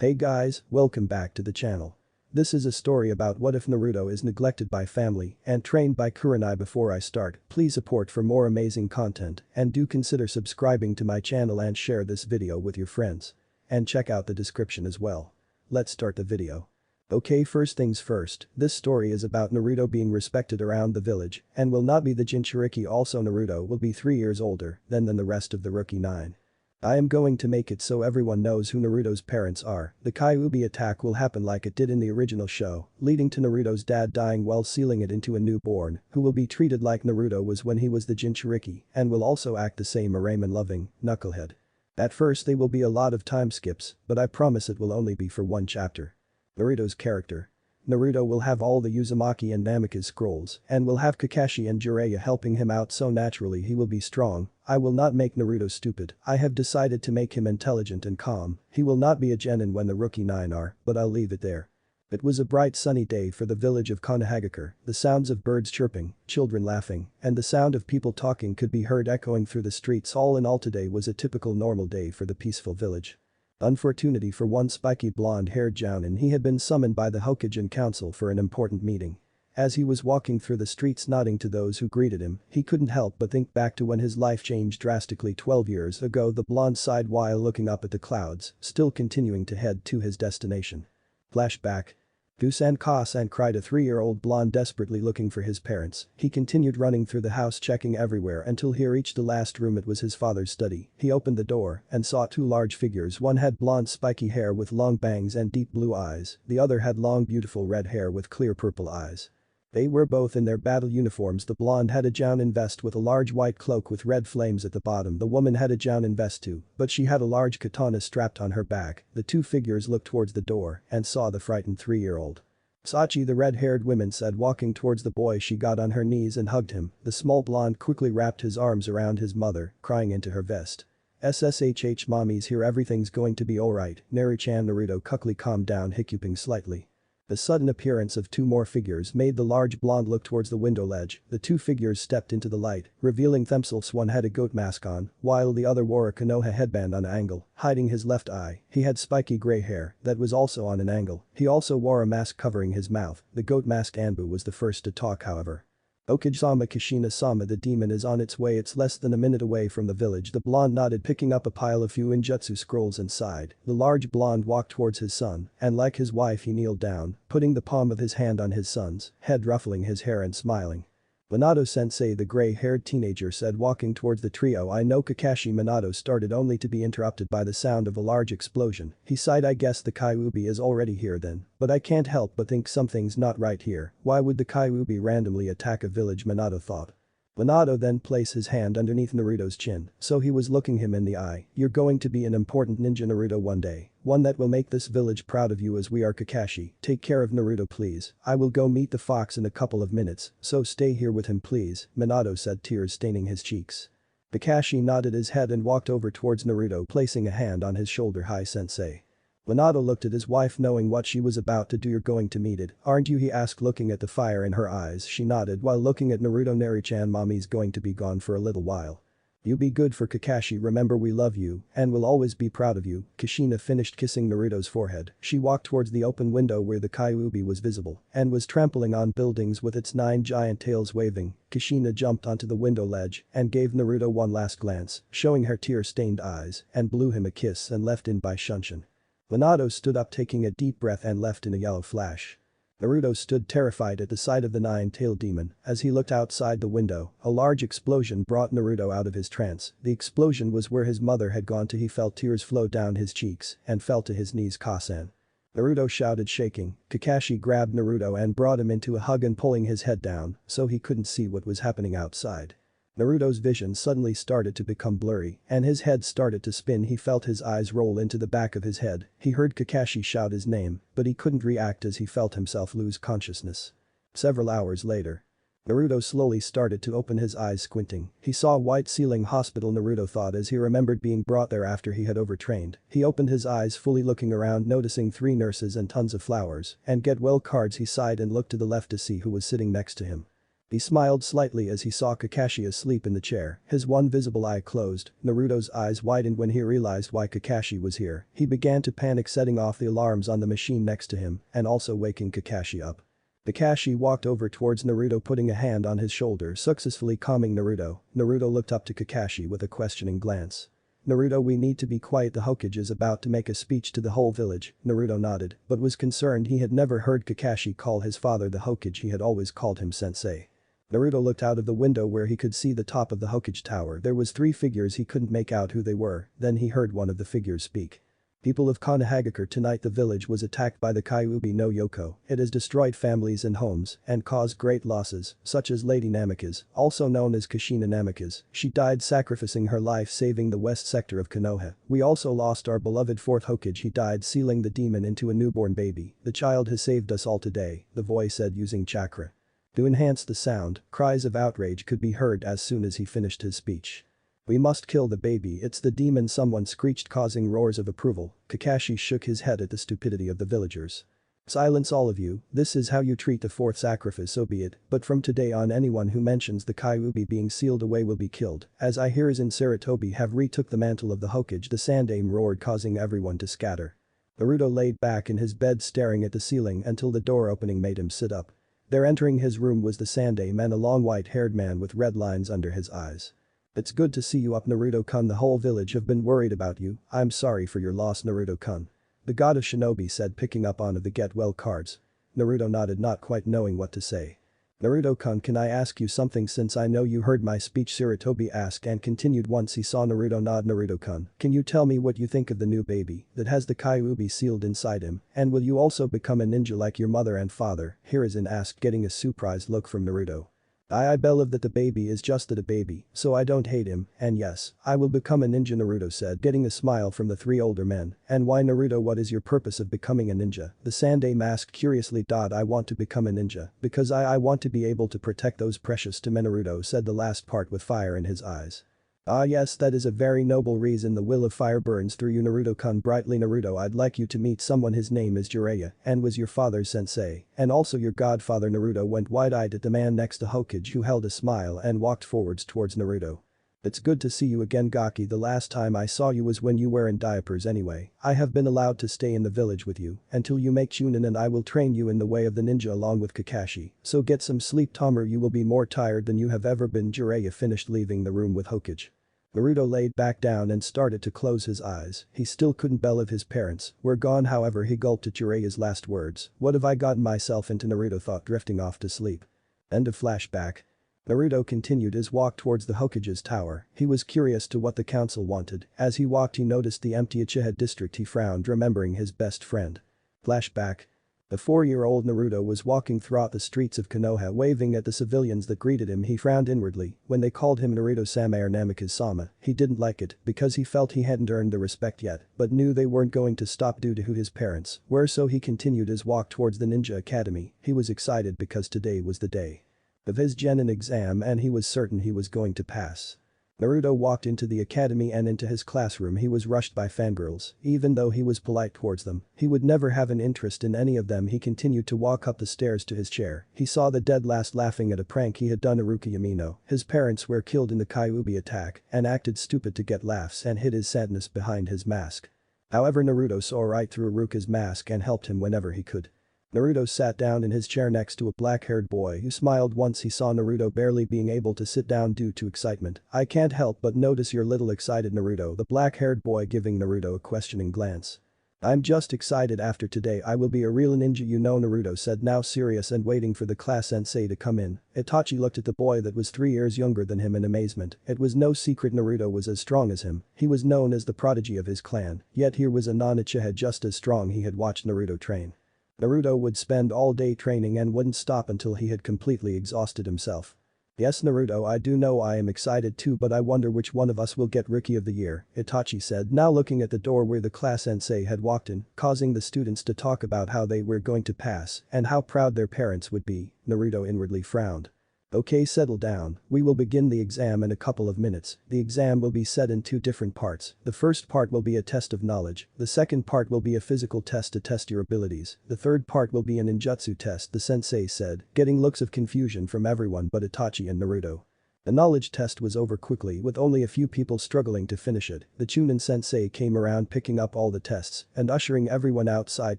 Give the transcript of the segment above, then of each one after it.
Hey guys, welcome back to the channel. This is a story about what if Naruto is neglected by family and trained by Kuranai. Before I start, please support for more amazing content and do consider subscribing to my channel and share this video with your friends. And check out the description as well. Let's start the video. Okay, first things first, this story is about Naruto being respected around the village and will not be the Jinchuriki. Also Naruto will be 3 years older than the rest of the rookie 9. I am going to make it so everyone knows who Naruto's parents are. The kyuubi attack will happen like it did in the original show, leading to Naruto's dad dying while sealing it into a newborn, who will be treated like Naruto was when he was the Jinchuriki and will also act the same, a ramen-loving knucklehead. At first there will be a lot of time skips, but I promise it will only be for one chapter. Naruto's character. Naruto will have all the Uzumaki and Namikaze scrolls and will have Kakashi and Jiraiya helping him out, so naturally he will be strong. I will not make Naruto stupid. I have decided to make him intelligent and calm. He will not be a genin when the rookie 9 are, but I'll leave it there. It was a bright sunny day for the village of Konohagakure. The sounds of birds chirping, children laughing, and the sound of people talking could be heard echoing through the streets. All in all, today was a typical normal day for the peaceful village. Unfortunately for one spiky blonde-haired Jounin, he had been summoned by the Hokage Council for an important meeting. As he was walking through the streets nodding to those who greeted him, he couldn't help but think back to when his life changed drastically 12 years ago. The blonde sighed while looking up at the clouds, still continuing to head to his destination. Flashback. Gusan cried, a 3-year-old blonde desperately looking for his parents. He continued running through the house, checking everywhere until he reached the last room. It was his father's study. He opened the door and saw 2 large figures. One had blonde spiky hair with long bangs and deep blue eyes, the other had long beautiful red hair with clear purple eyes. They were both in their battle uniforms. The blonde had a Jounin vest with a large white cloak with red flames at the bottom. The woman had a Jounin vest too, but she had a large katana strapped on her back. The 2 figures looked towards the door and saw the frightened 3-year-old. Sachi, the red-haired woman said, walking towards the boy. She got on her knees and hugged him. The small blonde quickly wrapped his arms around his mother, crying into her vest. "SSHH, mommy's here, everything's going to be alright." Nari-chan. Naruto quickly calmed down, hiccuping slightly. The sudden appearance of 2 more figures made the large blonde look towards the window ledge. The 2 figures stepped into the light, revealing themselves. One had a goat mask on, while the other wore a Konoha headband on an angle, hiding his left eye. He had spiky gray hair that was also on an angle. He also wore a mask covering his mouth. The goat masked Anbu was the first to talk, however. "Okage-sama, Kushina-sama, the demon is on its way. It's less than a minute away from the village." The blonde nodded, picking up a pile of Fuinjutsu scrolls and sighed. The large blonde walked towards his son, and like his wife he kneeled down, putting the palm of his hand on his son's head, ruffling his hair and smiling. "Minato-sensei," the gray-haired teenager said, walking towards the trio. "I know Kakashi." Minato started only to be interrupted by the sound of a large explosion. He sighed. "I guess the kyuubi is already here then, but I can't help but think something's not right here. Why would the kyuubi randomly attack a village?" Minato thought. Minato then placed his hand underneath Naruto's chin, so he was looking him in the eye. "You're going to be an important ninja, Naruto, one day. One that will make this village proud of you, as we are, Kakashi. Take care of Naruto, please. I will go meet the fox in a couple of minutes, so stay here with him please," Minato said, tears staining his cheeks. Kakashi nodded his head and walked over towards Naruto, placing a hand on his shoulder. "Hi, sensei." Minato looked at his wife, knowing what she was about to do. "You're going to meet it, aren't you?" he asked, looking at the fire in her eyes. She nodded while looking at Naruto. "Nari-chan, mommy's going to be gone for a little while. You be good for Kakashi, remember we love you and will always be proud of you." Kushina finished kissing Naruto's forehead. She walked towards the open window where the kyuubi was visible and was trampling on buildings with its 9 giant tails waving. Kushina jumped onto the window ledge and gave Naruto one last glance, showing her tear-stained eyes, and blew him a kiss and left in by Shunshin. Minato stood up, taking a deep breath, and left in a yellow flash. Naruto stood terrified at the sight of the 9-tailed demon. As he looked outside the window, a large explosion brought Naruto out of his trance. The explosion was where his mother had gone to. He felt tears flow down his cheeks and fell to his knees. "Kasan." Naruto shouted, shaking. Kakashi grabbed Naruto and brought him into a hug and pulling his head down so he couldn't see what was happening outside. Naruto's vision suddenly started to become blurry and his head started to spin. He felt his eyes roll into the back of his head. He heard Kakashi shout his name, but he couldn't react as he felt himself lose consciousness. Several hours later. Naruto slowly started to open his eyes, squinting. He saw a white ceiling hospital, Naruto thought, as he remembered being brought there after he had overtrained. He opened his eyes fully, looking around, noticing 3 nurses and tons of flowers and get well cards. He sighed and looked to the left to see who was sitting next to him. He smiled slightly as he saw Kakashi asleep in the chair, his one visible eye closed. Naruto's eyes widened when he realized why Kakashi was here. He began to panic, setting off the alarms on the machine next to him and also waking Kakashi up. Kakashi walked over towards Naruto, putting a hand on his shoulder, successfully calming Naruto. Naruto looked up to Kakashi with a questioning glance. "Naruto, we need to be quiet, the Hokage is about to make a speech to the whole village." Naruto nodded, but was concerned. He had never heard Kakashi call his father the Hokage, he had always called him sensei. Naruto looked out of the window where he could see the top of the Hokage tower. There was 3 figures, he couldn't make out who they were, then he heard one of the figures speak. "People of Konohagakure, tonight the village was attacked by the Kyuubi no Yoko. It has destroyed families and homes and caused great losses, such as Lady Namikaze, also known as Kushina Namikaze. She died sacrificing her life saving the west sector of Konoha. We also lost our beloved 4th Hokage, he died sealing the demon into a newborn baby. The child has saved us all today," the voice said using chakra. To enhance the sound, cries of outrage could be heard as soon as he finished his speech. "We must kill the baby, it's the demon," someone screeched, causing roars of approval. Kakashi shook his head at the stupidity of the villagers. "Silence all of you, this is how you treat the 4th sacrifice, so be it, but from today on anyone who mentions the Kyuubi being sealed away will be killed, as I here in Sarutobi have retook the mantle of the Hokage," the Sandaime roared, causing everyone to scatter. Naruto laid back in his bed staring at the ceiling until the door opening made him sit up. There, entering his room, was the Sandaime and a long white-haired man with red lines under his eyes. "It's good to see you up, Naruto-kun, the whole village have been worried about you. I'm sorry for your loss, Naruto-kun," the god of shinobi said, picking up one of the get well cards. Naruto nodded, not quite knowing what to say. "Naruto-kun, can I ask you something since I know you heard my speech?" Sarutobi asked and continued once he saw Naruto nod. "Naruto-kun, can you tell me what you think of the new baby that has the Kyuubi sealed inside him, and will you also become a ninja like your mother and father?" Hiruzen asked, getting a surprised look from Naruto. I believe that the baby is just a baby, so I don't hate him, and yes, I will become a ninja," Naruto said, getting a smile from the 3 older men. "And why, Naruto, what is your purpose of becoming a ninja?" the Sandaime asked curiously. "I want to become a ninja because I want to be able to protect those precious to me," Naruto said the last part with fire in his eyes. "Ah yes, that is a very noble reason. The will of fire burns through you, Naruto-kun." Brightly, "Naruto, I'd like you to meet someone, his name is Jiraiya and was your father's sensei and also your godfather." Naruto went wide-eyed at the man next to Hokage, who held a smile and walked forwards towards Naruto. "It's good to see you again, Gaki. The last time I saw you was when you were in diapers anyway. I have been allowed to stay in the village with you until you make Chunin, and I will train you in the way of the ninja along with Kakashi, so get some sleep, Tomer, you will be more tired than you have ever been." Jiraiya finished leaving the room with Hokage. Naruto laid back down and started to close his eyes. He still couldn't believe his parents were gone. However, he gulped at Jiraiya's last words. "What have I gotten myself into?" Naruto thought, drifting off to sleep. End of flashback. Naruto continued his walk towards the Hokage's tower. He was curious to what the council wanted. As he walked, he noticed the empty Uchiha district. He frowned, remembering his best friend. Flashback. The 4-year-old Naruto was walking throughout the streets of Konoha, waving at the civilians that greeted him. He frowned inwardly when they called him Naruto-sama or Namikaze-sama. He didn't like it because he felt he hadn't earned the respect yet, but knew they weren't going to stop due to who his parents were, so he continued his walk towards the Ninja Academy. He was excited because today was the day of his genin exam and he was certain he was going to pass. Naruto walked into the academy and into his classroom. He was rushed by fangirls. Even though he was polite towards them, he would never have an interest in any of them. He continued to walk up the stairs to his chair. He saw the dead last laughing at a prank he had done. Iruka Yamino. His parents were killed in the Kyuubi attack and acted stupid to get laughs and hid his sadness behind his mask. However, Naruto saw right through Iruka's mask and helped him whenever he could. Naruto sat down in his chair next to a black-haired boy who smiled once he saw Naruto, barely being able to sit down due to excitement. "I can't help but notice you're little excited, Naruto," the black-haired boy giving Naruto a questioning glance. "I'm just excited. After today I will be a real ninja, you know," Naruto said, now serious and waiting for the class sensei to come in. Itachi looked at the boy that was 3 years younger than him in amazement. It was no secret Naruto was as strong as him. He was known as the prodigy of his clan, yet here was a non-Uchiha just as strong. He had watched Naruto train. Naruto would spend all day training and wouldn't stop until he had completely exhausted himself. "Yes, Naruto, I do know I am excited too, but I wonder which one of us will get Rookie of the Year," Itachi said, now looking at the door where the class sensei had walked in, causing the students to talk about how they were going to pass and how proud their parents would be. Naruto inwardly frowned. Okay, settle down, we will begin the exam in a couple of minutes. The exam will be set in two different parts. The first part will be a test of knowledge, the second part will be a physical test to test your abilities, the third part will be an ninjutsu test, the sensei said, getting looks of confusion from everyone but Itachi and Naruto. The knowledge test was over quickly with only a few people struggling to finish it. The Chunin sensei came around picking up all the tests and ushering everyone outside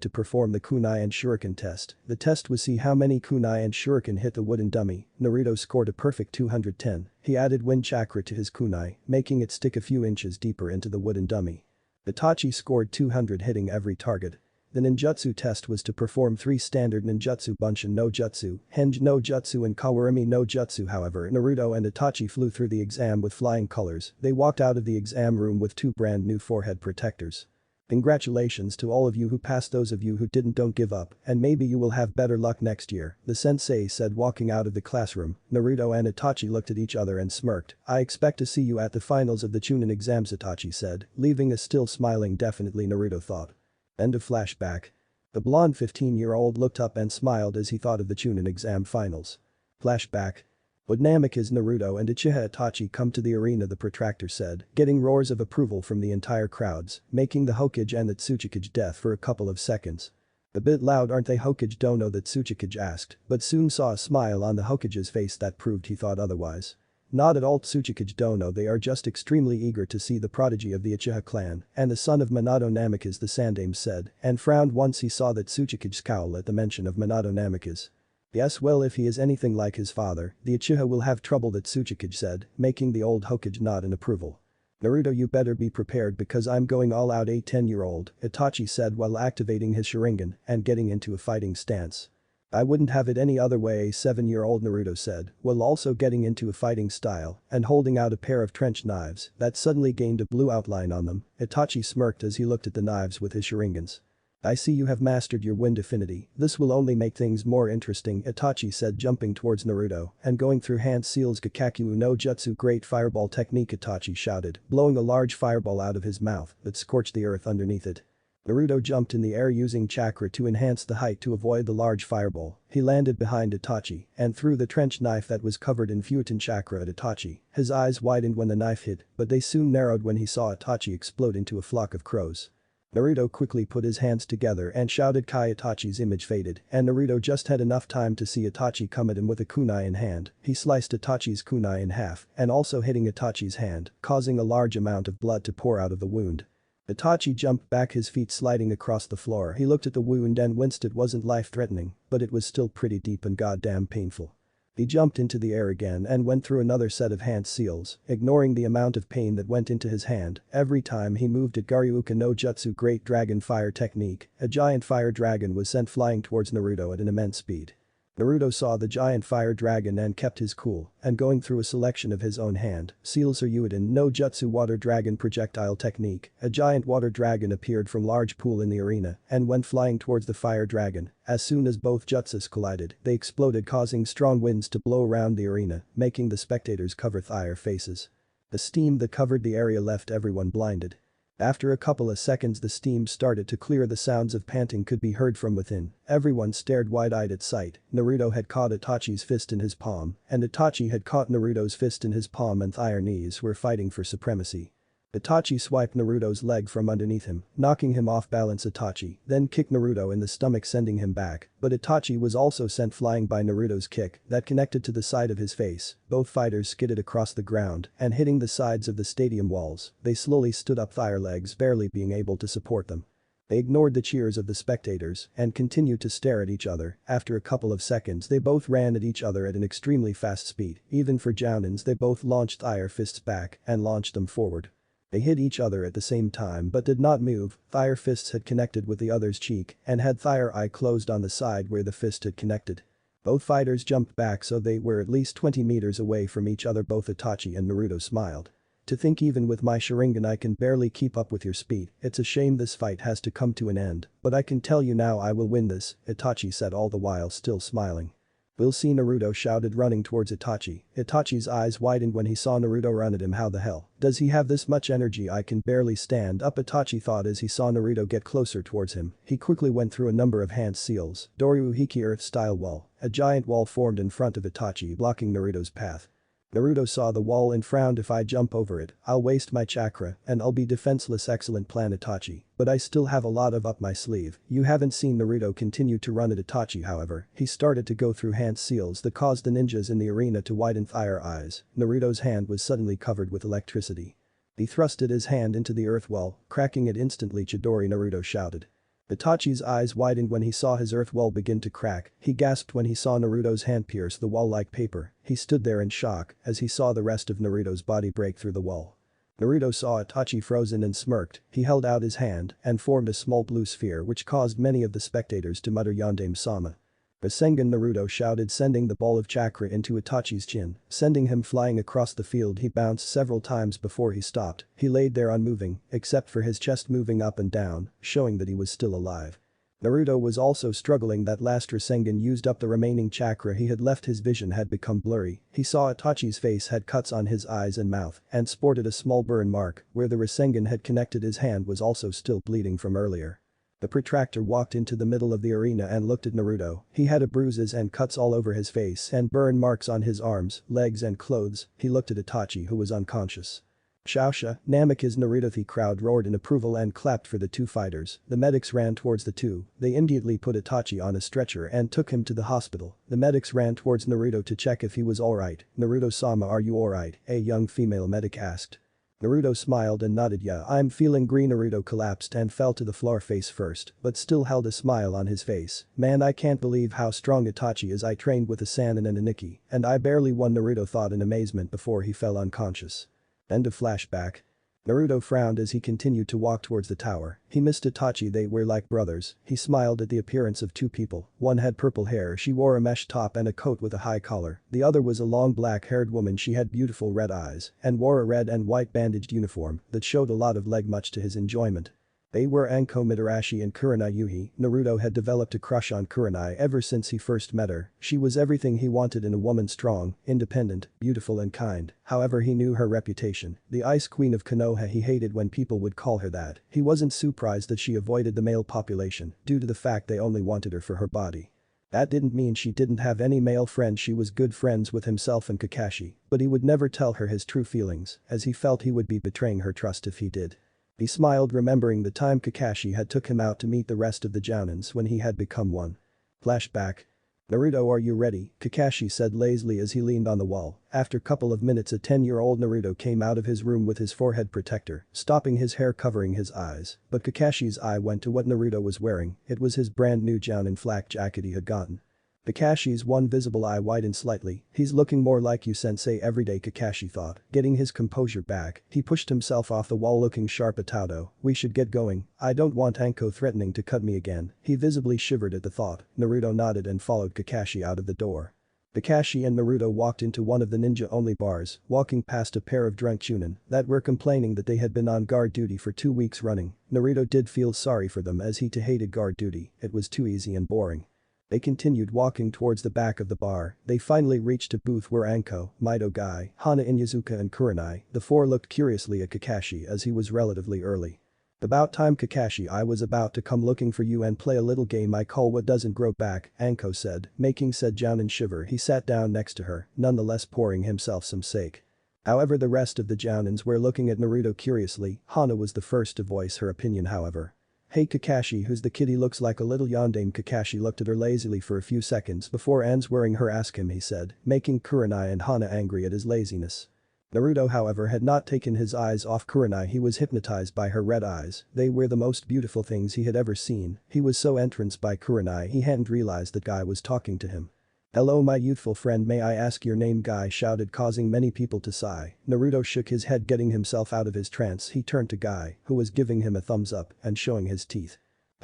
to perform the kunai and shuriken test. The test was see how many kunai and shuriken hit the wooden dummy. Naruto scored a perfect 210. He added wind chakra to his kunai, making it stick a few inches deeper into the wooden dummy. Itachi scored 200 hitting every target. The ninjutsu test was to perform 3 standard ninjutsu Bunshin no Jutsu, Henge no Jutsu and Kawarimi no Jutsu. However, Naruto and Itachi flew through the exam with flying colors. They walked out of the exam room with 2 brand new forehead protectors. Congratulations to all of you who passed. Those of you who didn't, don't give up, and maybe you will have better luck next year, the sensei said walking out of the classroom. Naruto and Itachi looked at each other and smirked. I expect to see you at the finals of the Chunin exams, Itachi said, leaving us still smiling. Definitely, Naruto thought. End of flashback. The blonde 15-year-old looked up and smiled as he thought of the Chunin exam finals. Flashback. Dynamic as Naruto and Uchiha Itachi come to the arena, the protractor said, getting roars of approval from the entire crowds, making the Hokage and the Tsuchikage deaf for a couple of seconds. A bit loud, aren't they? Hokage Dono, the Tsuchikage asked, but soon saw a smile on the Hokage's face that proved he thought otherwise. Not at all, Tsuchikage Dono, they are just extremely eager to see the prodigy of the Uchiha clan and the son of Minato Namikaze, the Sandaime said, and frowned once he saw that Tsuchikage's scowl at the mention of Minato Namikaze. Yes, well, if he is anything like his father, the Uchiha will have trouble, that Tsuchikage said, making the old Hokage nod in approval. Naruto, you better be prepared because I'm going all out, a 10-year-old, Itachi said while activating his Sharingan and getting into a fighting stance. I wouldn't have it any other way, a 7-year-old, Naruto said, while also getting into a fighting style and holding out a pair of trench knives that suddenly gained a blue outline on them. Itachi smirked as he looked at the knives with his Sharingans. I see you have mastered your wind affinity, this will only make things more interesting, Itachi said, jumping towards Naruto and going through hand seals Gakakyu no Jutsu, great fireball technique, Itachi shouted, blowing a large fireball out of his mouth that scorched the earth underneath it. Naruto jumped in the air using chakra to enhance the height to avoid the large fireball. He landed behind Itachi and threw the trench knife that was covered in Futon chakra at Itachi. His eyes widened when the knife hit, but they soon narrowed when he saw Itachi explode into a flock of crows. Naruto quickly put his hands together and shouted Kai. Itachi's image faded and Naruto just had enough time to see Itachi come at him with a kunai in hand. He sliced Itachi's kunai in half and also hitting Itachi's hand, causing a large amount of blood to pour out of the wound. Itachi jumped back, his feet sliding across the floor. He looked at the wound and winced. It wasn't life-threatening, but it was still pretty deep and goddamn painful. He jumped into the air again and went through another set of hand seals, ignoring the amount of pain that went into his hand every time he moved it. Garyuka no Jutsu, great dragon fire technique. A giant fire dragon was sent flying towards Naruto at an immense speed. Naruto saw the giant fire dragon and kept his cool and going through a selection of his own hand seals. Ryuden no Jutsu, water dragon projectile technique. A giant water dragon appeared from large pool in the arena and went flying towards the fire dragon. As soon as both jutsus collided, they exploded, causing strong winds to blow around the arena, making the spectators cover their faces. The steam that covered the area left everyone blinded. After a couple of seconds the steam started to clear, the sounds of panting could be heard from within. Everyone stared wide-eyed at sight. Naruto had caught Itachi's fist in his palm and Itachi had caught Naruto's fist in his palm and their knees were fighting for supremacy. Itachi swiped Naruto's leg from underneath him, knocking him off balance. Itachi then kicked Naruto in the stomach, sending him back, but Itachi was also sent flying by Naruto's kick that connected to the side of his face. Both fighters skidded across the ground and hitting the sides of the stadium walls. They slowly stood up, their legs barely being able to support them. They ignored the cheers of the spectators and continued to stare at each other. After a couple of seconds they both ran at each other at an extremely fast speed. Even for Jounins, they both launched their fists back and launched them forward. They hit each other at the same time but did not move. Their fists had connected with the other's cheek and had their eye closed on the side where the fist had connected. Both fighters jumped back so they were at least 20 meters away from each other. Both Itachi and Naruto smiled. To think even with my Sharingan I can barely keep up with your speed. It's a shame this fight has to come to an end, but I can tell you now I will win this, Itachi said, all the while still smiling. "We'll see," Naruto shouted, running towards Itachi. Itachi's eyes widened when he saw Naruto run at him. How the hell does he have this much energy? I can barely stand up, Itachi thought as he saw Naruto get closer towards him. He quickly went through a number of hand seals. Doryuhiki Earth-style wall. A giant wall formed in front of Itachi, blocking Naruto's path. Naruto saw the wall and frowned. "If I jump over it, I'll waste my chakra and I'll be defenseless." "Excellent plan, Itachi. But I still have a lot of up my sleeve." "You haven't seen." Naruto continued to run at Itachi. However, he started to go through hand seals that caused the ninjas in the arena to widen their eyes. Naruto's hand was suddenly covered with electricity. He thrusted his hand into the earth wall, cracking it instantly. "Chidori!" Naruto shouted. Itachi's eyes widened when he saw his earth wall begin to crack. He gasped when he saw Naruto's hand pierce the wall like paper. He stood there in shock as he saw the rest of Naruto's body break through the wall. Naruto saw Itachi frozen and smirked. He held out his hand and formed a small blue sphere which caused many of the spectators to mutter "Yondaime-sama." "Rasengan!" Naruto shouted, sending the ball of chakra into Itachi's chin, sending him flying across the field. He bounced several times before he stopped. He laid there unmoving, except for his chest moving up and down, showing that he was still alive. Naruto was also struggling. That last Rasengan used up the remaining chakra he had left. His vision had become blurry. He saw Itachi's face had cuts on his eyes and mouth and sported a small burn mark where the Rasengan had connected. His hand was also still bleeding from earlier. The protractor walked into the middle of the arena and looked at Naruto. He had bruises and cuts all over his face and burn marks on his arms, legs and clothes. He looked at Itachi, who was unconscious. "Shaosha, Namek is Naruto!" The crowd roared in approval and clapped for the two fighters. The medics ran towards the two. They immediately put Itachi on a stretcher and took him to the hospital. The medics ran towards Naruto to check if he was alright. "Naruto-sama, are you alright?" a young female medic asked. Naruto smiled and nodded. "Yeah, I'm feeling green." Naruto collapsed and fell to the floor face first, but still held a smile on his face. "Man, I can't believe how strong Itachi is. I trained with a Sannin and a Nikki, and I barely won." Naruto thought in amazement before he fell unconscious. End of flashback. Naruto frowned as he continued to walk towards the tower. He missed Itachi. They were like brothers. He smiled at the appearance of two people. One had purple hair. She wore a mesh top and a coat with a high collar. The other was a long black-haired woman. She had beautiful red eyes and wore a red and white bandaged uniform that showed a lot of leg, much to his enjoyment. They were Anko Mitarashi and Kurenai Yuhi. Naruto had developed a crush on Kurenai ever since he first met her. She was everything he wanted in a woman: strong, independent, beautiful and kind. However, he knew her reputation. The Ice Queen of Konoha. He hated when people would call her that. He wasn't surprised that she avoided the male population due to the fact they only wanted her for her body. That didn't mean she didn't have any male friends. She was good friends with himself and Kakashi, but he would never tell her his true feelings as he felt he would be betraying her trust if he did. He smiled, remembering the time Kakashi had took him out to meet the rest of the Jounins when he had become one. Flashback. "Naruto, are you ready?" Kakashi said lazily as he leaned on the wall. After couple of minutes, a 10-year-old Naruto came out of his room with his forehead protector, stopping his hair covering his eyes. But Kakashi's eye went to what Naruto was wearing. It was his brand new Jounin flak jacket he had gotten. Kakashi's one visible eye widened slightly. "He's looking more like you, sensei, every day," Kakashi thought. Getting his composure back, he pushed himself off the wall, looking sharp at Tauto. "We should get going. I don't want Anko threatening to cut me again." He visibly shivered at the thought. Naruto nodded and followed Kakashi out of the door. Kakashi and Naruto walked into one of the ninja-only bars, walking past a pair of drunk Chunin that were complaining that they had been on guard duty for 2 weeks running. Naruto did feel sorry for them as he too hated guard duty. It was too easy and boring. They continued walking towards the back of the bar. They finally reached a booth where Anko, Mido Guy, Hana Inyazuka and Kuranai. The four looked curiously at Kakashi as he was relatively early. "About time, Kakashi. I was about to come looking for you and play a little game I call what doesn't grow back," Anko said, making said Jounin shiver. He sat down next to her, nonetheless pouring himself some sake. However, the rest of the Jounins were looking at Naruto curiously. Hana was the first to voice her opinion, however. "Hey Kakashi, who's the kid? He looks like a little yondaime." Kakashi looked at her lazily for a few seconds before answering her. "Ask him," he said, making Kuranai and Hana angry at his laziness. Naruto, however, had not taken his eyes off Kuranai. He was hypnotized by her red eyes. They were the most beautiful things he had ever seen. He was so entranced by Kuranai he hadn't realized that Guy was talking to him. "Hello, my youthful friend, may I ask your name?" Guy shouted, causing many people to sigh. Naruto shook his head, getting himself out of his trance. He turned to Guy, who was giving him a thumbs up and showing his teeth.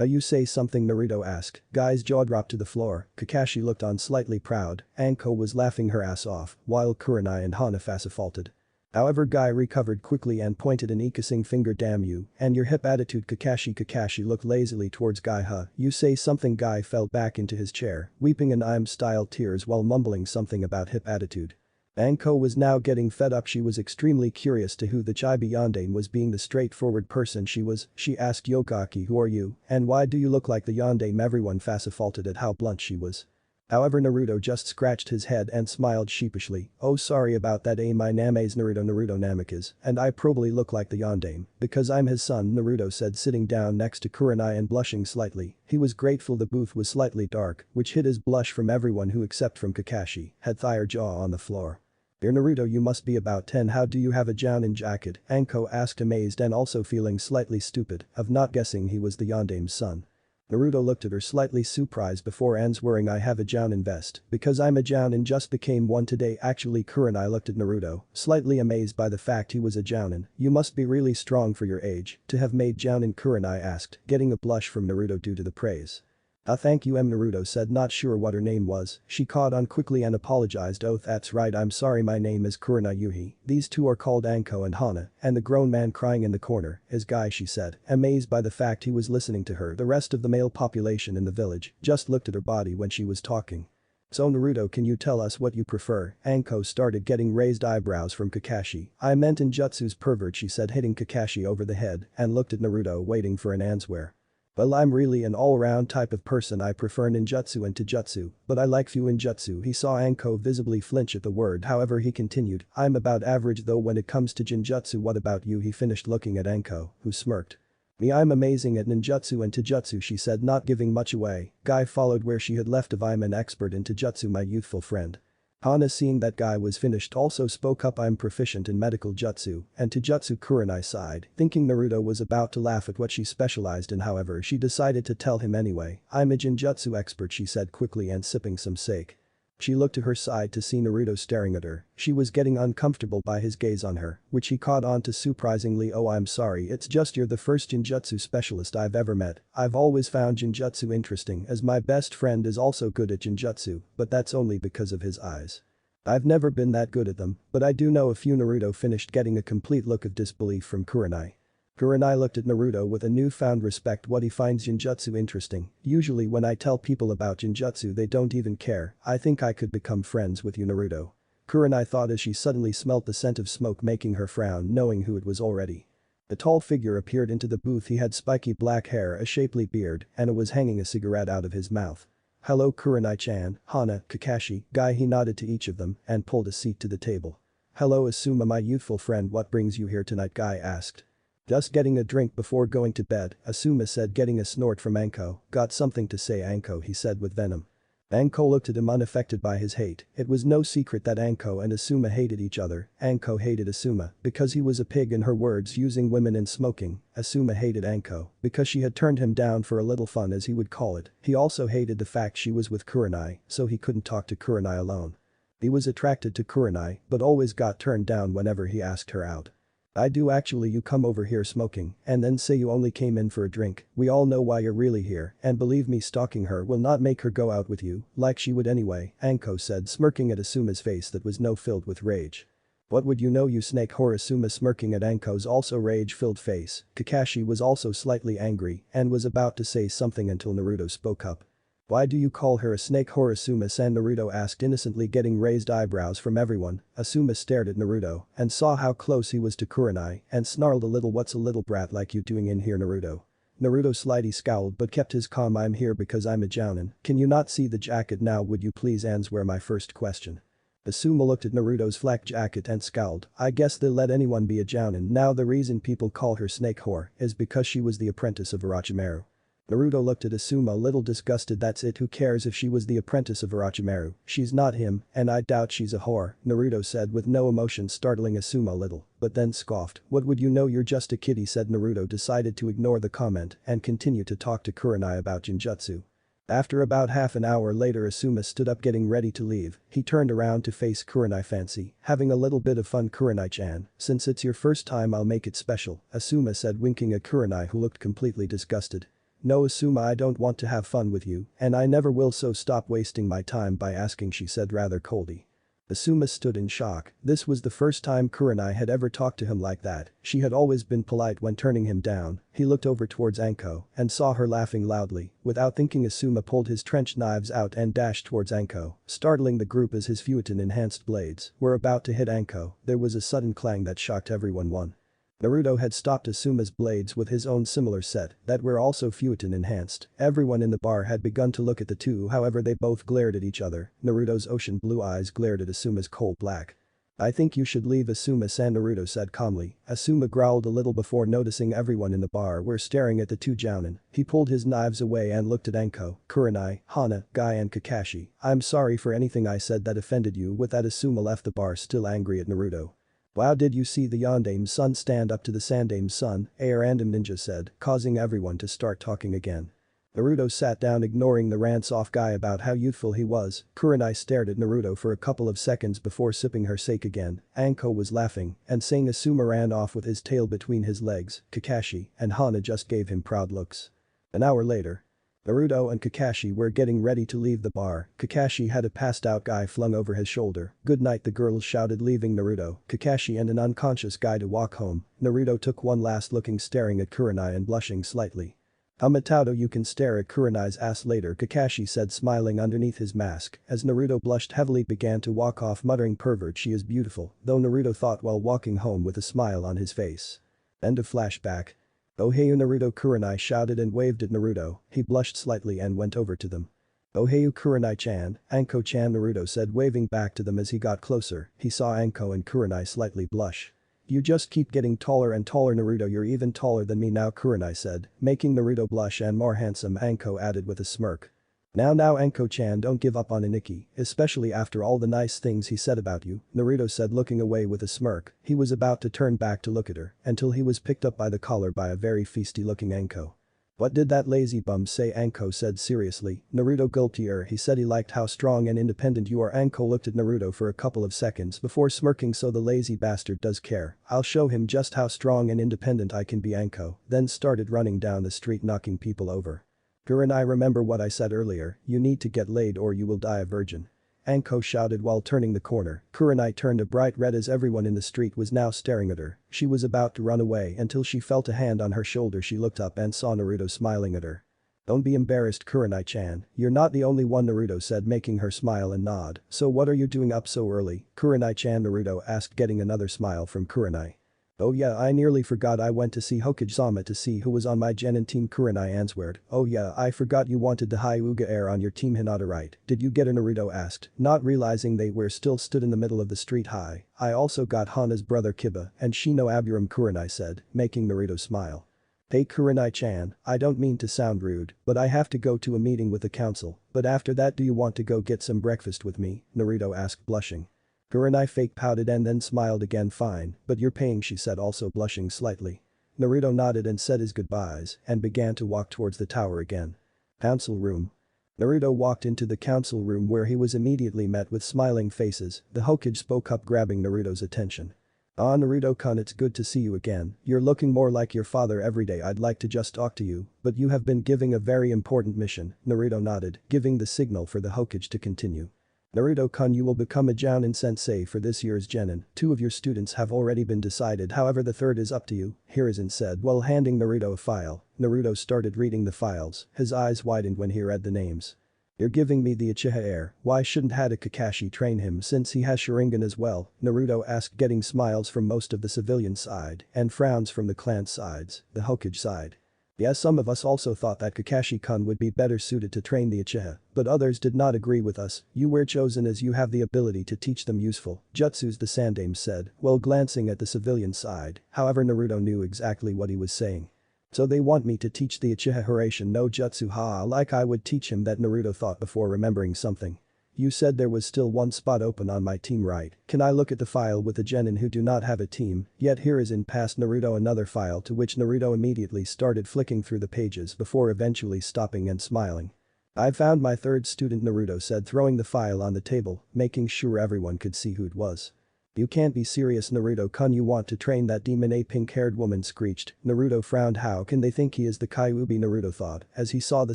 You say something?" Naruto asked. Guy's jaw dropped to the floor. Kakashi looked on slightly proud. Anko was laughing her ass off, while Kuranai and Hana faulted. However, Guy recovered quickly and pointed an ikasing finger. Damn you, and your hip attitude. Kakashi looked lazily towards Guy. Huh, you say something. Guy fell back into his chair, weeping in I'm-style tears while mumbling something about hip attitude. Anko was now getting fed up. She was extremely curious to who the chibi yandere was. Being the straightforward person she was, she asked Yogaki, who are you, and why do you look like the yandere? Everyone faulted at how blunt she was. However, Naruto just scratched his head and smiled sheepishly. Oh, sorry about that. My name is Naruto Namikaze, and I probably look like the yandere because I'm his son, Naruto said, sitting down next to Kuranai and blushing slightly. He was grateful the booth was slightly dark, which hid his blush from everyone who except from Kakashi had their jaw on the floor. Dear Naruto, you must be about 10. How do you have a Jounin jacket? Anko asked, amazed and also feeling slightly stupid of not guessing he was the yandere's son. Naruto looked at her slightly surprised before answering, I have a Jounin vest because I'm a Jounin, just became one today. Actually, Kuranai looked at Naruto, slightly amazed by the fact he was a Jounin. You must be really strong for your age to have made Jounin, Kuranai asked, getting a blush from Naruto due to the praise. Thank you, Naruto said, not sure what her name was. She caught on quickly and apologized. Oh, that's right, I'm sorry, my name is Kuranai Yuhi. These two are called Anko and Hana, and the grown man crying in the corner is Guy, she said, amazed by the fact he was listening to her. The rest of the male population in the village just looked at her body when she was talking. So Naruto, can you tell us what you prefer? Anko started getting raised eyebrows from Kakashi. I meant in jutsu's pervert, she said, hitting Kakashi over the head and looked at Naruto waiting for an answer. Well, I'm really an all-round type of person. I prefer ninjutsu and taijutsu, but I like fuinjutsu. He saw Anko visibly flinch at the word, however he continued, I'm about average though when it comes to jinjutsu. What about you? He finished looking at Anko, who smirked. Me, I'm amazing at ninjutsu and taijutsu, she said, not giving much away. Guy followed where she had left off. I'm an expert in taijutsu, my youthful friend. Hana, seeing that Guy was finished, also spoke up, I'm proficient in medical jutsu and taijutsu. Kuranai sighed, thinking Naruto was about to laugh at what she specialized in. However, she decided to tell him anyway. I'm a jinjutsu expert, she said quickly and sipping some sake. She looked to her side to see Naruto staring at her. She was getting uncomfortable by his gaze on her, which he caught on to surprisingly. Oh, I'm sorry, it's just you're the first jinjutsu specialist I've ever met. I've always found jinjutsu interesting as my best friend is also good at jinjutsu, but that's only because of his eyes. I've never been that good at them, but I do know a few. Naruto finished, getting a complete look of disbelief from Kuranai. Kuranai looked at Naruto with a newfound respect. What, he finds jinjutsu interesting? Usually when I tell people about jinjutsu they don't even care. I think I could become friends with you, Naruto. Kuranai thought as she suddenly smelt the scent of smoke, making her frown, knowing who it was already. A tall figure appeared into the booth. He had spiky black hair, a shapely beard, and was hanging a cigarette out of his mouth. Hello, Kuranai-chan, Hana, Kakashi, Guy. He nodded to each of them and pulled a seat to the table. Hello, Asuma, my youthful friend. What brings you here tonight? Guy asked. Just getting a drink before going to bed, Asuma said, getting a snort from Anko. Got something to say, Anko, he said with venom. Anko looked at him, unaffected by his hate. It was no secret that Anko and Asuma hated each other. Anko hated Asuma because he was a pig, in her words, using women and smoking. Asuma hated Anko because she had turned him down for a little fun, as he would call it. He also hated the fact she was with Kuranai, so he couldn't talk to Kuranai alone. He was attracted to Kuranai but always got turned down whenever he asked her out. I do actually. You come over here smoking and then say you only came in for a drink. We all know why you're really here, and believe me, stalking her will not make her go out with you like she would anyway, Anko said, smirking at Asuma's face that was now filled with rage. What would you know, you snake whore? Asuma smirking at Anko's also rage-filled face. Kakashi was also slightly angry and was about to say something until Naruto spoke up. Why do you call her a snake whore, Asuma-san? Naruto asked innocently, getting raised eyebrows from everyone. Asuma stared at Naruto and saw how close he was to Kuranai and snarled a little, what's a little brat like you doing in here, Naruto? Naruto slightly scowled but kept his calm. I'm here because I'm a jounin. Can you not see the jacket now? Would you please answer my first question? Asuma looked at Naruto's flak jacket and scowled. I guess they'll let anyone be a jounin now. The reason people call her snake whore is because she was the apprentice of Orochimaru. Naruto looked at Asuma, a little disgusted. That's it, who cares if she was the apprentice of Orochimaru? She's not him, and I doubt she's a whore, Naruto said with no emotion, startling Asuma a little, but then scoffed. What would you know, you're just a kitty, said Naruto, decided to ignore the comment and continue to talk to Kuranai about jinjutsu. After about half an hour later, Asuma stood up, getting ready to leave. He turned around to face Kuranai. Fancy having a little bit of fun, Kuranai-chan? Since it's your first time I'll make it special, Asuma said, winking at Kuranai, who looked completely disgusted. No, Asuma, I don't want to have fun with you, and I never will, so stop wasting my time by asking, she said rather coldly. Asuma stood in shock. This was the first time Kurenai had ever talked to him like that. She had always been polite when turning him down. He looked over towards Anko and saw her laughing loudly. Without thinking, Asuma pulled his trench knives out and dashed towards Anko, startling the group as his Futon-enhanced blades were about to hit Anko. There was a sudden clang that shocked everyone. Naruto had stopped Asuma's blades with his own similar set that were also Futon enhanced. Everyone in the bar had begun to look at the two, however they both glared at each other. Naruto's ocean blue eyes glared at Asuma's coal black. "I think you should leave Asuma-san," Naruto said calmly. Asuma growled a little before noticing everyone in the bar were staring at the two jounin. He pulled his knives away and looked at Anko, Kurenai, Hana, Guy and Kakashi. "I'm sorry for anything I said that offended you." With that, Asuma left the bar still angry at Naruto. "Wow, did you see the Yandame's son stand up to the Sandame's son?" A random ninja said, causing everyone to start talking again. Naruto sat down, ignoring the rants-off guy about how youthful he was. Kurenai stared at Naruto for a couple of seconds before sipping her sake again. Anko was laughing and saying Asuma ran off with his tail between his legs. Kakashi and Hana just gave him proud looks. An hour later, Naruto and Kakashi were getting ready to leave the bar. Kakashi had a passed-out guy flung over his shoulder. "Good night," the girls shouted, leaving Naruto, Kakashi and an unconscious guy to walk home. Naruto took one last looking, staring at Kurenai and blushing slightly. "Amatado, you can stare at Kurenai's ass later," Kakashi said, smiling underneath his mask as Naruto blushed heavily, began to walk off muttering, "Pervert, she is beautiful," though Naruto thought while walking home with a smile on his face. End of flashback. "Ohayou Naruto," Kurenai shouted and waved at Naruto. He blushed slightly and went over to them. "Ohayou Kurenai-chan, Anko-chan," Naruto said, waving back to them. As he got closer, he saw Anko and Kurenai slightly blush. "You just keep getting taller and taller, Naruto, you're even taller than me now," Kurenai said, making Naruto blush. "And more handsome," Anko added with a smirk. Now Anko-chan, don't give up on Iniki, especially after all the nice things he said about you," Naruto said, looking away with a smirk. He was about to turn back to look at her until he was picked up by the collar by a very feisty-looking Anko. "What did that lazy bum say?" Anko said seriously. Naruto gulped. He said he liked how strong and independent you are." Anko looked at Naruto for a couple of seconds before smirking. "So the lazy bastard does care. I'll show him just how strong and independent I can be." Anko then started running down the street, knocking people over. "Kurenai, remember what I said earlier, you need to get laid or you will die a virgin," Anko shouted while turning the corner. Kurenai turned a bright red as everyone in the street was now staring at her. She was about to run away until she felt a hand on her shoulder. She looked up and saw Naruto smiling at her. "Don't be embarrassed, Kurenai-chan, you're not the only one," Naruto said, making her smile and nod. "So what are you doing up so early, Kurenai-chan?" Naruto asked, getting another smile from Kurenai. "Oh yeah, I nearly forgot, I went to see Hokage-sama to see who was on my genin team," Kurenai answered. "Oh yeah, I forgot you wanted the Hyuga heir on your team, Hinata, right? Did you get her?" Naruto asked, not realizing they were still stood in the middle of the street. "I also got Hana's brother Kiba and Shino Aburam," Kurenai said, making Naruto smile. "Hey Kurenai-chan, I don't mean to sound rude, but I have to go to a meeting with the council, but after that do you want to go get some breakfast with me?" Naruto asked, blushing. Kurenai fake pouted and then smiled again. "Fine, but you're paying," she said, also blushing slightly. Naruto nodded and said his goodbyes and began to walk towards the tower again. Council room. Naruto walked into the council room where he was immediately met with smiling faces. The Hokage spoke up, grabbing Naruto's attention. "Ah, Naruto-kun, it's good to see you again. You're looking more like your father every day. I'd like to just talk to you, but you have been giving a very important mission." Naruto nodded, giving the signal for the Hokage to continue. "Naruto-kun, you will become a Jounin sensei for this year's genin. 2 of your students have already been decided, however the third is up to you," Hiruzen said while handing Naruto a file. Naruto started reading the files, his eyes widened when he read the names. "You're giving me the Uchiha heir, why shouldn't Hada Kakashi train him since he has Sharingan as well?" Naruto asked, getting smiles from most of the civilian side and frowns from the clan sides, the Hokage side. "Yes, some of us also thought that Kakashi-kun would be better suited to train the Uchiha, but others did not agree with us. You were chosen as you have the ability to teach them useful jutsus," the Sandame said while glancing at the civilian side. However, Naruto knew exactly what he was saying. "So they want me to teach the Uchiha Hiraishin no jutsu, like I would teach him that," Naruto thought before remembering something. "You said there was still one spot open on my team, right? Can I look at the file with the genin who do not have a team?" Yet Hiruzen passed Naruto another file, to which Naruto immediately started flicking through the pages before eventually stopping and smiling. "I found my third student," Naruto said, throwing the file on the table, making sure everyone could see who it was. "You can't be serious, Naruto-kun, you want to train that demon?" A pink-haired woman screeched. Naruto frowned. "How can they think he is the Kyuubi?" Naruto thought as he saw the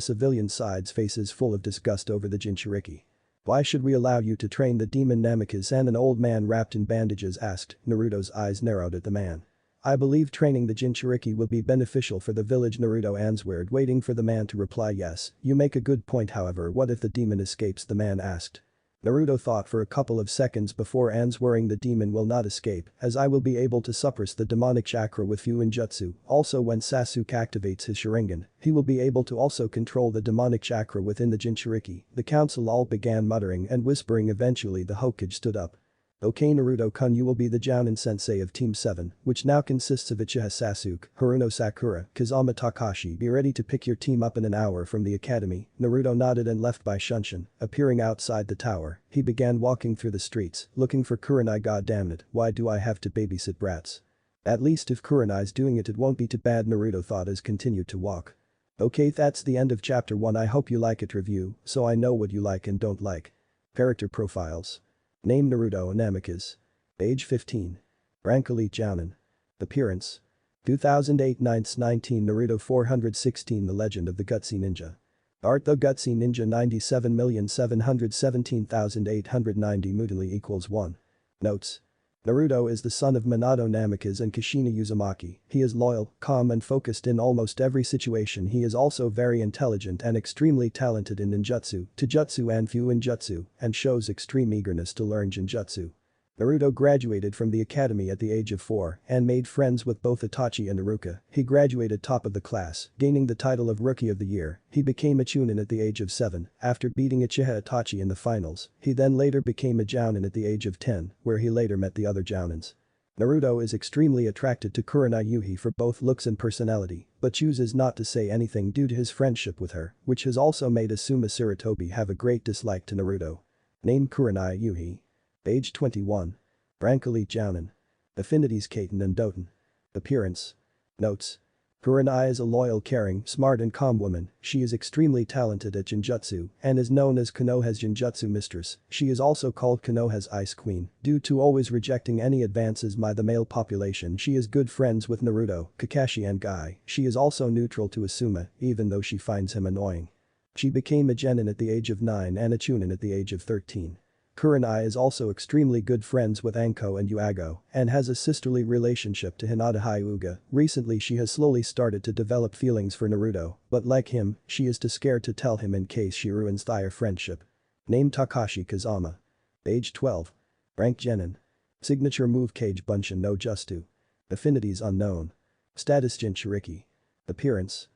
civilian side's faces full of disgust over the Jinchuriki. Why should we allow you to train the demon Namikaze? And an old man wrapped in bandages asked. Naruto's eyes narrowed at the man. I believe training the Jinchuriki will be beneficial for the village. Naruto answered, waiting for the man to reply. Yes, you make a good point. However, what if the demon escapes? The man asked. Naruto thought for a couple of seconds before answering, the demon will not escape, as I will be able to suppress the demonic chakra with Fuinjutsu. Also, when Sasuke activates his Sharingan, he will be able to also control the demonic chakra within the Jinchuriki. The council all began muttering and whispering. Eventually the Hokage stood up. Okay, Naruto-kun, you will be the Jounin sensei of Team 7, which now consists of Uchiha Sasuke, Haruno Sakura, Kazama Takashi. Be ready to pick your team up in an hour from the academy. Naruto nodded and left by Shunshin. Appearing outside the tower, he began walking through the streets, looking for Kurenai. God damn it, why do I have to babysit brats? At least if Kurenai's doing it won't be too bad, Naruto thought as continued to walk. Okay, that's the end of chapter 1. I hope you like it. Review, so I know what you like and don't like. Character profiles. Name Naruto Namikaze. Age 15. Rank Elite Jounin. Appearance. 2008 9th 19 Naruto 416 The Legend of the Gutsy Ninja. Art The Gutsy Ninja 97,717,890 Mutali equals 1. Notes. Naruto is the son of Minato Namikaze and Kushina Uzumaki. He is loyal, calm and focused in almost every situation. He is also very intelligent and extremely talented in ninjutsu, taijutsu and fuinjutsu, and shows extreme eagerness to learn Jinjutsu. Naruto graduated from the academy at the age of 4 and made friends with both Itachi and Iruka. He graduated top of the class, gaining the title of Rookie of the Year. He became a Chunin at the age of 7 after beating Uchiha Itachi in the finals. He then later became a Jounin at the age of 10, where he later met the other Jounins. Naruto is extremely attracted to Kuranai Yuhi for both looks and personality, but chooses not to say anything due to his friendship with her, which has also made Asuma Sarutobi have a great dislike to Naruto. Name Kuranai Yuhi. Age 21. Rank Elite Jounin. Affinities Kaiten and Doten. Appearance. Notes. Kuranai is a loyal, caring, smart and calm woman. She is extremely talented at Jinjutsu and is known as Konoha's Jinjutsu Mistress. She is also called Konoha's Ice Queen due to always rejecting any advances by the male population. She is good friends with Naruto, Kakashi and Guy. She is also neutral to Asuma, even though she finds him annoying. She became a Genin at the age of 9 and a Chunin at the age of 13. Kuranai is also extremely good friends with Anko and Yuago and has a sisterly relationship to Hinata Hyuga. Recently she has slowly started to develop feelings for Naruto, but like him, she is too scared to tell him in case she ruins their friendship. Name Takashi Kazama. Age 12. Rank Genin. Signature move Kage Bunshin no Justu. Affinities unknown. Status Jinchuriki. Appearance.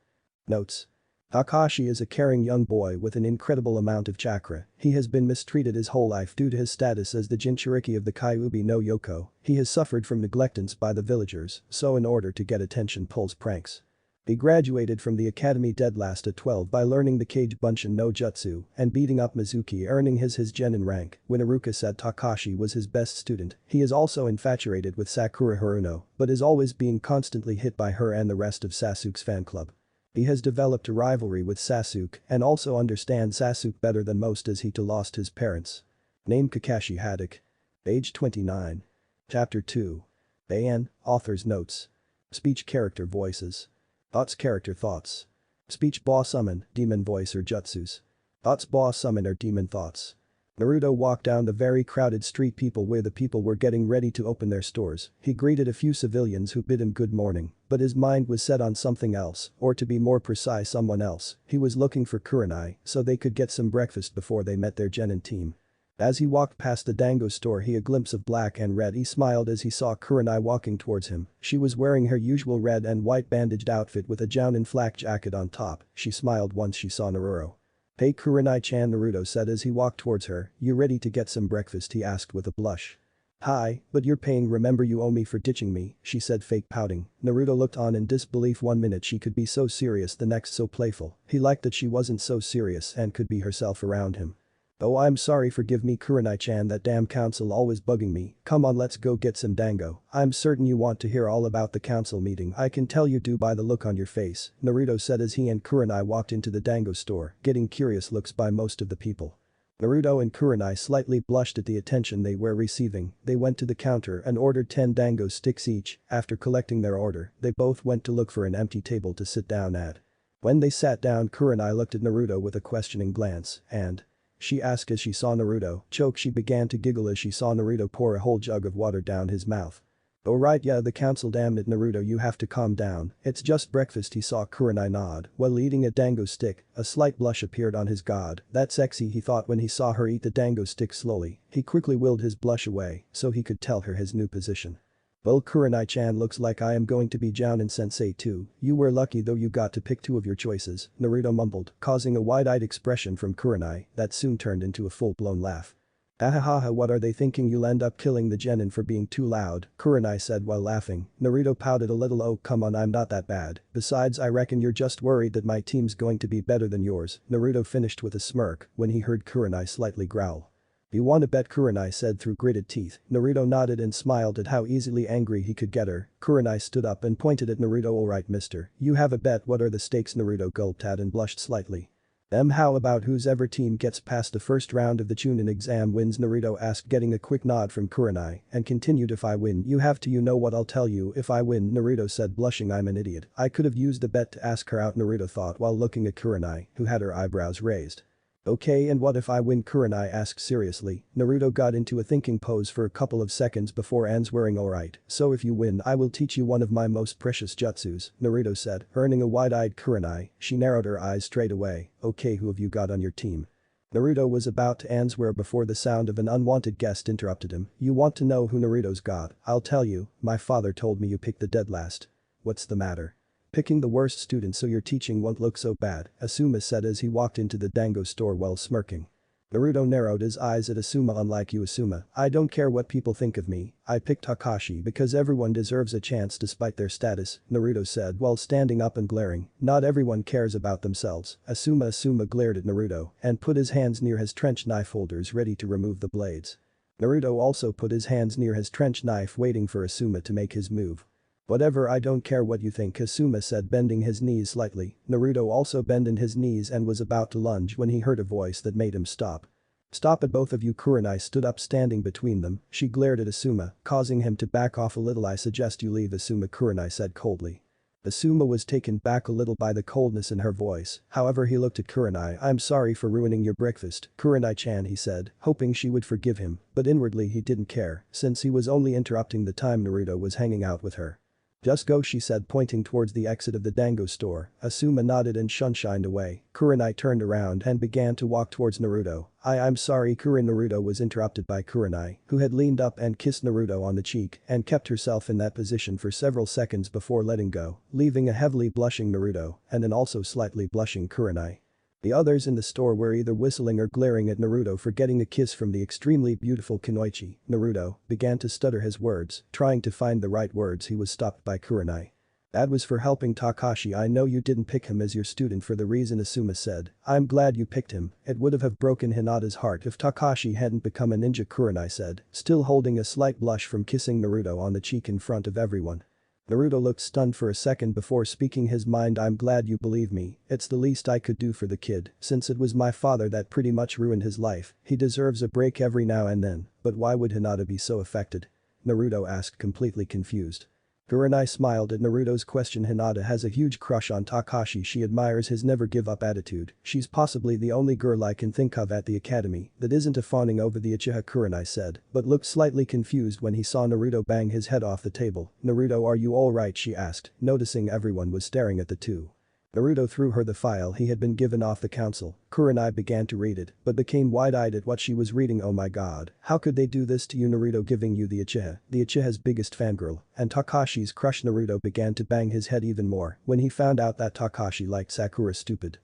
Notes. Takashi is a caring young boy with an incredible amount of chakra. He has been mistreated his whole life due to his status as the Jinchuriki of the Kyuubi no Yoko. He has suffered from neglectance by the villagers, so in order to get attention pulls pranks. He graduated from the academy dead last at 12 by learning the Kage Bunshin no Jutsu and beating up Mizuki, earning his Genin rank. When Iruka said Takashi was his best student, he is also infatuated with Sakura Haruno, but is always being constantly hit by her and the rest of Sasuke's fan club. He has developed a rivalry with Sasuke and also understands Sasuke better than most as he too lost his parents. Name Kakashi Haddock. Age 29. Chapter 2. AN, Author's Notes. Speech Character Voices. Thoughts Character Thoughts. Speech Ba Summon, Demon Voice or Jutsus. Thoughts Ba Summon or Demon Thoughts. Naruto walked down the very crowded street where the people were getting ready to open their stores. He greeted a few civilians who bid him good morning, but his mind was set on something else, or to be more precise, someone else. He was looking for Kuranai so they could get some breakfast before they met their Genin team. As he walked past the dango store, he had a glimpse of black and red. He smiled as he saw Kuranai walking towards him. She was wearing her usual red and white bandaged outfit with a Jounin flak jacket on top. She smiled once she saw Naruto. Hey Kurenai-chan, Naruto said as he walked towards her. You ready to get some breakfast? He asked with a blush. Hi, but you're paying, remember you owe me for ditching me, she said, fake pouting. Naruto looked on in disbelief. 1 minute she could be so serious, the next so playful. He liked that she wasn't so serious and could be herself around him. Oh, I'm sorry, forgive me Kurenai-chan, that damn council always bugging me. Come on, let's go get some dango. I'm certain you want to hear all about the council meeting. I can tell you do by the look on your face, Naruto said as he and Kurenai walked into the dango store, getting curious looks by most of the people. Naruto and Kurenai slightly blushed at the attention they were receiving. They went to the counter and ordered 10 dango sticks each. After collecting their order, they both went to look for an empty table to sit down at. When they sat down, Kurenai looked at Naruto with a questioning glance and She asked as she saw Naruto choke. She began to giggle as she saw Naruto pour a whole jug of water down his mouth. "Oh right, yeah, the council, damn it Naruto, you have to calm down, it's just breakfast." He saw Kuranai nod while eating a dango stick. A slight blush appeared on his god. "That's sexy," he thought when he saw her eat the dango stick slowly. He quickly willed his blush away so he could tell her his new position. "Well, Kuranai-chan, looks like I am going to be Jounin sensei too. You were lucky though, you got to pick two of your choices," Naruto mumbled, causing a wide-eyed expression from Kuranai that soon turned into a full-blown laugh. "Ahahaha, what are they thinking, you'll end up killing the genin for being too loud," Kuranai said while laughing. Naruto pouted a little. "Oh come on, I'm not that bad. Besides, I reckon you're just worried that my team's going to be better than yours." Naruto finished with a smirk when he heard Kuranai slightly growl. "You want to bet?" Kuranai said through gritted teeth. Naruto nodded and smiled at how easily angry he could get her. Kuranai stood up and pointed at Naruto. "Alright mister, you have a bet. What are the stakes?" Naruto gulped at and blushed slightly. How about whose ever team gets past the first round of the Chunin exam wins?" Naruto asked, getting a quick nod from Kuranai, and continued. "If I win you have to, you know what I'll tell you if I win," Naruto said, blushing. "I'm an idiot. I could have used the bet to ask her out," Naruto thought while looking at Kuranai, who had her eyebrows raised. "Okay, and what if I win?" Kuranai asked seriously. Naruto got into a thinking pose for a couple of seconds before answering. "Alright, so if you win I will teach you one of my most precious jutsus," Naruto said, earning a wide-eyed Kuranai. She narrowed her eyes straight away. "Okay, who have you got on your team?" Naruto was about to answer before the sound of an unwanted guest interrupted him. "You want to know who Naruto's got? I'll tell you, my father told me you picked the dead last." "What's the matter?" "Picking the worst student so your teaching won't look so bad," Asuma said as he walked into the dango store while smirking. Naruto narrowed his eyes at Asuma. "Unlike you Asuma, I don't care what people think of me. I picked Kakashi because everyone deserves a chance despite their status," Naruto said while standing up and glaring. "Not everyone cares about themselves." Asuma glared at Naruto and put his hands near his trench knife holders ready to remove the blades. Naruto also put his hands near his trench knife waiting for Asuma to make his move. "Whatever, I don't care what you think," Asuma said, bending his knees slightly. Naruto also bended his knees and was about to lunge when he heard a voice that made him stop. "Stop it both of you." Kuranai stood up, standing between them. She glared at Asuma, causing him to back off a little. "I suggest you leave Asuma," Kuranai said coldly. Asuma was taken back a little by the coldness in her voice, however he looked at Kuranai. "I'm sorry for ruining your breakfast, Kuranai-chan," he said, hoping she would forgive him, but inwardly he didn't care, since he was only interrupting the time Naruto was hanging out with her. "Just go," she said, pointing towards the exit of the dango store. Asuma nodded and sunshined away. Kuranai turned around and began to walk towards Naruto. I'm sorry." Naruto was interrupted by Kuranai, who had leaned up and kissed Naruto on the cheek and kept herself in that position for several seconds before letting go, leaving a heavily blushing Naruto and an also slightly blushing Kuranai. The others in the store were either whistling or glaring at Naruto for getting a kiss from the extremely beautiful Kunoichi. Naruto began to stutter his words, trying to find the right words. He was stopped by Kuranai. "That was for helping Takashi. I know you didn't pick him as your student for the reason," Asuma said. "I'm glad you picked him. It would have broken Hinata's heart if Takashi hadn't become a ninja," Kuranai said, still holding a slight blush from kissing Naruto on the cheek in front of everyone. Naruto looked stunned for a second before speaking his mind. "I'm glad you believe me. It's the least I could do for the kid, since it was my father that pretty much ruined his life. He deserves a break every now and then." "But why would Hinata be so affected?" Naruto asked, completely confused. Kuranai smiled at Naruto's question. "Hinata has a huge crush on Takashi. She admires his never-give-up attitude. She's possibly the only girl I can think of at the academy that isn't a fawning over the Uchiha," Kuranai said, but looked slightly confused when he saw Naruto bang his head off the table. "Naruto, are you alright?" she asked, noticing everyone was staring at the two. Naruto threw her the file he had been given off the council. Kuranai began to read it, but became wide-eyed at what she was reading. "Oh my god, how could they do this to you? Naruto giving you the Uchiha's biggest fangirl, and Takashi's crush." Naruto began to bang his head even more when he found out that Takashi liked Sakura. Stupid.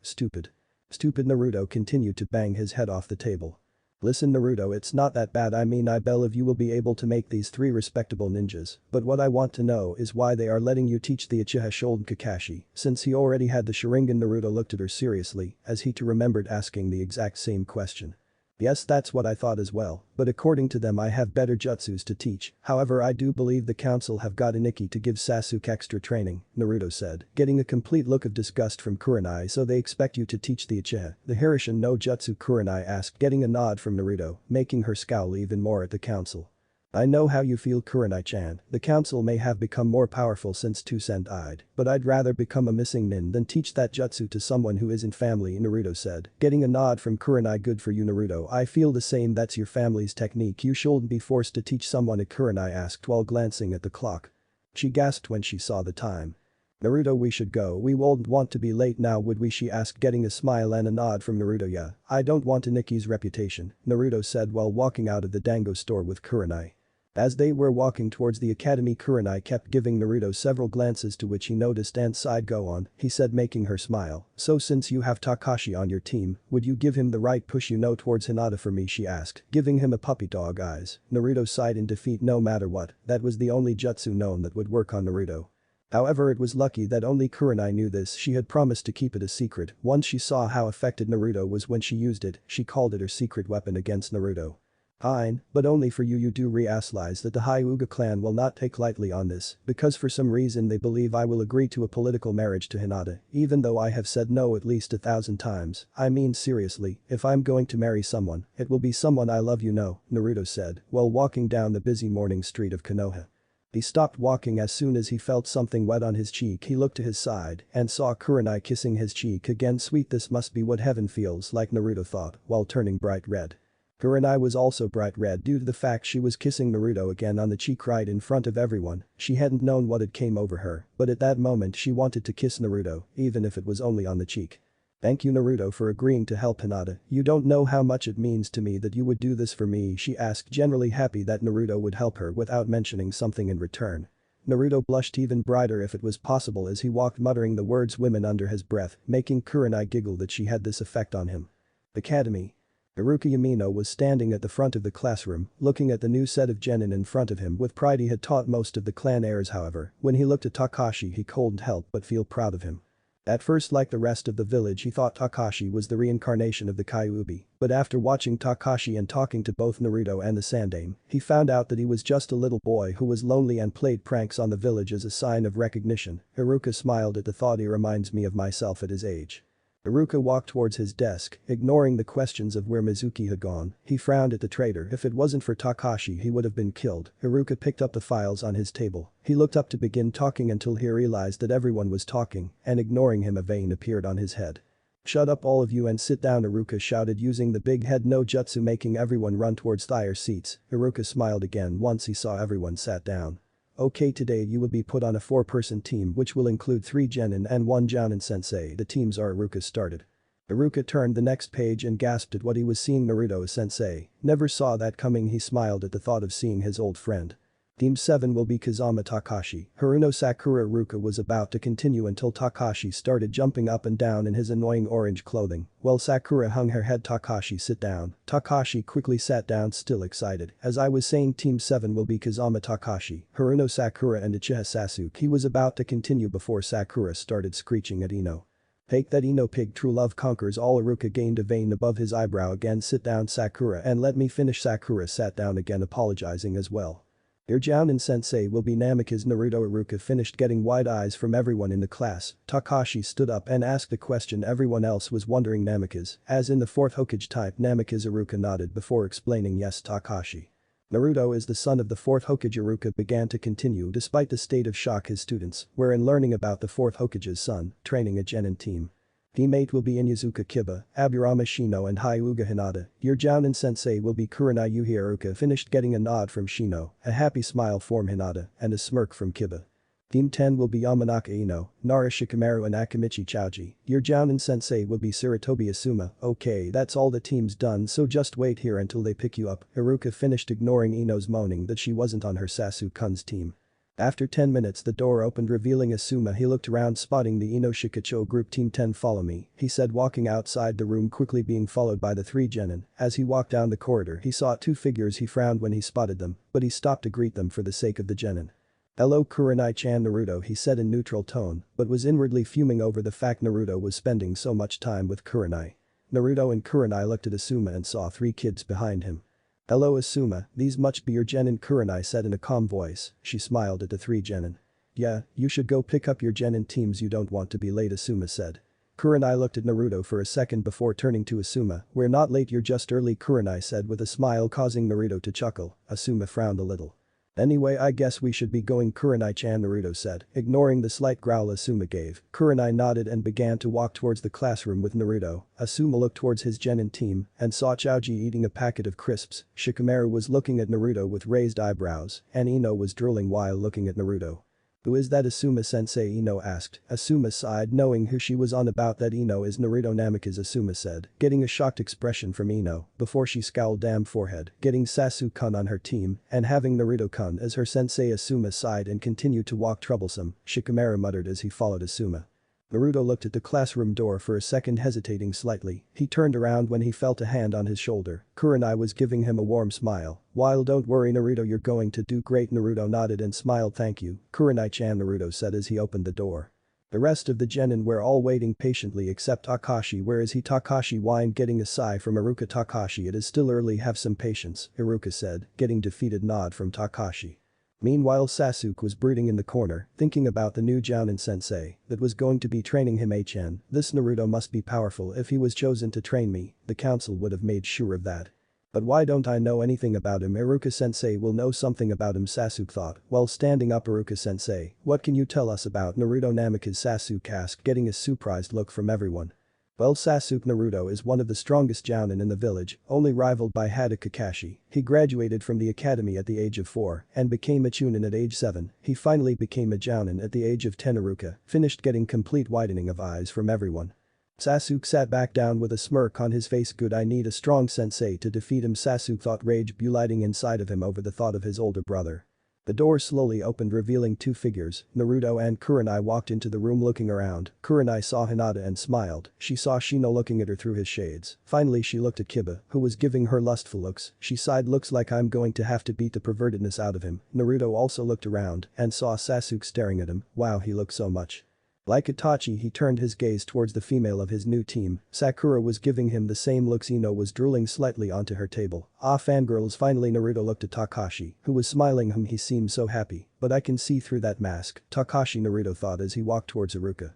Naruto continued to bang his head off the table. "Listen Naruto, it's not that bad. I mean I believe you will be able to make these three respectable ninjas, but what I want to know is why they are letting you teach the Uchiha Shogun Kakashi, since he already had the Sharingan." Naruto looked at her seriously as he too remembered asking the exact same question. "Yes, that's what I thought as well, but according to them I have better jutsus to teach. However, I do believe the council have got an Ikki to give Sasuke extra training," Naruto said, getting a complete look of disgust from Kuranai. "So they expect you to teach the Uchiha the Hirishin no Jutsu?" Kuranai asked, getting a nod from Naruto, making her scowl even more at the council. I know how you feel, Kurenai-chan. The council may have become more powerful since Toussaint died, but I'd rather become a missing nin than teach that jutsu to someone who isn't family, Naruto said. Getting a nod from Kurenai. Good for you, Naruto. I feel the same, that's your family's technique. You shouldn't be forced to teach someone, a Kurenai asked while glancing at the clock. She gasped when she saw the time. Naruto, we should go, we won't want to be late now, would we, she asked, getting a smile and a nod from Naruto. Yeah, I don't want Aniki's reputation, Naruto said while walking out of the dango store with Kurenai. As they were walking towards the academy, Kurenai kept giving Naruto several glances to which he noticed and sighed. Go on, he said, making her smile. So since you have Takashi on your team, would you give him the right push towards Hinata for me, she asked, giving him a puppy dog eyes. Naruto sighed in defeat. No matter what, that was the only jutsu known that would work on Naruto. However, it was lucky that only Kurenai knew this. She had promised to keep it a secret. Once she saw how affected Naruto was when she used it, she called it her secret weapon against Naruto. Fine, but only for you. You do realize that the Hyuga clan will not take lightly on this, because for some reason they believe I will agree to a political marriage to Hinata, even though I have said no at least 1,000 times. I mean seriously, if I'm going to marry someone, it will be someone I love, Naruto said, while walking down the busy morning street of Konoha. He stopped walking as soon as he felt something wet on his cheek. He looked to his side and saw Kurenai kissing his cheek again. Sweet, this must be what heaven feels like, Naruto thought, while turning bright red. Kurenai was also bright red due to the fact she was kissing Naruto again on the cheek right in front of everyone. She hadn't known what had came over her, but at that moment she wanted to kiss Naruto, even if it was only on the cheek. Thank you, Naruto, for agreeing to help Hinata. You don't know how much it means to me that you would do this for me, she asked, generally happy that Naruto would help her without mentioning something in return. Naruto blushed even brighter if it was possible as he walked, muttering the words women under his breath, making Kurenai giggle that she had this effect on him. Academy. Iruka Yamino was standing at the front of the classroom, looking at the new set of genin in front of him with pride. He had taught most of the clan heirs, however, when he looked at Takashi he couldn't help but feel proud of him. At first, like the rest of the village, he thought Takashi was the reincarnation of the kyuubi, but after watching Takashi and talking to both Naruto and the Sandaime, he found out that he was just a little boy who was lonely and played pranks on the village as a sign of recognition. Iruka smiled at the thought. He reminds me of myself at his age. Iruka walked towards his desk, ignoring the questions of where Mizuki had gone. He frowned at the traitor. If it wasn't for Takashi he would have been killed. Iruka picked up the files on his table. He looked up to begin talking until he realized that everyone was talking, and ignoring him a vein appeared on his head. Shut up all of you and sit down, Iruka shouted using the big head no jutsu, making everyone run towards their seats. Iruka smiled again once he saw everyone sat down. Okay, today you will be put on a 4-person team which will include 3 genin and 1 jounin sensei. The teams are. Iruka started. Iruka turned the next page and gasped at what he was seeing. Naruto as sensei. Never saw that coming. He smiled at the thought of seeing his old friend. Team 7 will be Kazama Takashi, Haruno Sakura. Iruka was about to continue until Takashi started jumping up and down in his annoying orange clothing, while Sakura hung her head. Takashi, sit down. Takashi quickly sat down, still excited. As I was saying, Team 7 will be Kazama Takashi, Haruno Sakura and Uchiha Sasuke. He was about to continue before Sakura started screeching at Ino. Take that, Ino pig, true love conquers all. Iruka gained a vein above his eyebrow again. Sit down, Sakura, and let me finish. Sakura sat down again, apologizing as well. Your jounin sensei will be Namikaze Naruto. Iruka finished, getting wide eyes from everyone in the class. Takashi stood up and asked a question everyone else was wondering. Namikaze, as in the 4th Hokage type. Namikaze. Iruka nodded before explaining. Yes, Takashi. Naruto is the son of the 4th Hokage. Iruka began to continue despite the state of shock his students were in learning about the 4th Hokage's son training a genin team. Teammate will be Inyazuka Kiba, Aburama Shino and Hyuga Hinata. Your jounin sensei will be Kuranai. You hear? Iruka finished, getting a nod from Shino, a happy smile from Hinata, and a smirk from Kiba. Team 10 will be Yamanaka Ino, Nara Shikamaru and Akamichi Chouji. Your jounin sensei will be Sarutobi Asuma. Okay, that's all the teams done, so just wait here until they pick you up. Iruka finished, ignoring Ino's moaning that she wasn't on her Sasuke-kun's team. After 10 minutes the door opened, revealing Asuma. He looked around, spotting the Ino Shikacho group. Team 10, follow me, he said, walking outside the room, quickly being followed by the 3 genin. As he walked down the corridor he saw 2 figures. He frowned when he spotted them, but he stopped to greet them for the sake of the genin. Hello, Kurenai-chan. Naruto, he said in neutral tone, but was inwardly fuming over the fact Naruto was spending so much time with Kurenai. Naruto and Kurenai looked at Asuma and saw 3 kids behind him. Hello, Asuma, these must be your genin, Kurenai said in a calm voice. She smiled at the 3 genin. Yeah, you should go pick up your genin teams, you don't want to be late, Asuma said. Kuranai looked at Naruto for a second before turning to Asuma. "We're not late, you're just early," Kuranai said with a smile causing Naruto to chuckle. Asuma frowned a little. "Anyway, I guess we should be going, Kurenai-chan," Naruto said, ignoring the slight growl Asuma gave. Kurenai nodded and began to walk towards the classroom with Naruto. Asuma looked towards his genin team and saw Choji eating a packet of crisps. Shikamaru was looking at Naruto with raised eyebrows, and Ino was drooling while looking at Naruto. "Who is that Asuma-sensei?" Ino asked. Asuma sighed knowing who she was on about. "That Ino is Naruto Namikaze," Asuma said, getting a shocked expression from Ino before she scowled. "Damn forehead, getting Sasuke-kun on her team and having Naruto-kun as her sensei." Asuma sighed and continued to walk. "Troublesome," Shikamaru muttered as he followed Asuma. Naruto looked at the classroom door for a second, hesitating slightly. He turned around when he felt a hand on his shoulder. Kurenai was giving him a warm smile. "While don't worry Naruto, you're going to do great." Naruto nodded and smiled. "Thank you, Kurenai-chan," Naruto said as he opened the door. The rest of the genin were all waiting patiently except Takashi. "Where is he?" Takashi whined, getting a sigh from Iruka. "Takashi, it is still early, have some patience," Iruka said, getting defeated nod from Takashi. Meanwhile Sasuke was brooding in the corner, thinking about the new Jounin sensei that was going to be training him. "Chen, this Naruto must be powerful. If he was chosen to train me, the council would have made sure of that. But why don't I know anything about him?" "Iruka sensei will know something about him," Sasuke thought while standing up. "Iruka sensei, what can you tell us about Naruto Namikaze?" Sasuke asked, getting a surprised look from everyone. "Well, Sasuke Naruto is one of the strongest Jounin in the village, only rivaled by Hada Kakashi. He graduated from the academy at the age of 4 and became a Chunin at age 7. He finally became a Jounin at the age of 10. Iruka finished, getting complete widening of eyes from everyone. Sasuke sat back down with a smirk on his face. "Good, I need a strong sensei to defeat him," Sasuke thought, rage building inside of him over the thought of his older brother. The door slowly opened, revealing two figures. Naruto and Kurenai walked into the room. Looking around, Kurenai saw Hinata and smiled. She saw Shino looking at her through his shades. Finally she looked at Kiba, who was giving her lustful looks. She sighed. "Looks like I'm going to have to beat the pervertedness out of him." Naruto also looked around and saw Sasuke staring at him. Wow, he looked so much like Itachi. He turned his gaze towards the female of his new team. Sakura was giving him the same looks. Ino was drooling slightly onto her table. "Ah, fangirls." Finally Naruto looked at Takashi, who was smiling. He seemed so happy, but I can see through that mask." Takashi, Naruto thought as he walked towards Iruka.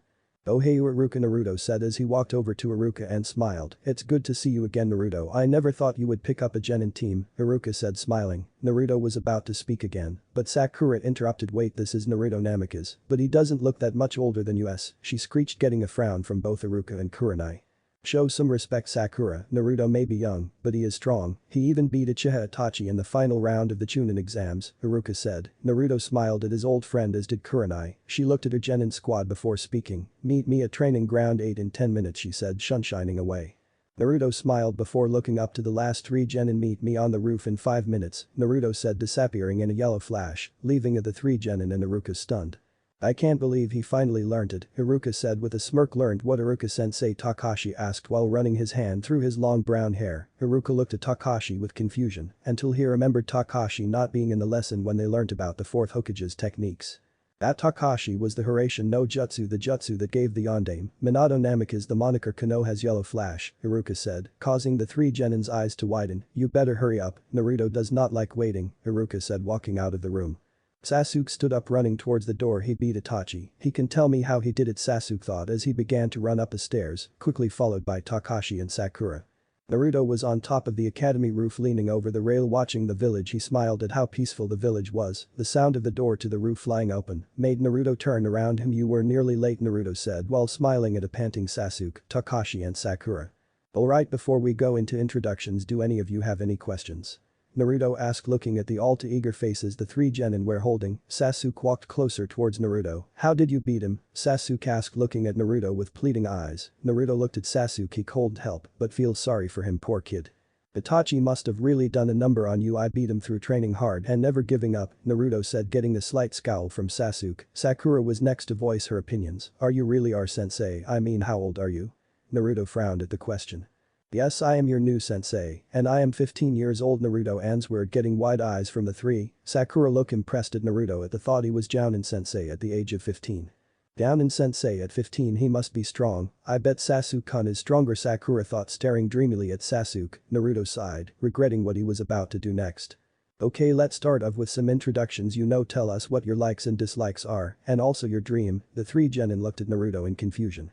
"Oh hey Iruka," Naruto said as he walked over to Iruka and smiled. "It's good to see you again, Naruto. I never thought you would pick up a genin team," Iruka said, smiling. Naruto was about to speak again, but Sakura interrupted. "Wait, this is Naruto Namikaze, but he doesn't look that much older than you," she screeched, getting a frown from both Iruka and Kurenai. "Show some respect, Sakura. Naruto may be young, but he is strong. He even beat Uchiha Itachi in the final round of the Chunin exams," Iruka said. Naruto smiled at his old friend, as did Kurenai. She looked at her genin squad before speaking. "Meet me at training ground 8 in 10 minutes," she said, sunshining away. Naruto smiled before looking up to the last three genin. "Meet me on the roof in 5 minutes," Naruto said, disappearing in a yellow flash, leaving the three genin and Iruka stunned. "I can't believe he finally learned it," Iruka said with a smirk. "Learned what, Iruka-sensei?" Takashi asked while running his hand through his long brown hair. Iruka looked at Takashi with confusion until he remembered Takashi not being in the lesson when they learnt about the fourth Hokage's techniques. That Takashi was the Hiraishin no Jutsu, the jutsu that gave the Yondaime Minato Namikaze the moniker. Konoha's yellow flash, Iruka said, causing the three genin's eyes to widen. "You better hurry up, Naruto does not like waiting," Iruka said, walking out of the room. Sasuke stood up, running towards the door. "He beat Itachi. He can tell me how he did it," Sasuke thought as he began to run up the stairs, quickly followed by Takashi and Sakura. Naruto was on top of the academy roof, leaning over the rail watching the village. He smiled at how peaceful the village was. The sound of the door to the roof flying open made Naruto turn around him. "You were nearly late," Naruto said while smiling at a panting Sasuke, Takashi and Sakura. "Alright, before we go into introductions, do any of you have any questions?" Naruto asked, looking at the all too eager faces the three genin were holding. Sasuke walked closer towards Naruto. "How did you beat him?" Sasuke asked, looking at Naruto with pleading eyes. Naruto looked at Sasuke. He couldn't help but feel sorry for him, poor kid. "Itachi must have really done a number on you. I beat him through training hard and never giving up," Naruto said, getting a slight scowl from Sasuke. Sakura was next to voice her opinions. "Are you really our sensei? I mean, how old are you?" Naruto frowned at the question. "Yes, I am your new sensei, and I am 15 years old," Naruto answered, getting wide eyes from the three. Sakura looked impressed at Naruto at the thought he was Jounin sensei at the age of 15. Jounin sensei at 15, he must be strong. "I bet Sasuke-kun is stronger," Sakura thought, staring dreamily at Sasuke. Naruto sighed, regretting what he was about to do next. "Okay, let's start off with some introductions. Tell us what your likes and dislikes are, and also your dream." The three genin looked at Naruto in confusion.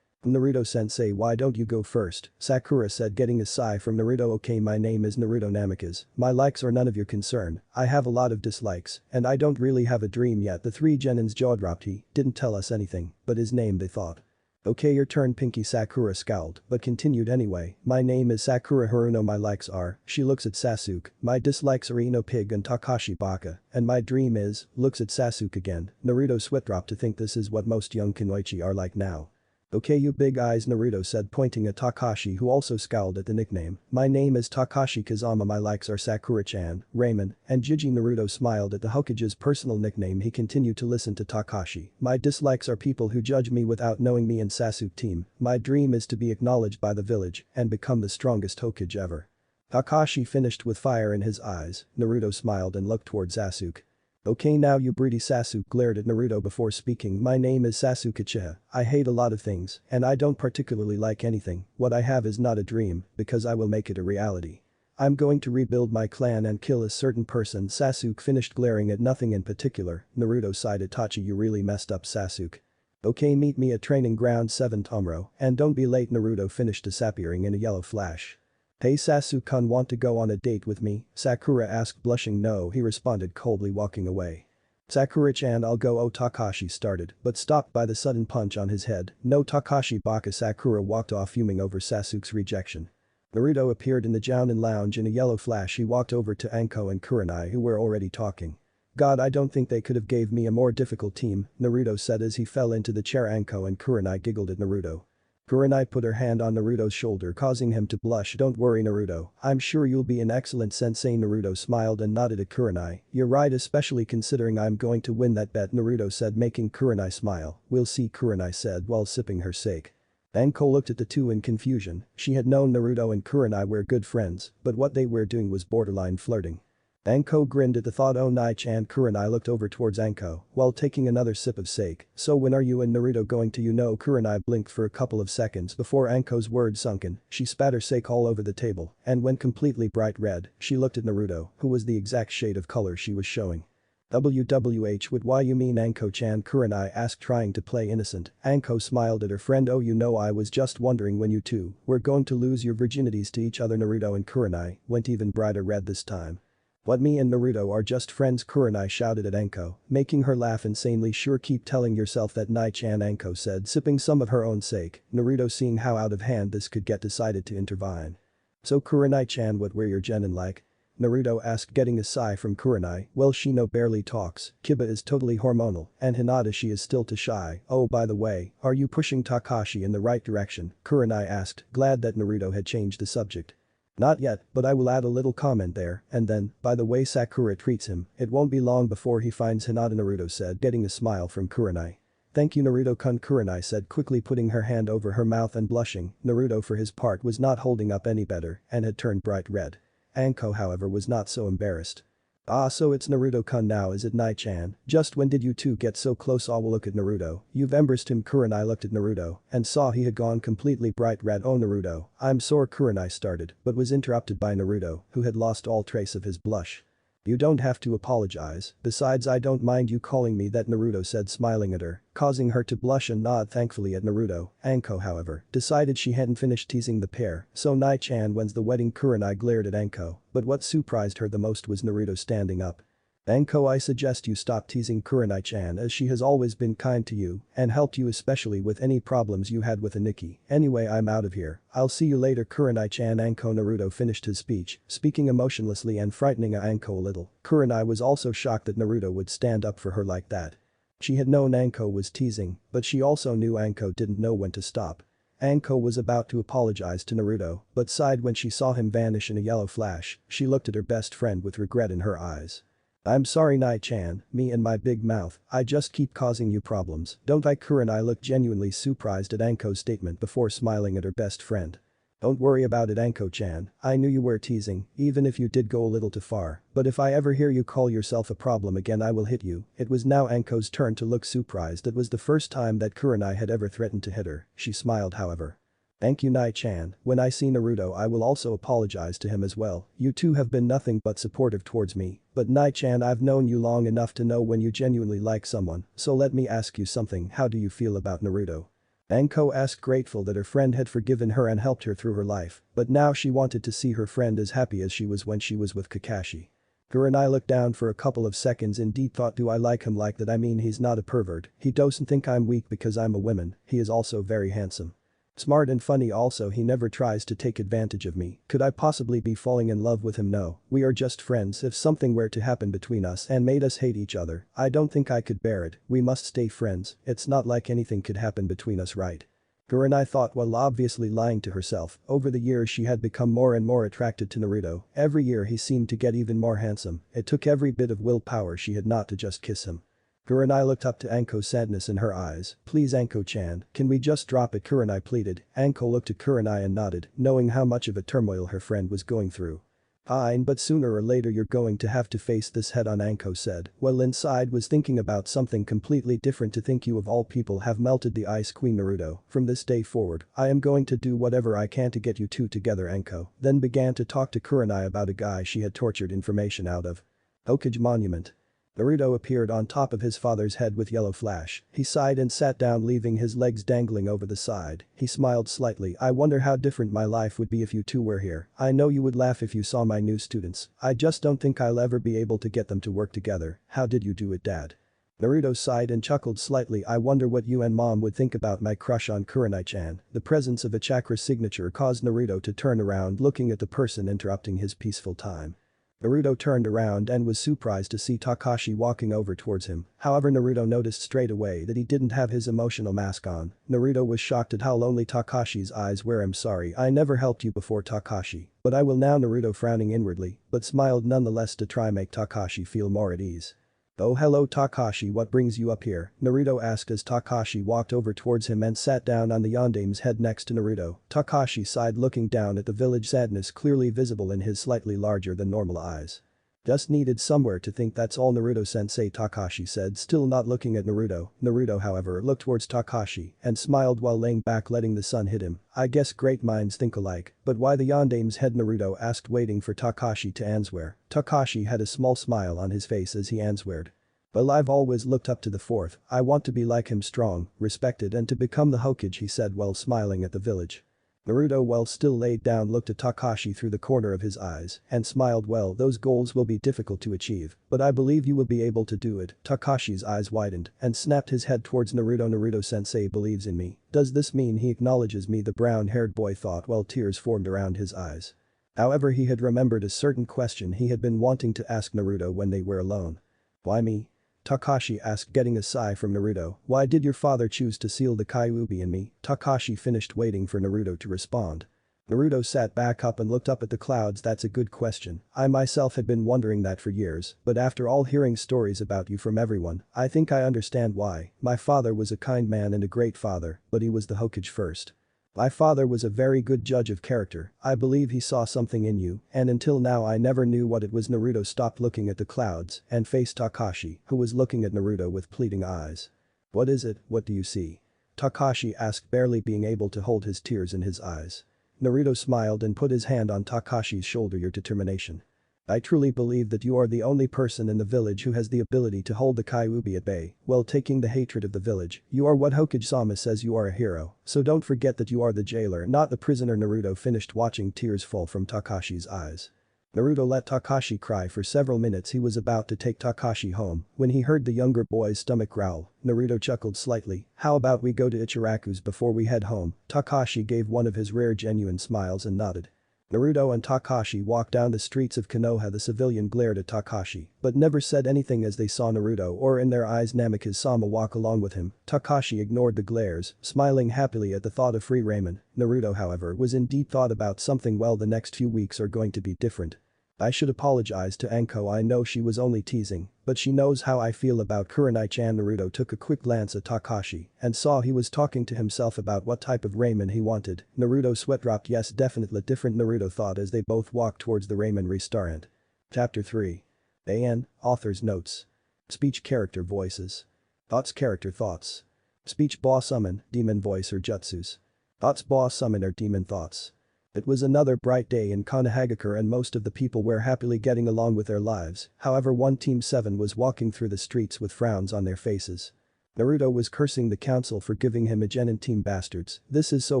Naruto-sensei, why don't you go first? Sakura said, getting a sigh from Naruto. Okay, my name is Naruto Namikaze. My likes are none of your concern. I have a lot of dislikes, and I don't really have a dream yet. The three genins jaw dropped. He didn't tell us anything, but his name they thought. Okay, your turn, Pinky. Sakura scowled, but continued anyway. My name is Sakura Haruno. My likes are, she looks at Sasuke. My dislikes are Ino Pig and Takashi Baka. And my dream is, looks at Sasuke again. Naruto sweat dropped to think this is what most young kunoichi are like now. Okay, you big eyes, Naruto said, pointing at Takashi, who also scowled at the nickname. My name is Takashi Kazama. My likes are Sakura-chan, ramen, and Jiji. Naruto smiled at the Hokage's personal nickname. He continued to listen to Takashi. My dislikes are people who judge me without knowing me and Sasuke team. My dream is to be acknowledged by the village and become the strongest Hokage ever. Takashi finished with fire in his eyes. Naruto smiled and looked towards Sasuke. Okay, now you breedy. Sasuke glared at Naruto before speaking. My name is Sasuke Uchiha. I hate a lot of things, and I don't particularly like anything. What I have is not a dream, because I will make it a reality. I'm going to rebuild my clan and kill a certain person. Sasuke finished glaring at nothing in particular. Naruto sighed. Itachi, you really messed up, Sasuke. Okay, meet me at training ground 7 tomorrow, and don't be late. Naruto finished disappearing in a yellow flash. Hey Sasuke-kun, want to go on a date with me? Sakura asked, blushing. No, he responded coldly, walking away. Sakura-chan, I'll go. Oh, Takashi started, but stopped by the sudden punch on his head. No, Takashi Baka. Sakura walked off, fuming over Sasuke's rejection. Naruto appeared in the Jounin lounge in a yellow flash. He walked over to Anko and Kurenai, who were already talking. God, I don't think they could have gave me a more difficult team, Naruto said as he fell into the chair. Anko and Kurenai giggled at Naruto. Kurenai put her hand on Naruto's shoulder, causing him to blush. Don't worry, Naruto, I'm sure you'll be an excellent sensei. Naruto smiled and nodded at Kurenai. You're right, especially considering I'm going to win that bet, Naruto said, making Kurenai smile. We'll see, Kurenai said while sipping her sake. Anko looked at the two in confusion. She had known Naruto and Kurenai were good friends, but what they were doing was borderline flirting. Anko grinned at the thought. Oh, Nai-chan. Kurenai looked over towards Anko while taking another sip of sake. So when are you and Naruto going to? Kurenai blinked for a couple of seconds before Anko's words sunk in. She spat her sake all over the table and went completely bright red. She looked at Naruto, who was the exact shade of color she was showing. WWH, what why you mean, Anko-chan? Kurenai asked, trying to play innocent. Anko smiled at her friend. Oh, I was just wondering when you two were going to lose your virginities to each other. Naruto and Kurenai went even brighter red this time. What, me and Naruto are just friends? Kurenai shouted at Anko, making her laugh insanely. Sure, keep telling yourself that, Nai-chan, Anko said, sipping some of her own sake. Naruto, seeing how out of hand this could get, decided to intervene. So Kurenai-chan, what were your genin like? Naruto asked, getting a sigh from Kurenai. Well, Shino barely talks, Kiba is totally hormonal, and Hinata, she is still too shy. Oh, by the way, are you pushing Takashi in the right direction? Kurenai asked, glad that Naruto had changed the subject. Not yet, but I will add a little comment there, and then, by the way Sakura treats him, it won't be long before he finds Hinata, Naruto said, getting a smile from Kurenai. Thank you, Naruto-kun, Kurenai said, quickly putting her hand over her mouth and blushing. Naruto, for his part, was not holding up any better and had turned bright red. Anko, however, was not so embarrassed. Ah, so it's Naruto-kun now, is it, Nai-chan? Just when did you two get so close? Oh, well, look at Naruto, you've embarrassed him. Kurenai looked at Naruto and saw he had gone completely bright red. Oh, Naruto, I'm sore, Kurenai started, but was interrupted by Naruto, who had lost all trace of his blush. You don't have to apologize, besides I don't mind you calling me that, Naruto said, smiling at her, causing her to blush and nod thankfully at Naruto. Anko, however, decided she hadn't finished teasing the pair. So Nai-chan, when's the wedding? Kurenai glared at Anko, but what surprised her the most was Naruto standing up. Anko, I suggest you stop teasing Kurenai-chan, as she has always been kind to you and helped you, especially with any problems you had with Aniki. Anyway, I'm out of here. I'll see you later, Kurenai-chan. Anko. Naruto finished his speech, speaking emotionlessly and frightening Anko a little. Kurenai was also shocked that Naruto would stand up for her like that. She had known Anko was teasing, but she also knew Anko didn't know when to stop. Anko was about to apologize to Naruto, but sighed when she saw him vanish in a yellow flash. She looked at her best friend with regret in her eyes. I'm sorry, Nai-chan, me and my big mouth, I just keep causing you problems, don't I? Kurenai looked genuinely surprised at Anko's statement before smiling at her best friend. Don't worry about it, Anko-chan, I knew you were teasing, even if you did go a little too far, but if I ever hear you call yourself a problem again I will hit you. It was now Anko's turn to look surprised. It was the first time that Kurenai had ever threatened to hit her. She smiled, however. Thank you, Nai-chan, when I see Naruto I will also apologize to him as well. You two have been nothing but supportive towards me, but Nai-chan, I've known you long enough to know when you genuinely like someone, so let me ask you something. How do you feel about Naruto? Anko asked, grateful that her friend had forgiven her and helped her through her life, but now she wanted to see her friend as happy as she was when she was with Kakashi. Kurenai looked down for a couple of seconds in deep thought. Do I like him like that? I mean, he's not a pervert, he doesn't think I'm weak because I'm a woman, he is also very handsome. Smart and funny also, he never tries to take advantage of me. Could I possibly be falling in love with him? No, we are just friends. If something were to happen between us and made us hate each other, I don't think I could bear it. We must stay friends, it's not like anything could happen between us, right? Kurenai thought while obviously lying to herself. Over the years she had become more and more attracted to Naruto. Every year he seemed to get even more handsome. It took every bit of willpower she had not to just kiss him. Kurenai looked up to Anko's sadness in her eyes. Please Anko-chan, can we just drop it? Kurenai pleaded. Anko looked at Kurenai and nodded, knowing how much of a turmoil her friend was going through. Fine, but sooner or later you're going to have to face this head on, Anko said, while inside was thinking about something completely different. To think you of all people have melted the Ice Queen Naruto. From this day forward, I am going to do whatever I can to get you two together. Anko then began to talk to Kurenai about a guy she had tortured information out of. Hokage Monument. Naruto appeared on top of his father's head with yellow flash. He sighed and sat down, leaving his legs dangling over the side. He smiled slightly. I wonder how different my life would be if you two were here. I know you would laugh if you saw my new students. I just don't think I'll ever be able to get them to work together. How did you do it, Dad? Naruto sighed and chuckled slightly. I wonder what you and Mom would think about my crush on Kurenai-chan. The presence of a chakra signature caused Naruto to turn around, looking at the person interrupting his peaceful time. Naruto turned around and was surprised to see Kakashi walking over towards him. However, Naruto noticed straight away that he didn't have his emotional mask on. Naruto was shocked at how lonely Takashi's eyes were. I'm sorry I never helped you before, Takashi, but I will now. Naruto frowning inwardly, but smiled nonetheless to try make Takashi feel more at ease. Oh hello Takashi, what brings you up here? Naruto asked as Takashi walked over towards him and sat down on the yandame's head next to Naruto. Takashi sighed, looking down at the village, sadness clearly visible in his slightly larger than normal eyes. Just needed somewhere to think, that's all Naruto-sensei, Takashi said, still not looking at Naruto. Naruto however looked towards Takashi and smiled while laying back, letting the sun hit him. I guess great minds think alike, but why the yandame's head? Naruto asked, waiting for Takashi to answer. Takashi had a small smile on his face as he answered. Well, I've always looked up to the fourth, I want to be like him, strong, respected and to become the Hokage, he said while smiling at the village. Naruto, while still laid down, looked at Takashi through the corner of his eyes and smiled. Well, those goals will be difficult to achieve, but I believe you will be able to do it. Takashi's eyes widened and snapped his head towards Naruto. Naruto-sensei believes in me. Does this mean he acknowledges me? The brown-haired boy thought while tears formed around his eyes. However, he had remembered a certain question he had been wanting to ask Naruto when they were alone. Why me? Takashi asked, getting a sigh from Naruto. Why did your father choose to seal the kyuubi in me? Takashi finished, waiting for Naruto to respond. Naruto sat back up and looked up at the clouds. That's a good question. I myself had been wondering that for years, but after all hearing stories about you from everyone, I think I understand why. My father was a kind man and a great father, but he was the Hokage first. My father was a very good judge of character. I believe he saw something in you, and until now I never knew what it was. Naruto stopped looking at the clouds and faced Takashi, who was looking at Naruto with pleading eyes. What is it? What do you see? Takashi asked, barely being able to hold his tears in his eyes. Naruto smiled and put his hand on Takashi's shoulder. Your determination. I truly believe that you are the only person in the village who has the ability to hold the kyuubi at bay while taking the hatred of the village. You are what Hokage-sama says, you are a hero, so don't forget that you are the jailer, not the prisoner. Naruto finished, watching tears fall from Takashi's eyes. Naruto let Takashi cry for several minutes. He was about to take Takashi home when he heard the younger boy's stomach growl. Naruto chuckled slightly. How about we go to Ichiraku's before we head home? Takashi gave one of his rare genuine smiles and nodded. Naruto and Takashi walked down the streets of Konoha. The civilian glared at Takashi, but never said anything as they saw Naruto, or in their eyes Namikaze-sama, walk along with him. Takashi ignored the glares, smiling happily at the thought of free ramen. Naruto however was in deep thought about something. Well, the next few weeks are going to be different. I should apologize to Anko, I know she was only teasing, but she knows how I feel about Kurenai-chan. Naruto took a quick glance at Takashi and saw he was talking to himself about what type of ramen he wanted. Naruto's sweat dropped. Yes, definitely different, Naruto thought as they both walked towards the ramen restaurant. Chapter 3. AN, Author's Notes. Speech, Character Voices. Thoughts, Character Thoughts. Speech, Ba Summon, Demon Voice or Jutsus. Thoughts, Ba Summon or Demon Thoughts. It was another bright day in Konohagakure and most of the people were happily getting along with their lives. However, one Team 7 was walking through the streets with frowns on their faces. Naruto was cursing the council for giving him a genin team bastards. This is so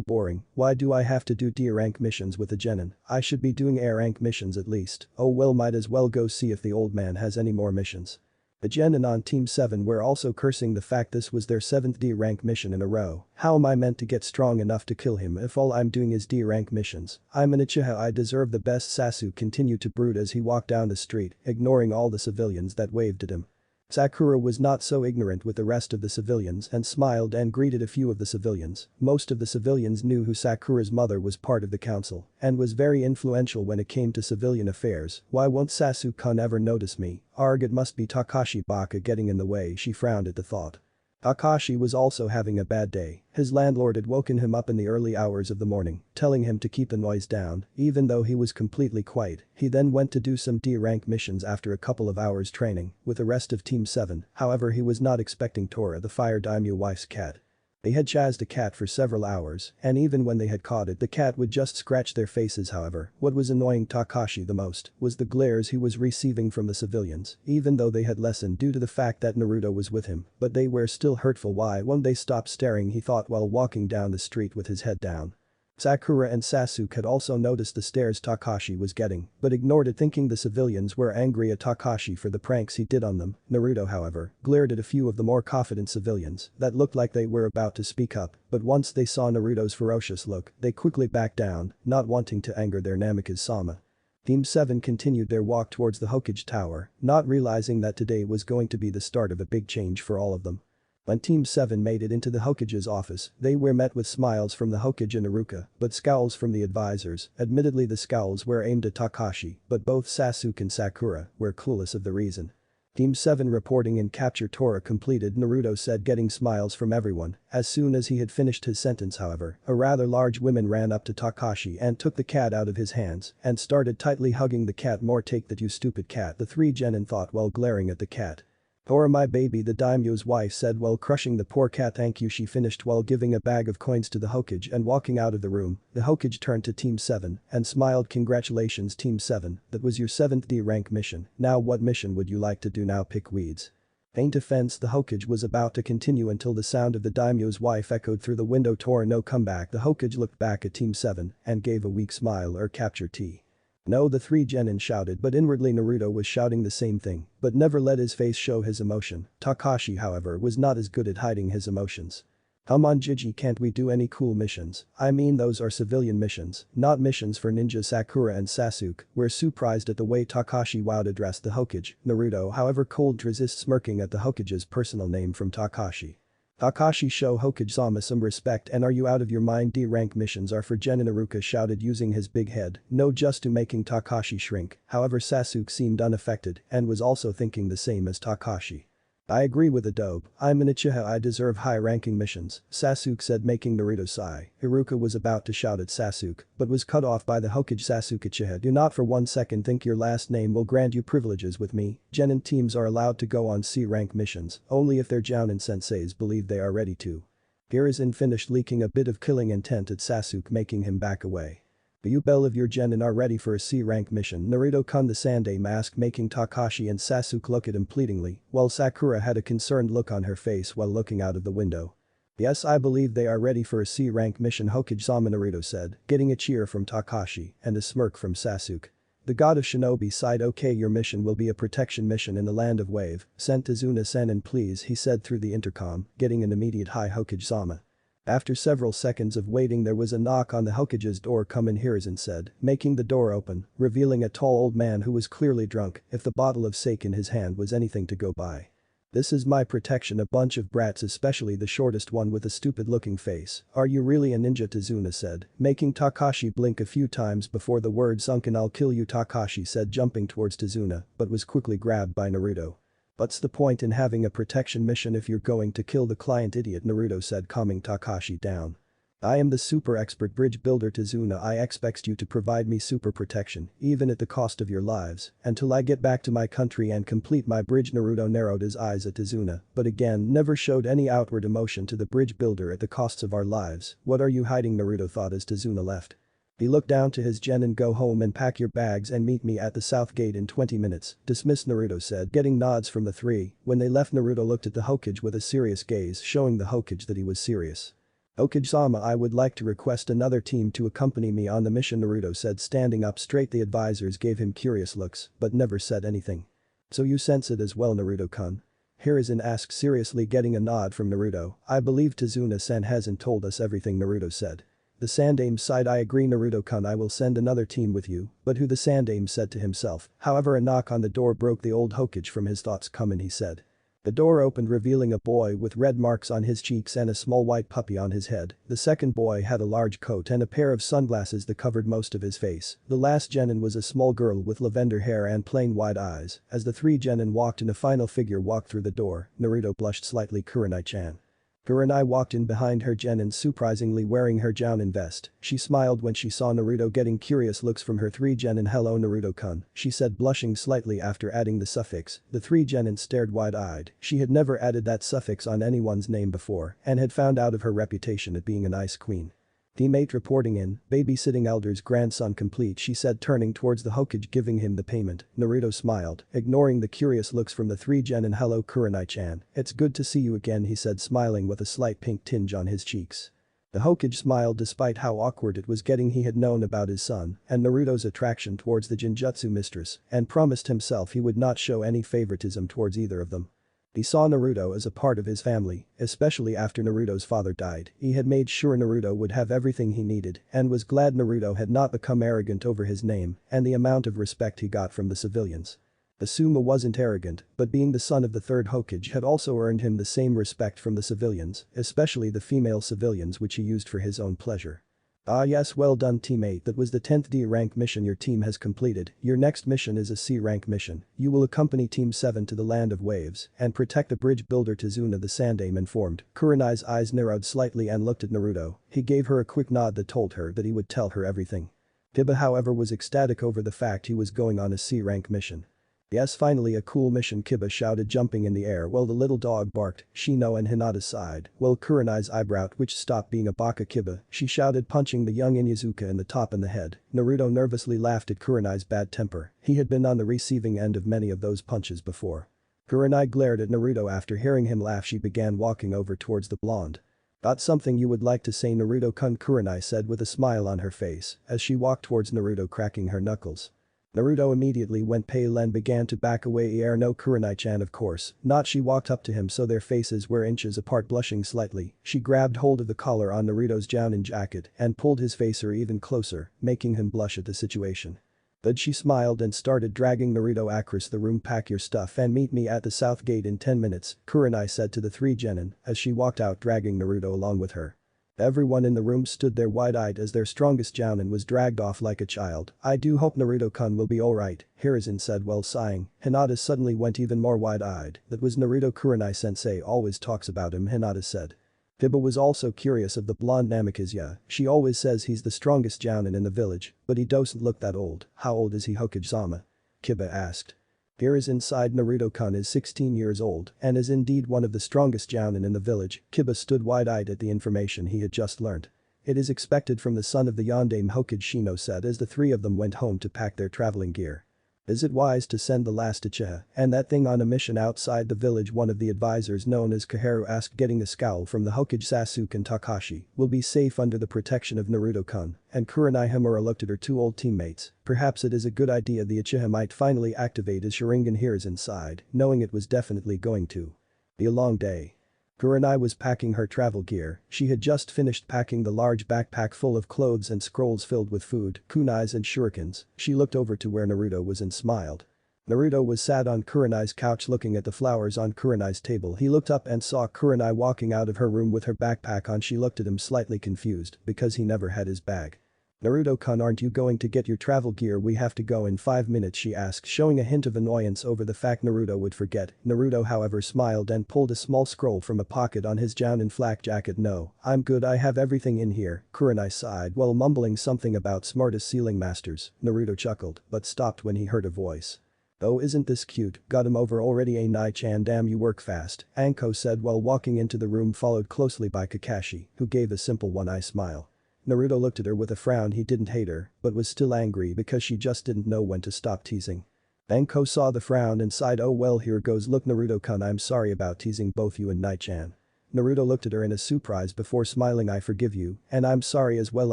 boring, why do I have to do D rank missions with a genin? I should be doing A rank missions at least. Oh well, might as well go see if the old man has any more missions. The genin on Team 7 were also cursing the fact this was their 7th D rank mission in a row. How am I meant to get strong enough to kill him if all I'm doing is D rank missions? I'm an Uchiha, I deserve the best. Sasuke continued to brood as he walked down the street, ignoring all the civilians that waved at him. Sakura was not so ignorant with the rest of the civilians and smiled and greeted a few of the civilians. Most of the civilians knew who Sakura's mother was, part of the council and was very influential when it came to civilian affairs. Why won't Sasuke-kun ever notice me? Arg, it must be Takashi Baka getting in the way. She frowned at the thought. Takashi was also having a bad day. His landlord had woken him up in the early hours of the morning, telling him to keep the noise down, even though he was completely quiet. He then went to do some D-rank missions after a couple of hours training with the rest of Team 7. However, he was not expecting Tora, the fire daimyo wife's cat. They had chased a cat for several hours, and even when they had caught it, the cat would just scratch their faces. However, what was annoying Takashi the most was the glares he was receiving from the civilians, even though they had lessened due to the fact that Naruto was with him, but they were still hurtful. Why won't they stop staring, he thought while walking down the street with his head down. Sakura and Sasuke had also noticed the stares Takashi was getting, but ignored it, thinking the civilians were angry at Takashi for the pranks he did on them. Naruto, however, glared at a few of the more confident civilians that looked like they were about to speak up, but once they saw Naruto's ferocious look, they quickly backed down, not wanting to anger their Namikaze-sama. Team 7 continued their walk towards the Hokage Tower, not realizing that today was going to be the start of a big change for all of them. When Team 7 made it into the Hokage's office, they were met with smiles from the Hokage and Iruka, but scowls from the advisors. Admittedly, the scowls were aimed at Takashi, but both Sasuke and Sakura were clueless of the reason. Team 7 reporting in capture Tora completed, Naruto said, getting smiles from everyone. As soon as he had finished his sentence, however, a rather large woman ran up to Takashi and took the cat out of his hands and started tightly hugging the cat. More take that, you stupid cat, the three genin thought while glaring at the cat. Tora, my baby, the daimyo's wife said while crushing the poor cat. Thank you, she finished while giving a bag of coins to the Hokage and walking out of the room. The Hokage turned to Team 7 and smiled. Congratulations Team 7, that was your 7th D rank mission. Now what mission would you like to do now? Pick weeds. Ain't offense. The Hokage was about to continue until the sound of the daimyo's wife echoed through the window. Tora, no comeback. The Hokage looked back at Team 7 and gave a weak smile. Capture T. No, the three genin shouted, but inwardly Naruto was shouting the same thing, but never let his face show his emotion. Takashi, however, was not as good at hiding his emotions. Come on Gigi, can't we do any cool missions? I mean, those are civilian missions, not missions for ninja. Sakura and Sasuke were surprised at the way Takashi would address the Hokage. Naruto, however, could resist smirking at the Hokage's personal name from Takashi. Takashi, show Hokage-sama some respect. And are you out of your mind? D-rank missions are for genin, Iruka shouted using his big head, no just to making Takashi shrink. However, Sasuke seemed unaffected and was also thinking the same as Takashi. I agree with Adobe, I'm an Uchiha, I deserve high-ranking missions, Sasuke said, making Naruto sigh. Iruka was about to shout at Sasuke, but was cut off by the Hokage. Sasuke, Uchiha, do not for one second think your last name will grant you privileges with me. Genin teams are allowed to go on C-rank missions, only if their Jounin senseis believe they are ready to. Hiruzen finished leaking a bit of killing intent at Sasuke, making him back away. You bell of your genin are ready for a C-rank mission. Naruto-kun, the Sunday mask, making Takashi and Sasuke look at him pleadingly, while Sakura had a concerned look on her face while looking out of the window. Yes, I believe they are ready for a C-rank mission, Hokage-sama, Naruto said, getting a cheer from Takashi and a smirk from Sasuke. The god of shinobi sighed. Okay, your mission will be a protection mission in the land of Wave, sent to Zuna-sen, and please, he said through the intercom, getting an immediate hi Hokage-sama. After several seconds of waiting, there was a knock on the Hokage's door. Come in, Hiruzen said, making the door open, revealing a tall old man who was clearly drunk, if the bottle of sake in his hand was anything to go by. This is my protection, a bunch of brats, especially the shortest one with a stupid looking face. Are you really a ninja? Tazuna said, making Takashi blink a few times before the word sunk in. I'll kill you, Takashi said, jumping towards Tazuna, but was quickly grabbed by Naruto. What's the point in having a protection mission if you're going to kill the client, idiot, Naruto said, calming Takashi down. I am the super expert bridge builder Tazuna, I expect you to provide me super protection, even at the cost of your lives, until I get back to my country and complete my bridge. Naruto narrowed his eyes at Tazuna, but again never showed any outward emotion to the bridge builder at the costs of our lives. What are you hiding? Naruto thought as Tazuna left. He looked down to his genin. Go home and pack your bags and meet me at the south gate in 20 minutes, dismissed Naruto said, getting nods from the three. When they left, Naruto looked at the Hokage with a serious gaze, showing the Hokage that he was serious. Hokage-sama, I would like to request another team to accompany me on the mission, Naruto said, standing up straight. The advisors gave him curious looks, but never said anything. So you sense it as well, Naruto-kun? Hiruzen asked seriously, getting a nod from Naruto. I believe Tazuna-san hasn't told us everything, Naruto said. The Sandaime sighed. I agree, Naruto-kun, I will send another team with you, but who? The Sandaime said to himself. However, a knock on the door broke the old Hokage from his thoughts. Come in, he said. The door opened, revealing a boy with red marks on his cheeks and a small white puppy on his head. The second boy had a large coat and a pair of sunglasses that covered most of his face. The last genin was a small girl with lavender hair and plain white eyes. As the three genin walked in, a final figure walked through the door. Naruto blushed slightly. Kuranai-chan. Kuranai walked in behind her genin, surprisingly wearing her jounin vest. She smiled when she saw Naruto, getting curious looks from her three genin. Hello, Naruto-kun, she said, blushing slightly after adding the suffix. The three genin stared wide-eyed. She had never added that suffix on anyone's name before and had found out of her reputation at being a nice queen. Teammate reporting in, babysitting elder's grandson complete, she said, turning towards the Hokage, giving him the payment. Naruto smiled, ignoring the curious looks from the three genin. Hello, Kuranai-chan, it's good to see you again, he said, smiling with a slight pink tinge on his cheeks. The Hokage smiled despite how awkward it was getting. He had known about his son and Naruto's attraction towards the Genjutsu mistress and promised himself he would not show any favoritism towards either of them. He saw Naruto as a part of his family, especially after Naruto's father died. He had made sure Naruto would have everything he needed and was glad Naruto had not become arrogant over his name and the amount of respect he got from the civilians. Asuma wasn't arrogant, but being the son of the third Hokage had also earned him the same respect from the civilians, especially the female civilians, which he used for his own pleasure. Ah yes, well done teammate, that was the 10th D rank mission your team has completed. Your next mission is a C rank mission. You will accompany Team 7 to the Land of Waves and protect the bridge builder. Tazuna, the Sandaime, informed. Kurenai's eyes narrowed slightly and looked at Naruto. He gave her a quick nod that told her that he would tell her everything. Kiba, however, was ecstatic over the fact he was going on a C rank mission. Yes, finally a cool mission, Kiba shouted, jumping in the air while the little dog barked. Shino and Hinata sighed, while Kurenai's eyebrow twitched. Stop being a baka, Kiba, she shouted, punching the young Inyazuka in the top and the head. Naruto nervously laughed at Kurenai's bad temper. He had been on the receiving end of many of those punches before. Kurenai glared at Naruto. After hearing him laugh, she began walking over towards the blonde. Got something you would like to say, Naruto-kun? Kurenai said with a smile on her face as she walked towards Naruto, cracking her knuckles. Naruto immediately went pale and began to back away. No, Kurenai-chan, of course not. She walked up to him so their faces were inches apart, blushing slightly. She grabbed hold of the collar on Naruto's jounin jacket and pulled his facer even closer, making him blush at the situation. Then she smiled and started dragging Naruto across the room. Pack your stuff and meet me at the south gate in 10 minutes, Kurenai said to the three genin as she walked out, dragging Naruto along with her. Everyone in the room stood there wide-eyed as their strongest jounin was dragged off like a child. I do hope Naruto-kun will be alright, Hiruzen said while sighing. Hinata suddenly went even more wide-eyed. That was Naruto. Kurenai-sensei always talks about him, Hinata said. Kiba was also curious of the blonde Namikaze. She always says he's the strongest jounin in the village, but he doesn't look that old. How old is he, Hokage-sama? Kiba asked. Hiruzen sighed. Naruto-kun is 16 years old and is indeed one of the strongest jounin in the village. Kiba stood wide-eyed at the information he had just learned. It is expected from the son of the Yondaime Hokage, Shino said as the three of them went home to pack their traveling gear. Is it wise to send the last Uchiha and that thing on a mission outside the village? One of the advisors known as Kaharu asked, getting a scowl from the Hokage. Sasuke and Takashi will be safe under the protection of Naruto-kun, and Kurenai Himura looked at her two old teammates. Perhaps it is a good idea the Uchiha might finally activate his Sharingan. Hiruzen sighed, knowing it was definitely going to be a long day. Kurenai was packing her travel gear. She had just finished packing the large backpack full of clothes and scrolls filled with food, kunais and shurikens. She looked over to where Naruto was and smiled. Naruto was sat on Kurenai's couch looking at the flowers on Kurenai's table. He looked up and saw Kurenai walking out of her room with her backpack on. She looked at him slightly confused because he never had his bag. Naruto-kun, aren't you going to get your travel gear? We have to go in 5 minutes, she asked, showing a hint of annoyance over the fact Naruto would forget. Naruto, however, smiled and pulled a small scroll from a pocket on his jounin flak jacket. No, I'm good, I have everything in here, Kurenai sighed while mumbling something about smartest sealing masters. Naruto chuckled but stopped when he heard a voice. Oh, isn't this cute? Got him over already, Nai-chan, damn you work fast, Anko said while walking into the room, followed closely by Kakashi, who gave a simple one-eye smile. Naruto looked at her with a frown. He didn't hate her, but was still angry because she just didn't know when to stop teasing. Anko saw the frown and sighed. Oh well, here goes. Look Naruto-kun, I'm sorry about teasing both you and Night-chan. Naruto looked at her in a surprise before smiling. I forgive you, and I'm sorry as well.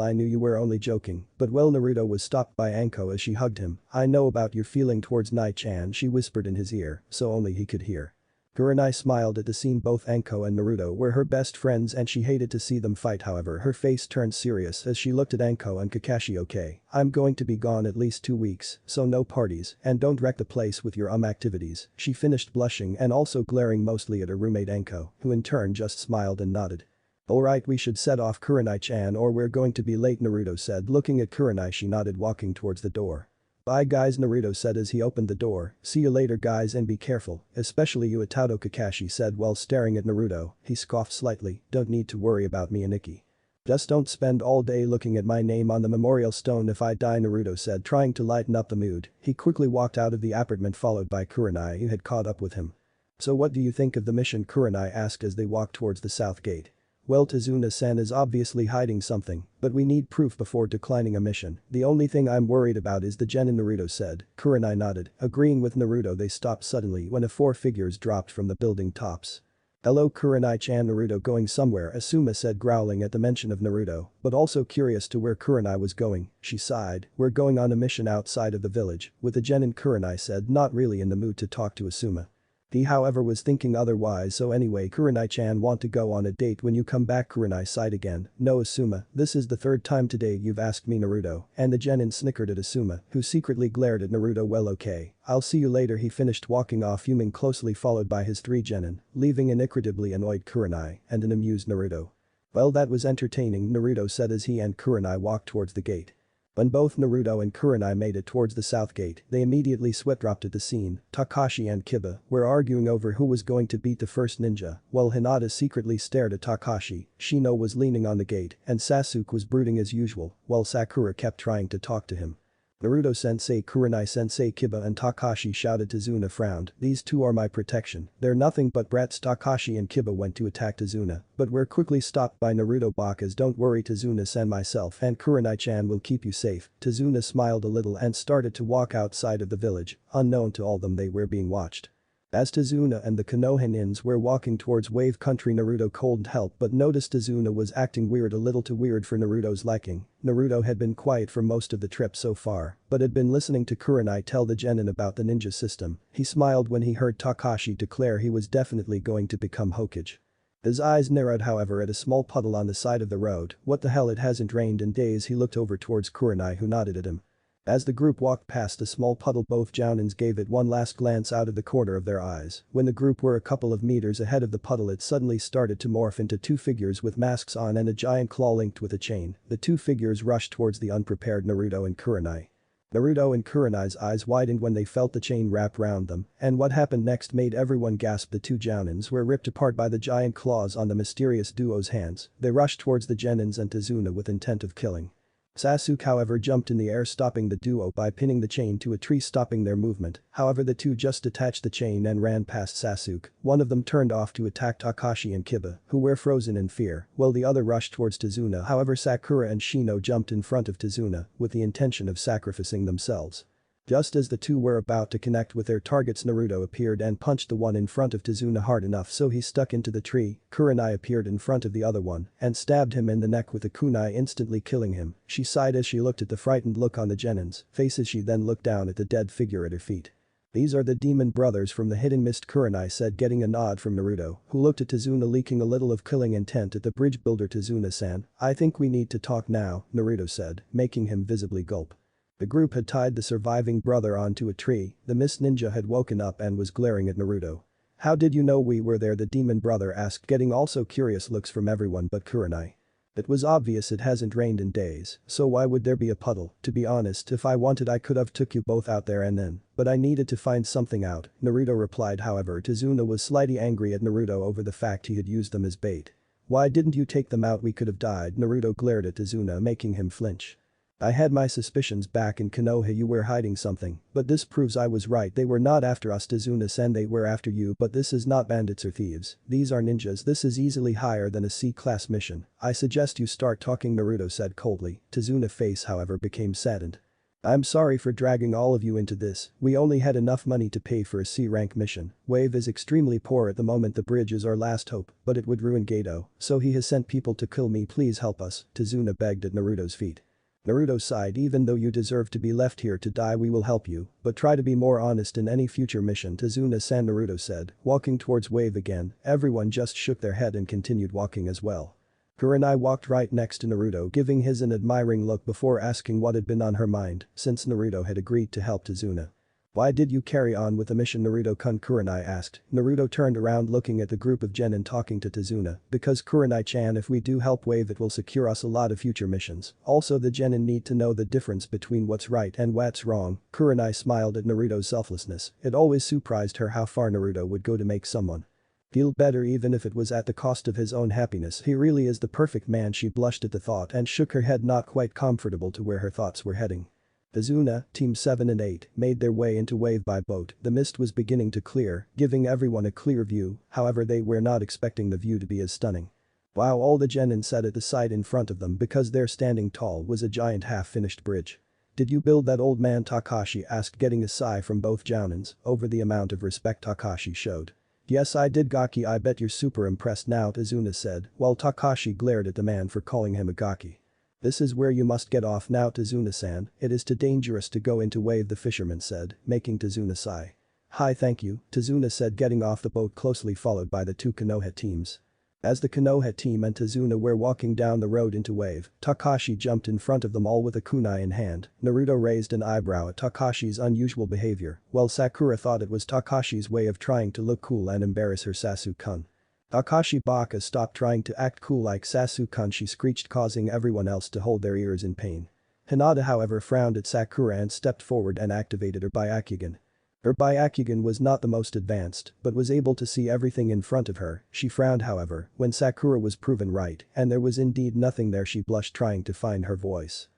I knew you were only joking, but well. Naruto was stopped by Anko as she hugged him. I know about your feeling towards Night-chan, she whispered in his ear, so only he could hear. Kurenai smiled at the scene. Both Anko and Naruto were her best friends and she hated to see them fight. However, her face turned serious as she looked at Anko and Kakashi. Okay, I'm going to be gone at least 2 weeks, so no parties and don't wreck the place with your activities, she finished blushing and also glaring mostly at her roommate Anko, who in turn just smiled and nodded. Alright, we should set off Kurenai-chan or we're going to be late, Naruto said. Looking at Kurenai, she nodded, walking towards the door. Bye guys, Naruto said as he opened the door. See you later guys and be careful, especially you Itato, Kakashi said while staring at Naruto. He scoffed slightly, don't need to worry about me and Ikki. Just don't spend all day looking at my name on the memorial stone if I die, Naruto said, trying to lighten up the mood. He quickly walked out of the apartment followed by Kurenai, who had caught up with him. So what do you think of the mission, Kurenai asked as they walked towards the south gate. Well, Tazuna-san is obviously hiding something, but we need proof before declining a mission. The only thing I'm worried about is the genin, Naruto said. Kurenai nodded, agreeing with Naruto. They stopped suddenly when 4 figures dropped from the building tops. Hello Kurenai-chan, Naruto going somewhere, Asuma said, growling at the mention of Naruto, but also curious to where Kurenai was going. She sighed, we're going on a mission outside of the village, with the genin, Kurenai said, not really in the mood to talk to Asuma. He however was thinking otherwise. So anyway, Kurenai-chan, want to go on a date when you come back? Kurenai sighed again. No Asuma, this is the 3rd time today you've asked me, Naruto, and the genin snickered at Asuma, who secretly glared at Naruto. Well okay, I'll see you later. He finished walking off, fuming, closely followed by his 3 genin, leaving an incredibly annoyed Kurenai and an amused Naruto. Well, that was entertaining, Naruto said as he and Kurenai walked towards the gate. When both Naruto and Kurenai made it towards the south gate, they immediately sweat-dropped at the scene. Takashi and Kiba were arguing over who was going to beat the first ninja, while Hinata secretly stared at Takashi, Shino was leaning on the gate, and Sasuke was brooding as usual, while Sakura kept trying to talk to him. Naruto-sensei, Kurenai-sensei, Kiba and Takashi shouted. Tazuna frowned, these two are my protection, they're nothing but brats. Takashi and Kiba went to attack Tazuna, but were quickly stopped by Naruto. Bakas, don't worry Tazuna-san, myself and Kurenai-chan will keep you safe. Tazuna smiled a little and started to walk outside of the village, unknown to all them they were being watched. As Tazuna and the Konohanins were walking towards Wave Country, Naruto couldn't help but notice Tazuna was acting weird, a little too weird for Naruto's liking. Naruto had been quiet for most of the trip so far, but had been listening to Kurenai tell the genin about the ninja system. He smiled when he heard Takashi declare he was definitely going to become Hokage. His eyes narrowed however at a small puddle on the side of the road. What the hell, it hasn't rained in days. He looked over towards Kurenai, who nodded at him. As the group walked past the small puddle, both Jounins gave it one last glance out of the corner of their eyes. When the group were a couple of meters ahead of the puddle, it suddenly started to morph into 2 figures with masks on and a giant claw linked with a chain. The 2 figures rushed towards the unprepared Naruto and Kurenai. Naruto and Kurenai's eyes widened when they felt the chain wrap round them, and what happened next made everyone gasp. The 2 Jounins were ripped apart by the giant claws on the mysterious duo's hands. They rushed towards the genins and Tazuna with intent of killing. Sasuke however jumped in the air, stopping the duo by pinning the chain to a tree, stopping their movement. However, the 2 just detached the chain and ran past Sasuke. One of them turned off to attack Takashi and Kiba, who were frozen in fear, while the other rushed towards Tazuna. However, Sakura and Shino jumped in front of Tazuna with the intention of sacrificing themselves. Just as the 2 were about to connect with their targets, Naruto appeared and punched the one in front of Tazuna hard enough so he stuck into the tree. Kurenai appeared in front of the other one and stabbed him in the neck with a kunai, instantly killing him. She sighed as she looked at the frightened look on the genins' faces. She then looked down at the dead figure at her feet. These are the demon brothers from the hidden mist, Kurenai said, getting a nod from Naruto, who looked at Tazuna, leaking a little of killing intent at the bridge builder. Tazuna-san, I think we need to talk now, Naruto said, making him visibly gulp. The group had tied the surviving brother onto a tree. The mist ninja had woken up and was glaring at Naruto. How did you know we were there? The demon brother asked, getting also curious looks from everyone but Kurenai. It was obvious, it hasn't rained in days, so why would there be a puddle? To be honest, if I wanted I could have took you both out there and then, but I needed to find something out, Naruto replied. However, Tazuna was slightly angry at Naruto over the fact he had used them as bait. Why didn't you take them out? We could have died. Naruto glared at Tazuna, making him flinch. I had my suspicions back in Konoha you were hiding something, but this proves I was right they were not after us Tazuna-san they were after you but this is not bandits or thieves, these are ninjas this is easily higher than a C-class mission, I suggest you start talking Naruto said coldly, Tazuna's face however became saddened. I'm sorry for dragging all of you into this, we only had enough money to pay for a C-rank mission, Wave is extremely poor at the moment the bridge is our last hope, but it would ruin Geto, so he has sent people to kill me please help us, Tazuna begged at Naruto's feet. Naruto sighed even though you deserve to be left here to die we will help you, but try to be more honest in any future mission Tazuna-san Naruto said, walking towards Wave again, everyone just shook their head and continued walking as well. Kuranai walked right next to Naruto giving his an admiring look before asking what had been on her mind, since Naruto had agreed to help Tazuna. Why did you carry on with the mission Naruto-kun Kuranai asked, Naruto turned around looking at the group of genin talking to Tazuna, because Kuranai-chan if we do help Wave it will secure us a lot of future missions, also the genin need to know the difference between what's right and what's wrong, Kuranai smiled at Naruto's selflessness, it always surprised her how far Naruto would go to make someone feel better even if it was at the cost of his own happiness he really is the perfect man she blushed at the thought and shook her head not quite comfortable to where her thoughts were heading. Tazuna, Team 7 and 8, made their way into Wave by boat, the mist was beginning to clear, giving everyone a clear view, however they were not expecting the view to be as stunning. Wow all the genin said at the sight in front of them because their standing tall was a giant half-finished bridge. Did you build that old man Takashi asked getting a sigh from both jounins over the amount of respect Takashi showed. Yes I did Gaki I bet you're super impressed now Tazuna said, while Takashi glared at the man for calling him a Gaki. This is where you must get off now Tazuna-san, it is too dangerous to go into Wave the fisherman said, making Tazuna sigh. Hi thank you, Tazuna said getting off the boat closely followed by the two Konoha teams. As the Konoha team and Tazuna were walking down the road into Wave, Takashi jumped in front of them all with a kunai in hand, Naruto raised an eyebrow at Takashi's unusual behavior, while Sakura thought it was Takashi's way of trying to look cool and embarrass her Sasuke-kun. Takashi Baka stopped trying to act cool like Sasuke-kun she screeched causing everyone else to hold their ears in pain. Hinata however frowned at Sakura and stepped forward and activated her Byakugan. Her Byakugan was not the most advanced but was able to see everything in front of her, she frowned however when Sakura was proven right and there was indeed nothing there she blushed trying to find her voice.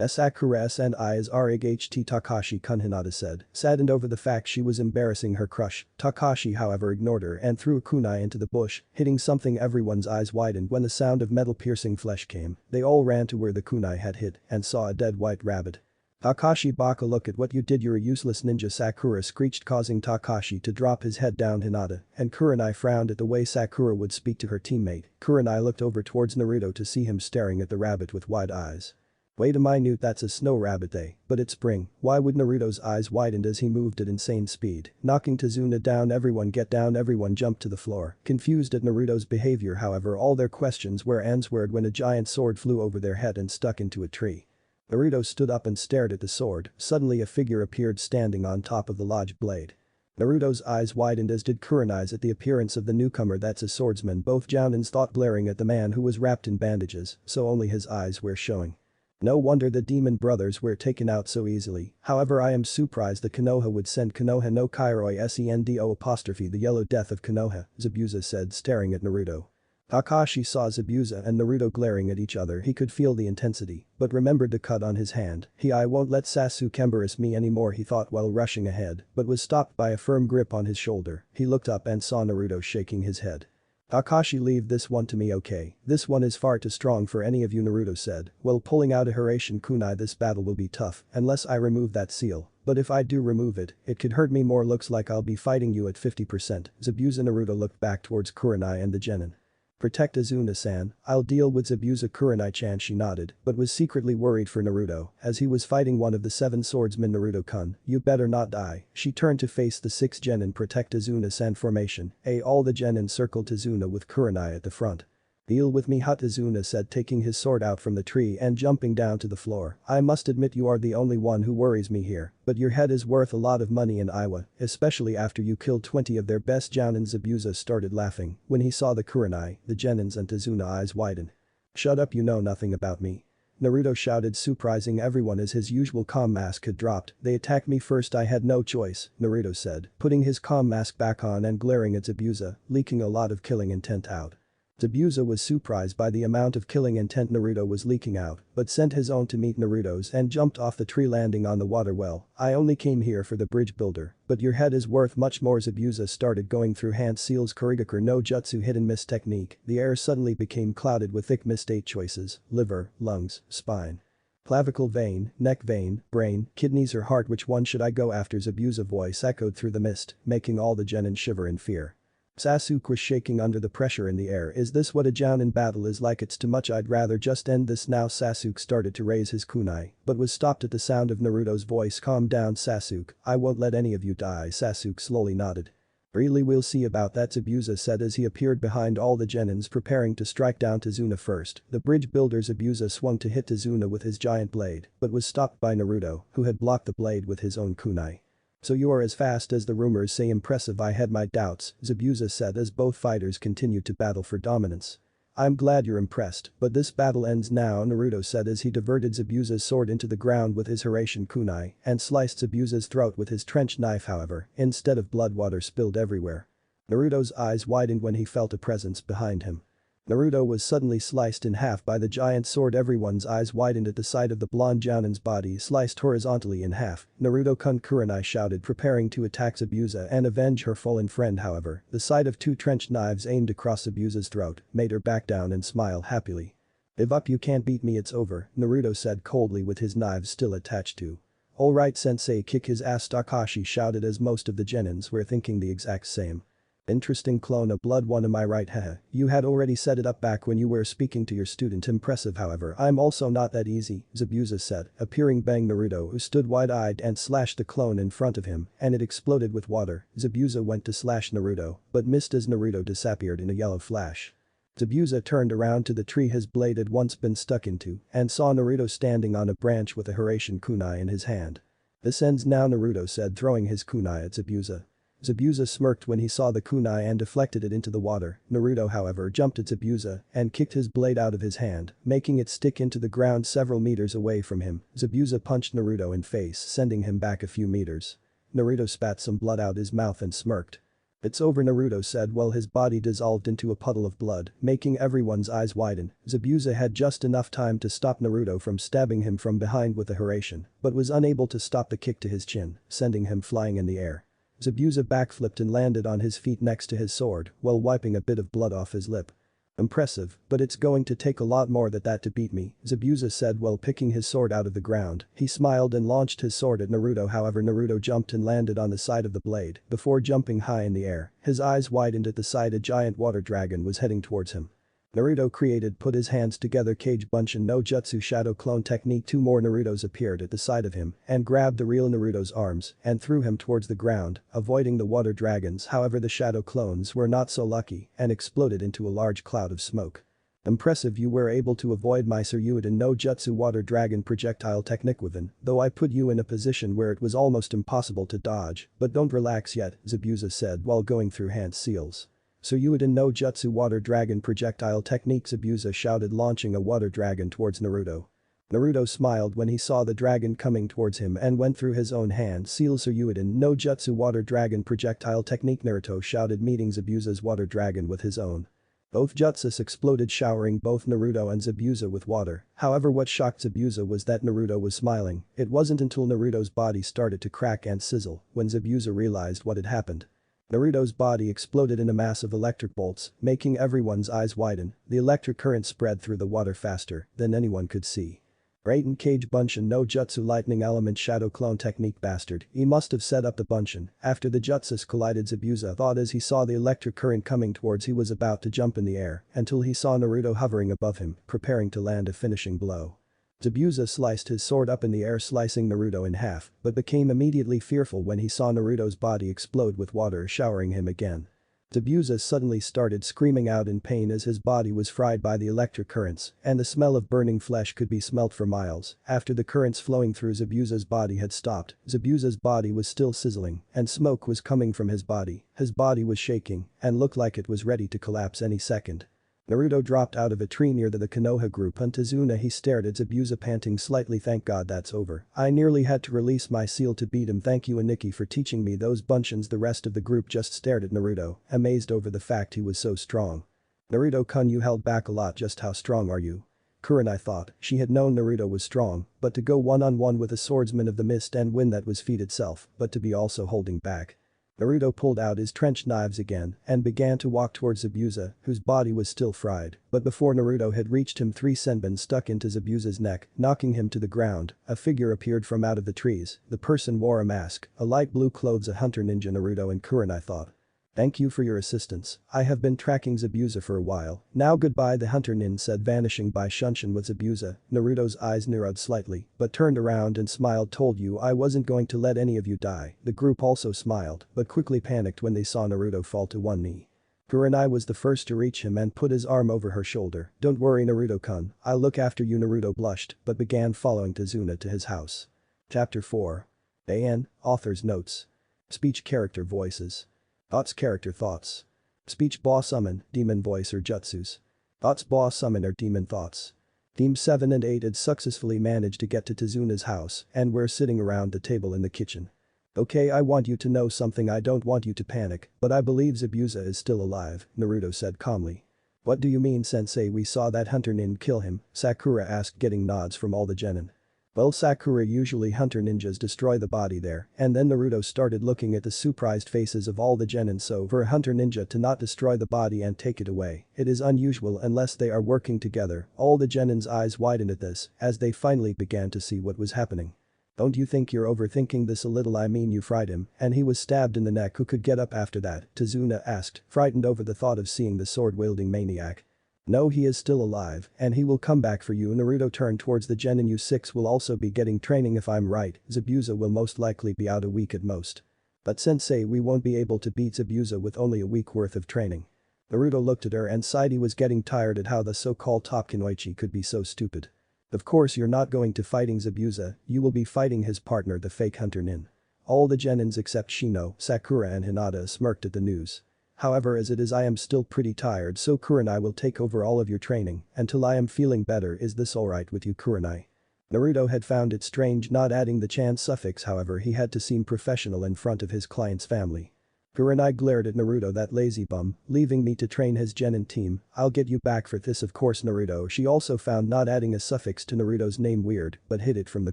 Sakura and I is RHT Takashi-kun Hinata said, saddened over the fact she was embarrassing her crush, Takashi however ignored her and threw a kunai into the bush, hitting something everyone's eyes widened when the sound of metal piercing flesh came, they all ran to where the kunai had hit and saw a dead white rabbit. Takashi Baka look at what you did you're a useless ninja Sakura screeched causing Takashi to drop his head down Hinata and Kuranai frowned at the way Sakura would speak to her teammate, Kuranai looked over towards Naruto to see him staring at the rabbit with wide eyes. Wait a minute that's a snow rabbit but it's spring, why would Naruto's eyes widened as he moved at insane speed, knocking Tazuna down everyone get down everyone jumped to the floor, confused at Naruto's behavior however all their questions were answered when a giant sword flew over their head and stuck into a tree. Naruto stood up and stared at the sword, suddenly a figure appeared standing on top of the lodge blade. Naruto's eyes widened as did Kuranai's at the appearance of the newcomer that's a swordsman both jounins thought glaring at the man who was wrapped in bandages, so only his eyes were showing. No wonder the demon brothers were taken out so easily, however I am surprised the Konoha would send Konoha no Kairoi Sendo' the yellow death of Konoha, Zabuza said staring at Naruto. Kakashi saw Zabuza and Naruto glaring at each other he could feel the intensity, but remembered the cut on his hand, I won't let Sasuke embarrass me anymore he thought while rushing ahead, but was stopped by a firm grip on his shoulder, he looked up and saw Naruto shaking his head. Kakashi leave this one to me okay, this one is far too strong for any of you Naruto said, while pulling out a Hiraishin kunai this battle will be tough unless I remove that seal, but if I do remove it, it could hurt me more looks like I'll be fighting you at 50%, Zabuza Naruto looked back towards Kuranai and the genin. Protect Azuna-san, I'll deal with Zabuza Kuranai-chan she nodded, but was secretly worried for Naruto, as he was fighting one of the 7 swordsmen Naruto-kun, you better not die, she turned to face the 6 genin protect Azuna-san formation, all the genin circled Azuna with Kuranai at the front. Deal with me hut Azuna said taking his sword out from the tree and jumping down to the floor, I must admit you are the only one who worries me here, but your head is worth a lot of money in Iowa, especially after you killed 20 of their best jounin Zabuza started laughing when he saw the Kuranai, the genins and Azuna eyes widen. Shut up you know nothing about me. Naruto shouted surprising everyone as his usual calm mask had dropped, they attacked me first I had no choice, Naruto said, putting his calm mask back on and glaring at Zabuza, leaking a lot of killing intent out. Zabuza was surprised by the amount of killing intent Naruto was leaking out, but sent his own to meet Naruto's and jumped off the tree landing on the water well. I only came here for the bridge builder, but your head is worth much more. Zabuza started going through Hand Seal's Kurigakur no Jutsu hidden mist technique. The air suddenly became clouded with thick mist 8 choices: liver, lungs, spine, clavicle vein, neck vein, brain, kidneys or heart. Which one should I go after? Zabuza voice echoed through the mist, making all the genin shiver in fear. Sasuke was shaking under the pressure in the air. Is this what a jounin battle is like? It's too much, I'd rather just end this now. Sasuke started to raise his kunai, but was stopped at the sound of Naruto's voice. Calm down Sasuke, I won't let any of you die. Sasuke slowly nodded. Really, we'll see about that, Zabuza said as he appeared behind all the genins preparing to strike down Tazuna first. The bridge builder Zabuza swung to hit Tazuna with his giant blade, but was stopped by Naruto, who had blocked the blade with his own kunai. So you are as fast as the rumors say. Impressive. I had my doubts, Zabuza said as both fighters continued to battle for dominance. I'm glad you're impressed, but this battle ends now, Naruto said as he diverted Zabuza's sword into the ground with his Hiraishin kunai and sliced Zabuza's throat with his trench knife. However, instead of blood, water spilled everywhere. Naruto's eyes widened when he felt a presence behind him. Naruto was suddenly sliced in half by the giant sword. Everyone's eyes widened at the sight of the blonde jounin's body sliced horizontally in half. Naruto-kun Kuranai shouted, preparing to attack Zabuza and avenge her fallen friend. However, the sight of 2 trench knives aimed across Zabuza's throat made her back down and smile happily. Give up, you can't beat me, it's over, Naruto said coldly with his knives still attached to. Alright sensei, kick his ass, Takashi shouted as most of the genins were thinking the exact same. Interesting clone, a blood one, am I right? Haha, you had already set it up back when you were speaking to your student. Impressive. However, I'm also not that easy, Zabuza said, appearing bang Naruto, who stood wide-eyed and slashed the clone in front of him, and it exploded with water. Zabuza went to slash Naruto, but missed as Naruto disappeared in a yellow flash. Zabuza turned around to the tree his blade had once been stuck into and saw Naruto standing on a branch with a Hiraishin kunai in his hand. This ends now, Naruto said, throwing his kunai at Zabuza. Zabuza smirked when he saw the kunai and deflected it into the water. Naruto, however, jumped at Zabuza and kicked his blade out of his hand, making it stick into the ground several meters away from him. Zabuza punched Naruto in face, sending him back a few meters. Naruto spat some blood out his mouth and smirked. It's over, Naruto said while his body dissolved into a puddle of blood, making everyone's eyes widen. Zabuza had just enough time to stop Naruto from stabbing him from behind with a Hiraishin, but was unable to stop the kick to his chin, sending him flying in the air. Zabuza backflipped and landed on his feet next to his sword while wiping a bit of blood off his lip. Impressive, but it's going to take a lot more than that to beat me, Zabuza said while picking his sword out of the ground. He smiled and launched his sword at Naruto. However, Naruto jumped and landed on the side of the blade before jumping high in the air. His eyes widened at the sight a giant water dragon was heading towards him. Naruto put his hands together, Kage Bunshin no Jutsu shadow clone technique. 2 more Narutos appeared at the side of him and grabbed the real Naruto's arms and threw him towards the ground, avoiding the water dragons. However, the shadow clones were not so lucky and exploded into a large cloud of smoke. Impressive, you were able to avoid my Suryuiden no Jutsu water dragon projectile technique within, though I put you in a position where it was almost impossible to dodge, but don't relax yet, Zabuza said while going through hand seals. Suryuiden no Jutsu water dragon projectile technique, Zabuza shouted, launching a water dragon towards Naruto. Naruto smiled when he saw the dragon coming towards him and went through his own hand seal Suryuiden no Jutsu water dragon projectile technique, Naruto shouted, meeting Zabuza's water dragon with his own. Both jutsus exploded, showering both Naruto and Zabuza with water. However, what shocked Zabuza was that Naruto was smiling. It wasn't until Naruto's body started to crack and sizzle when Zabuza realized what had happened. Naruto's body exploded in a mass of electric bolts, making everyone's eyes widen. The electric current spread through the water faster than anyone could see. Raiden Kage Bunshin no Jutsu lightning element shadow clone technique, bastard. He must have set up the Bunshin after the jutsus collided, Zabuza thought as he saw the electric current coming towards. He was about to jump in the air until he saw Naruto hovering above him, preparing to land a finishing blow. Zabuza sliced his sword up in the air, slicing Naruto in half, but became immediately fearful when he saw Naruto's body explode with water showering him again. Zabuza suddenly started screaming out in pain as his body was fried by the electric currents, and the smell of burning flesh could be smelt for miles. After the currents flowing through Zabuza's body had stopped, Zabuza's body was still sizzling, and smoke was coming from his body. His body was shaking and looked like it was ready to collapse any second. Naruto dropped out of a tree near the Konoha group. On Tazuna, he stared at Zabuza, panting slightly. Thank God that's over. I nearly had to release my seal to beat him. Thank you, Aniki, for teaching me those Bunshins. The rest of the group just stared at Naruto, amazed over the fact he was so strong. Naruto-kun, you held back a lot, just how strong are you? Kuranai thought. She had known Naruto was strong, but to go one-on-one with a swordsman of the mist and win, that was feat itself, but to be also holding back. Naruto pulled out his trench knives again and began to walk towards Zabuza, whose body was still fried, but before Naruto had reached him, 3 senbon stuck into Zabuza's neck, knocking him to the ground. A figure appeared from out of the trees. The person wore a mask, a light blue clothes, a hunter ninja. Naruto and Kuranai thought. Thank you for your assistance. I have been tracking Zabuza for a while. Now goodbye, the hunter nin said, vanishing by Shunshin with Zabuza. Naruto's eyes narrowed slightly, but turned around and smiled. Told you I wasn't going to let any of you die. The group also smiled, but quickly panicked when they saw Naruto fall to one knee. Kuranai was the first to reach him and put his arm over her shoulder. Don't worry, Naruto-kun, I'll look after you. Naruto blushed, but began following Tazuna to his house. Chapter 4. AN, Author's Notes. Speech, character voices. Thoughts, character thoughts. Speech, Ba summon, demon voice or jutsus. Thoughts, Ba summon or demon thoughts. Team 7 and 8 had successfully managed to get to Tazuna's house and were sitting around the table in the kitchen. Okay, I want you to know something. I don't want you to panic, but I believe Zabuza is still alive, Naruto said calmly. What do you mean, sensei? We saw that hunter nin kill him, Sakura asked, getting nods from all the genin. Well, Sakura, usually hunter ninjas destroy the body there, and then Naruto started looking at the surprised faces of all the genin. So for a hunter ninja to not destroy the body and take it away, it is unusual unless they are working together. All the genin's eyes widened at this, as they finally began to see what was happening. Don't you think you're overthinking this a little? I mean, you fried him, and he was stabbed in the neck. Who could get up after that? Tazuna asked, frightened over the thought of seeing the sword-wielding maniac. No, he is still alive, and he will come back for you. Naruto turned towards the genin. You 6 will also be getting training if I'm right. Zabuza will most likely be out a week at most. But sensei, we won't be able to beat Zabuza with only a week worth of training. Naruto looked at her and sighed. He was getting tired at how the so-called top kunoichi could be so stupid. Of course you're not going to fighting Zabuza, you will be fighting his partner, the fake hunter nin. All the genins except Shino, Sakura and Hinata smirked at the news. However, as it is, I am still pretty tired, so Kuranai will take over all of your training until I am feeling better. Is this alright with you, Kuranai? Naruto had found it strange not adding the chan suffix, however he had to seem professional in front of his client's family. Kuranai glared at Naruto. That lazy bum, leaving me to train his genin team. I'll get you back for this, of course, Naruto. She also found not adding a suffix to Naruto's name weird, but hid it from the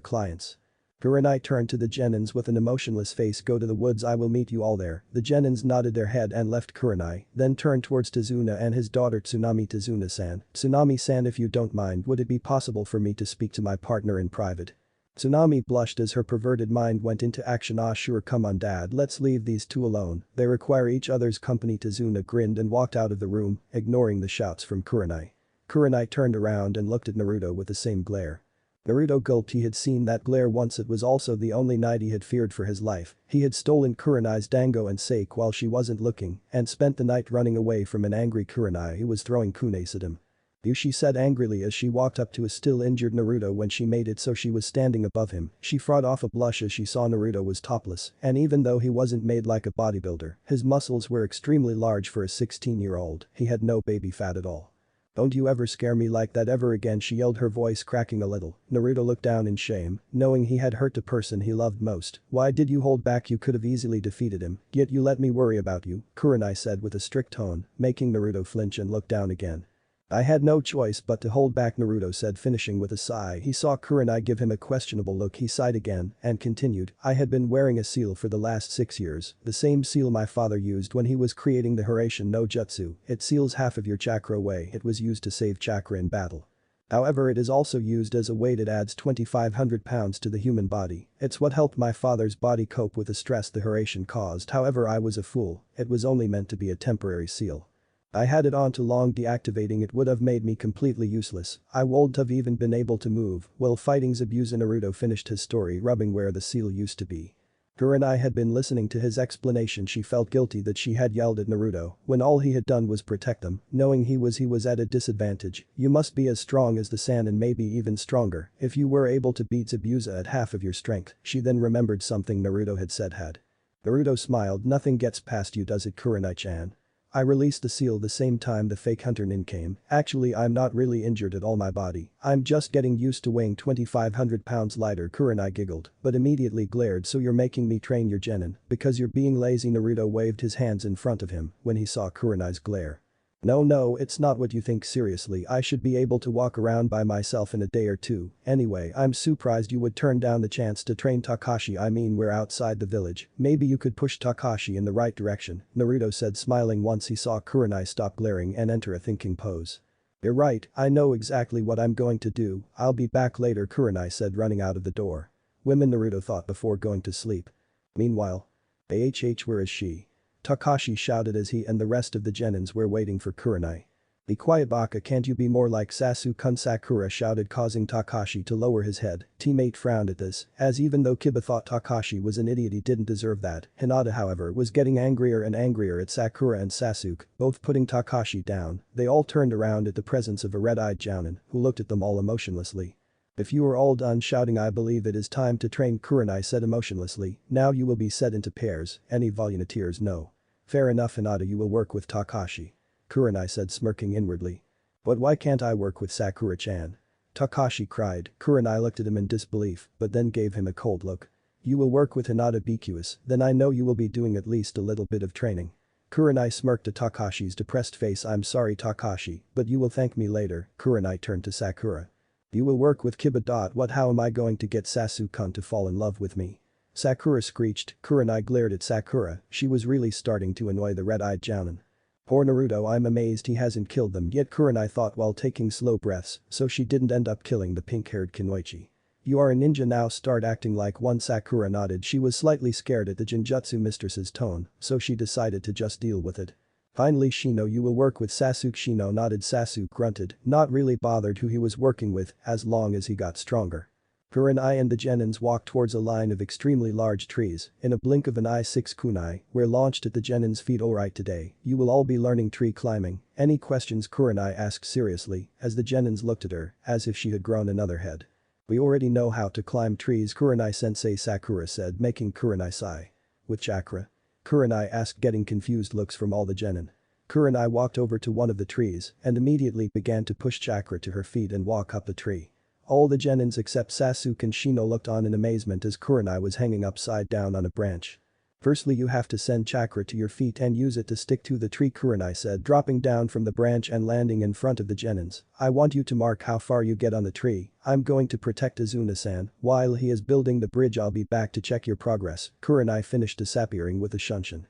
clients. Kuranai turned to the genins with an emotionless face. Go to the woods, I will meet you all there. The genins nodded their head and left Kuranai, then turned towards Tazuna and his daughter Tsunami. Tazuna-san, Tsunami-san, if you don't mind, would it be possible for me to speak to my partner in private? Tsunami blushed as her perverted mind went into action. Ah sure, come on dad, let's leave these two alone, they require each other's company. Tazuna grinned and walked out of the room, ignoring the shouts from Kuranai. Kuranai turned around and looked at Naruto with the same glare. Naruto gulped. He had seen that glare once. It was also the only night he had feared for his life. He had stolen Kuranai's dango and sake while she wasn't looking and spent the night running away from an angry Kuranai who was throwing kunes at him. You, she said angrily as she walked up to a still injured Naruto. When she made it so she was standing above him, she fought off a blush as she saw Naruto was topless, and even though he wasn't made like a bodybuilder, his muscles were extremely large for a 16-year-old. He had no baby fat at all. Don't you ever scare me like that ever again, she yelled, her voice cracking a little. Naruto looked down in shame, knowing he had hurt the person he loved most. Why did you hold back? You could have easily defeated him, yet you let me worry about you, Kuranai said with a strict tone, making Naruto flinch and look down again. I had no choice but to hold back, Naruto said, finishing with a sigh. He saw Kuranai give him a questionable look. He sighed again and continued, I had been wearing a seal for the last 6 years, the same seal my father used when he was creating the Hiraishin no Jutsu. It seals half of your chakra away. It was used to save chakra in battle. However, it is also used as a weight. It adds 2,500 pounds to the human body. It's what helped my father's body cope with the stress the Hiraishin caused. However, I was a fool. It was only meant to be a temporary seal. I had it on too long. Deactivating it would have made me completely useless. I wouldn't have even been able to move while fighting Zabuza. Naruto finished his story, rubbing where the seal used to be. Kuranai had been listening to his explanation. She felt guilty that she had yelled at Naruto when all he had done was protect them, knowing he was at a disadvantage. You must be as strong as the sand and maybe even stronger if you were able to beat Zabuza at half of your strength. She then remembered something Naruto had said. Naruto smiled. Nothing gets past you, does it, Kuranai-chan? I released the seal the same time the fake hunter nin came. Actually, I'm not really injured at all. My body, I'm just getting used to weighing 2,500 pounds lighter. Kuranai giggled, but immediately glared. So you're making me train your genin because you're being lazy? Naruto waved his hands in front of him when he saw Kuranai's glare. No, it's not what you think, seriously. I should be able to walk around by myself in a day or two. Anyway, I'm surprised you would turn down the chance to train Takashi. I mean, we're outside the village. Maybe you could push Takashi in the right direction," Naruto said, smiling once he saw Kurenai stop glaring and enter a thinking pose. "You're right, I know exactly what I'm going to do. I'll be back later," Kurenai said, running out of the door. Women, Naruto thought before going to sleep. Meanwhile, where is she? Takashi shouted as he and the rest of the genins were waiting for Kurenai. "Be quiet, Baka, can't you be more like Sasuke-kun?" Sakura shouted, causing Takashi to lower his head. Teammate frowned at this, as even though Kiba thought Takashi was an idiot, he didn't deserve that. Hinata, however, was getting angrier and angrier at Sakura and Sasuke, both putting Takashi down. They all turned around at the presence of a red-eyed jounin, who looked at them all emotionlessly. "If you are all done shouting, I believe it is time to train," Kurenai said emotionlessly. "Now you will be set into pairs." Any volunteers? No. "Fair enough, Hinata, you will work with Takashi," Kurenai said, smirking inwardly. "But why can't I work with Sakura-chan?" Takashi cried. Kurenai looked at him in disbelief, but then gave him a cold look. "You will work with Hinata BQS, then I know you will be doing at least a little bit of training." Kurenai smirked at Takashi's depressed face. "I'm sorry, Takashi, but you will thank me later." Kurenai turned to Sakura. "You will work with Kiba. What, how am I going to get Sasuke-kun to fall in love with me?" Sakura screeched. Kurenai glared at Sakura. She was really starting to annoy the red-eyed jounin. "Poor Naruto, I'm amazed he hasn't killed them yet," Kurenai thought while taking slow breaths, so she didn't end up killing the pink-haired Kunoichi. "You are a ninja now, start acting like one." Sakura nodded. She was slightly scared at the Genjutsu mistress's tone, so she decided to just deal with it. "Finally, Shino, you will work with Sasuke." Shino nodded. Sasuke grunted, not really bothered who he was working with as long as he got stronger. Kurenai and the genins walked towards a line of extremely large trees. In a blink of an eye, 6 kunai were launched at the genins' feet. "Alright, today, you will all be learning tree climbing. Any questions?" Kurenai asked seriously as the genins looked at her as if she had grown another head. "We already know how to climb trees, Kurenai-sensei," Sakura said, making Kurenai sigh. "With chakra?" Kurenai asked, getting confused looks from all the genin. Kurenai walked over to one of the trees and immediately began to push chakra to her feet and walk up the tree. All the genins except Sasuke and Shino looked on in amazement as Kurenai was hanging upside down on a branch. "Firstly, you have to send chakra to your feet and use it to stick to the tree," Kurenai said, dropping down from the branch and landing in front of the genins. "I want you to mark how far you get on the tree. I'm going to protect Azuna-san. While he is building the bridge, I'll be back to check your progress." Kurenai finished disappearing with a shunshin.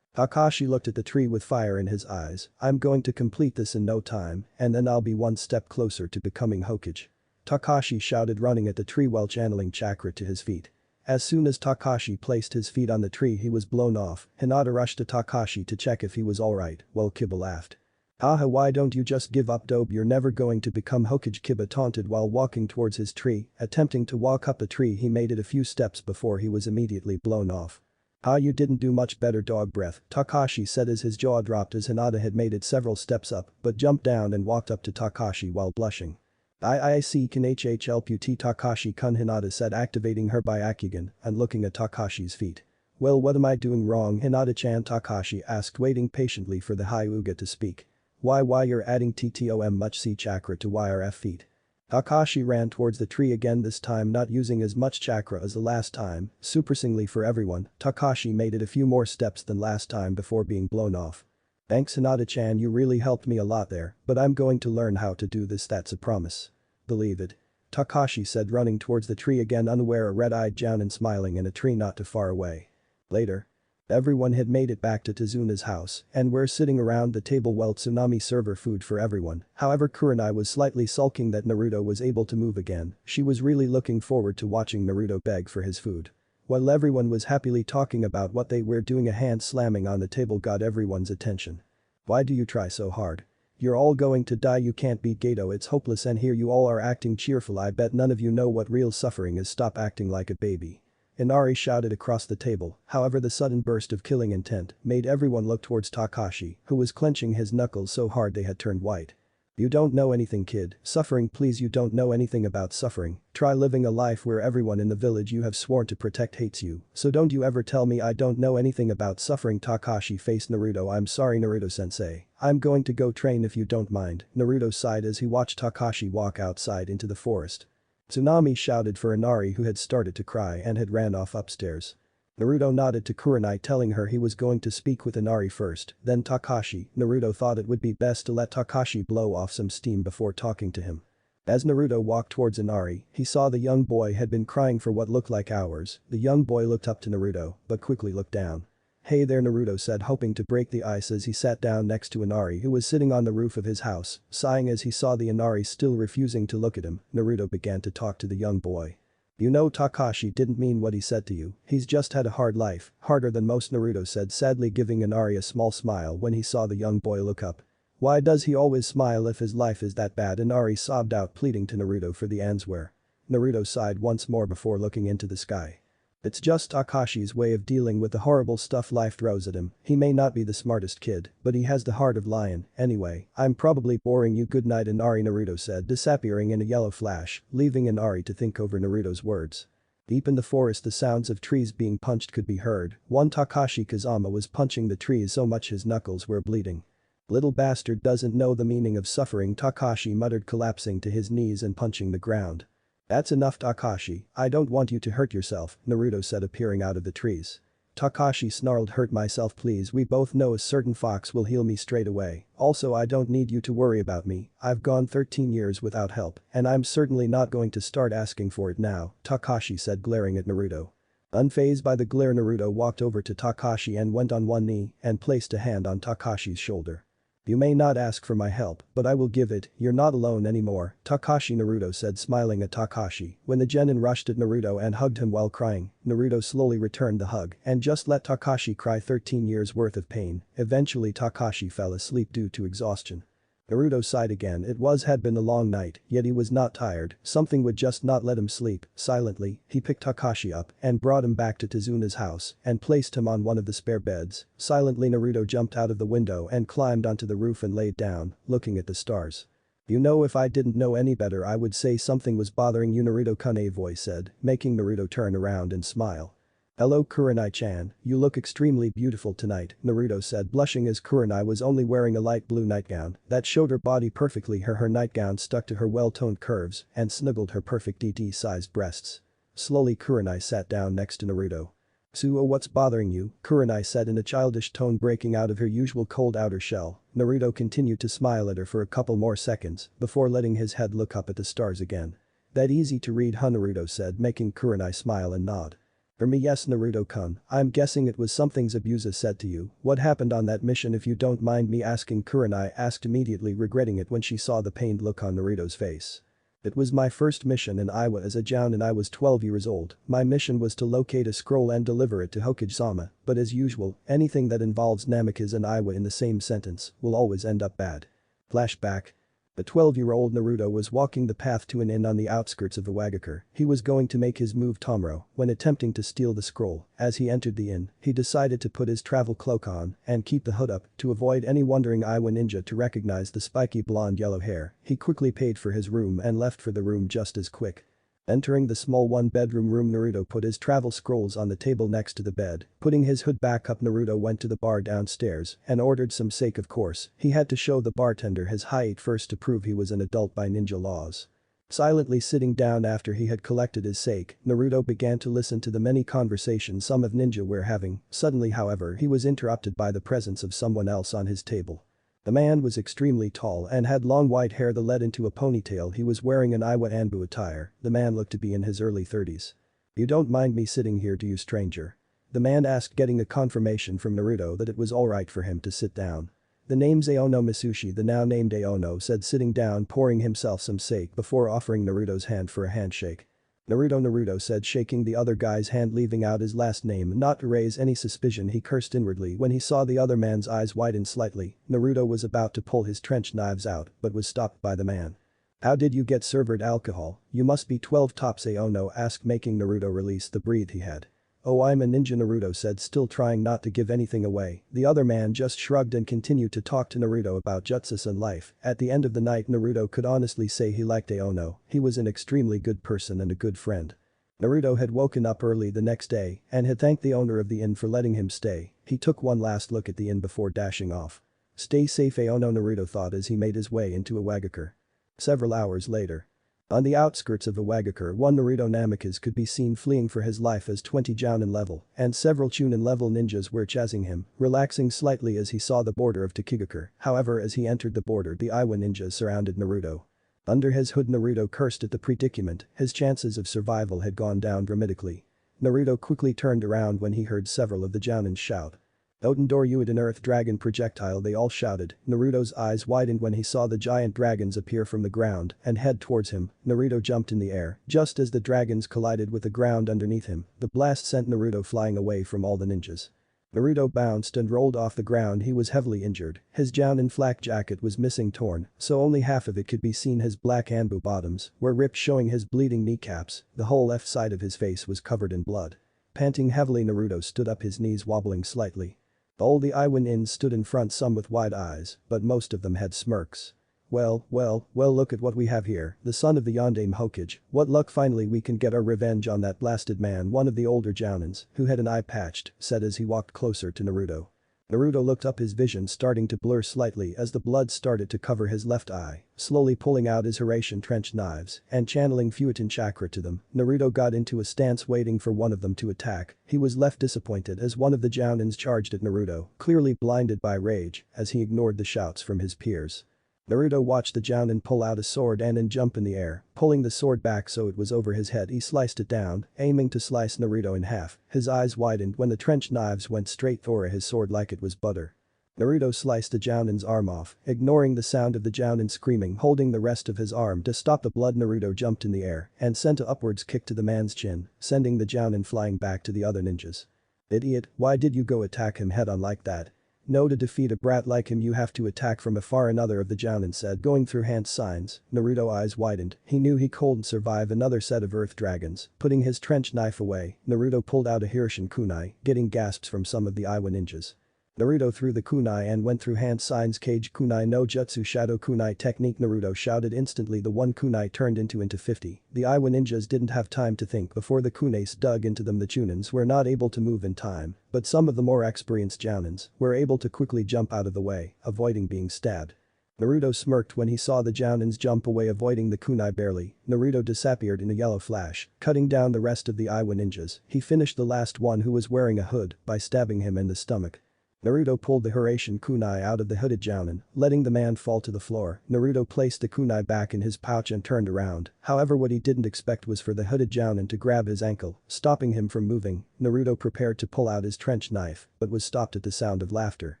Kakashi looked at the tree with fire in his eyes. "I'm going to complete this in no time, and then I'll be one step closer to becoming Hokage." Takashi shouted, running at the tree while channeling chakra to his feet. As soon as Takashi placed his feet on the tree, he was blown off. Hinata rushed to Takashi to check if he was alright, while Kiba laughed. "Haha, why don't you just give up, dope? You're never going to become Hokage," Kiba taunted while walking towards his tree. Attempting to walk up the tree, he made it a few steps before he was immediately blown off. "Ah, you didn't do much better, dog breath," Takashi said as his jaw dropped as Hinata had made it several steps up but jumped down and walked up to Takashi while blushing. "I see, can help you Takashi-kun," Hinata said, activating her Byakugan and looking at Takashi's feet. "Well, what am I doing wrong, Hinata-chan?" Takashi asked, waiting patiently for the Hyuga to speak. Why you're adding TTOM much C chakra to YRF feet?" Takashi ran towards the tree again, this time not using as much chakra as the last time. Surprisingly for everyone, Takashi made it a few more steps than last time before being blown off. "Thanks, Hinata-chan, you really helped me a lot there, but I'm going to learn how to do this, that's a promise." "Believe it." Takashi said, running towards the tree again, unaware a red-eyed jounin smiling in a tree not too far away. Later. Everyone had made it back to Tazuna's house and were sitting around the table while Tsunami served her food for everyone. However, Kurenai was slightly sulking that Naruto was able to move again. She was really looking forward to watching Naruto beg for his food. While everyone was happily talking about what they were doing, a hand slamming on the table got everyone's attention. "Why do you try so hard? You're all going to die, you can't beat Gato, it's hopeless, and here you all are acting cheerful. I bet none of you know what real suffering is. Stop acting like a baby." Inari shouted across the table. However, the sudden burst of killing intent made everyone look towards Takashi, who was clenching his knuckles so hard they had turned white. "You don't know anything, kid. Suffering, please, you don't know anything about suffering. Try living a life where everyone in the village you have sworn to protect hates you. So don't you ever tell me I don't know anything about suffering." Takashi faced Naruto. "I'm sorry, Naruto-sensei. I'm going to go train if you don't mind." Naruto sighed as he watched Takashi walk outside into the forest. Tsunami shouted for Inari, who had started to cry and had ran off upstairs. Naruto nodded to Kuranai, telling her he was going to speak with Inari first, then Takashi. Naruto thought it would be best to let Takashi blow off some steam before talking to him. As Naruto walked towards Inari, he saw the young boy had been crying for what looked like hours. The young boy looked up to Naruto, but quickly looked down. "Hey there," Naruto said, hoping to break the ice as he sat down next to Inari, who was sitting on the roof of his house. Sighing as he saw the Inari still refusing to look at him, Naruto began to talk to the young boy. "You know Takashi didn't mean what he said to you, he's just had a hard life, harder than most," Naruto said, sadly, giving Inari a small smile when he saw the young boy look up. "Why does he always smile if his life is that bad?" Inari sobbed out, pleading to Naruto for the answer. Naruto sighed once more before looking into the sky. It's just Takashi's way of dealing with the horrible stuff life throws at him. He may not be the smartest kid, but he has the heart of lion. Anyway, I'm probably boring you. Good night, Inari, Naruto said, disappearing in a yellow flash, leaving Inari to think over Naruto's words. Deep in the forest, the sounds of trees being punched could be heard. One Takashi Kazama was punching the trees so much his knuckles were bleeding. "Little bastard doesn't know the meaning of suffering," Takashi muttered, collapsing to his knees and punching the ground. "That's enough, Takashi, I don't want you to hurt yourself," Naruto said, appearing out of the trees. Takashi snarled, "Hurt myself please, we both know a certain fox will heal me straight away. Also, I don't need you to worry about me, I've gone 13 years without help, and I'm certainly not going to start asking for it now," Takashi said, glaring at Naruto. Unfazed by the glare, Naruto walked over to Takashi and went on one knee and placed a hand on Takashi's shoulder. "You may not ask for my help, but I will give it, you're not alone anymore, Takashi," Naruto said, smiling at Takashi. When the genin rushed at Naruto and hugged him while crying, Naruto slowly returned the hug and just let Takashi cry 13 years worth of pain. Eventually Takashi fell asleep due to exhaustion. Naruto sighed again. Had been a long night, yet he was not tired, something would just not let him sleep. Silently, he picked Takashi up and brought him back to Tezuna's house and placed him on one of the spare beds. Silently, Naruto jumped out of the window and climbed onto the roof and laid down, looking at the stars. "You know, if I didn't know any better I would say something was bothering you," Naruto-kun, a voice said, making Naruto turn around and smile. "Hello Kurenai-chan, you look extremely beautiful tonight," Naruto said, blushing as Kurenai was only wearing a light blue nightgown that showed her body perfectly. Her nightgown stuck to her well-toned curves and snuggled her perfect DT-sized breasts. Slowly Kurenai sat down next to Naruto. "Suo, what's bothering you?" Kurenai said in a childish tone, breaking out of her usual cold outer shell. Naruto continued to smile at her for a couple more seconds before letting his head look up at the stars again. "That easy to read, huh?" Naruto said, making Kurenai smile and nod. "For me, yes, Naruto-kun, I'm guessing it was something Zabuza said to you. What happened on that mission, if you don't mind me asking?" Kurenai asked, immediately regretting it when she saw the pained look on Naruto's face. "It was my first mission in Iowa as a jounin. I was 12 years old. My mission was to locate a scroll and deliver it to Hokage-sama, but as usual, anything that involves Namikaze and Iowa in the same sentence will always end up bad." Flashback. The 12-year-old Naruto was walking the path to an inn on the outskirts of Iwagakure. He was going to make his move Tomoro when attempting to steal the scroll. As he entered the inn, he decided to put his travel cloak on and keep the hood up to avoid any wandering Iowa ninja to recognize the spiky blonde yellow hair. He quickly paid for his room and left for the room just as quick. Entering the small one-bedroom room, Naruto put his travel scrolls on the table next to the bed. Putting his hood back up, Naruto went to the bar downstairs and ordered some sake. Of course, he had to show the bartender his height first to prove he was an adult by ninja laws. Silently sitting down after he had collected his sake, Naruto began to listen to the many conversations some of ninja were having. Suddenly, however, he was interrupted by the presence of someone else on his table. The man was extremely tall and had long white hair that led into a ponytail. He was wearing an Iwa Anbu attire. The man looked to be in his early 30s. "You don't mind me sitting here, do you, stranger?" the man asked, getting a confirmation from Naruto that it was alright for him to sit down. "The name's Aono Misushi," the now named Aono said, sitting down, pouring himself some sake before offering Naruto's hand for a handshake. Naruto said, shaking the other guy's hand, leaving out his last name not to raise any suspicion. He cursed inwardly when he saw the other man's eyes widen slightly. Naruto was about to pull his trench knives out but was stopped by the man. "How did you get served alcohol? You must be 12 tops," Aono asked, making Naruto release the breath he had. "Oh, I'm a ninja," Naruto said, still trying not to give anything away. The other man just shrugged and continued to talk to Naruto about jutsus and life. At the end of the night, Naruto could honestly say he liked Aono. He was an extremely good person and a good friend. Naruto had woken up early the next day and had thanked the owner of the inn for letting him stay. He took one last look at the inn before dashing off. "Stay safe, Aono," Naruto thought as he made his way into Iwagakure. Several hours later. On the outskirts of Iwagakure, one Naruto Namikaze could be seen fleeing for his life as 20 Jounin level and several Chunin level ninjas were chasing him, relaxing slightly as he saw the border of Takigakure. However, as he entered the border, the Iwa ninjas surrounded Naruto. Under his hood, Naruto cursed at the predicament, his chances of survival had gone down dramatically. Naruto quickly turned around when he heard several of the Jounins shout. Outendor an earth dragon projectile, they all shouted. Naruto's eyes widened when he saw the giant dragons appear from the ground and head towards him. Naruto jumped in the air, just as the dragons collided with the ground underneath him. The blast sent Naruto flying away from all the ninjas. Naruto bounced and rolled off the ground. He was heavily injured. His Jounin flak jacket was missing, torn, so only half of it could be seen. His black anbu bottoms were ripped, showing his bleeding kneecaps. The whole left side of his face was covered in blood. Panting heavily, Naruto stood up, his knees wobbling slightly. All the Iwanins stood in front, some with wide eyes, but most of them had smirks. Well, look at what we have here, the son of the Yondaime Hokage. What luck, finally we can get our revenge on that blasted man. One of the older Jounins, who had an eye patched, said as he walked closer to Naruto. Naruto looked up, his vision starting to blur slightly as the blood started to cover his left eye. Slowly pulling out his Hiraishin trench knives and channeling Fuitin chakra to them, Naruto got into a stance waiting for one of them to attack. He was left disappointed as one of the Jounins charged at Naruto, clearly blinded by rage, as he ignored the shouts from his peers. Naruto watched the Jounin pull out a sword and then jump in the air, pulling the sword back so it was over his head. He sliced it down, aiming to slice Naruto in half. His eyes widened when the trench knives went straight through his sword like it was butter. Naruto sliced the Jounin's arm off, ignoring the sound of the Jounin screaming. Holding the rest of his arm to stop the blood, Naruto jumped in the air and sent an upwards kick to the man's chin, sending the Jounin flying back to the other ninjas. Idiot, why did you go attack him head on like that? No, to defeat a brat like him you have to attack from afar, another of the Jounin said, going through hand signs. Naruto eyes widened. He knew he couldn't survive another set of earth dragons. Putting his trench knife away, Naruto pulled out a Hiraishin kunai, getting gasps from some of the Iwa ninjas. Naruto threw the kunai and went through hand signs. Kage kunai no jutsu, shadow kunai technique, Naruto shouted. Instantly the one kunai turned into 50. The Iwa ninjas didn't have time to think before the kunais dug into them. The Chunins were not able to move in time, but some of the more experienced Jounins were able to quickly jump out of the way, avoiding being stabbed. Naruto smirked when he saw the Jounins jump away, avoiding the kunai barely. Naruto disappeared in a yellow flash, cutting down the rest of the Iwa ninjas. He finished the last one, who was wearing a hood, by stabbing him in the stomach. Naruto pulled the Hiraishin kunai out of the hooded Jounin, letting the man fall to the floor. Naruto placed the kunai back in his pouch and turned around. However, what he didn't expect was for the hooded Jounin to grab his ankle, stopping him from moving. Naruto prepared to pull out his trench knife, but was stopped at the sound of laughter.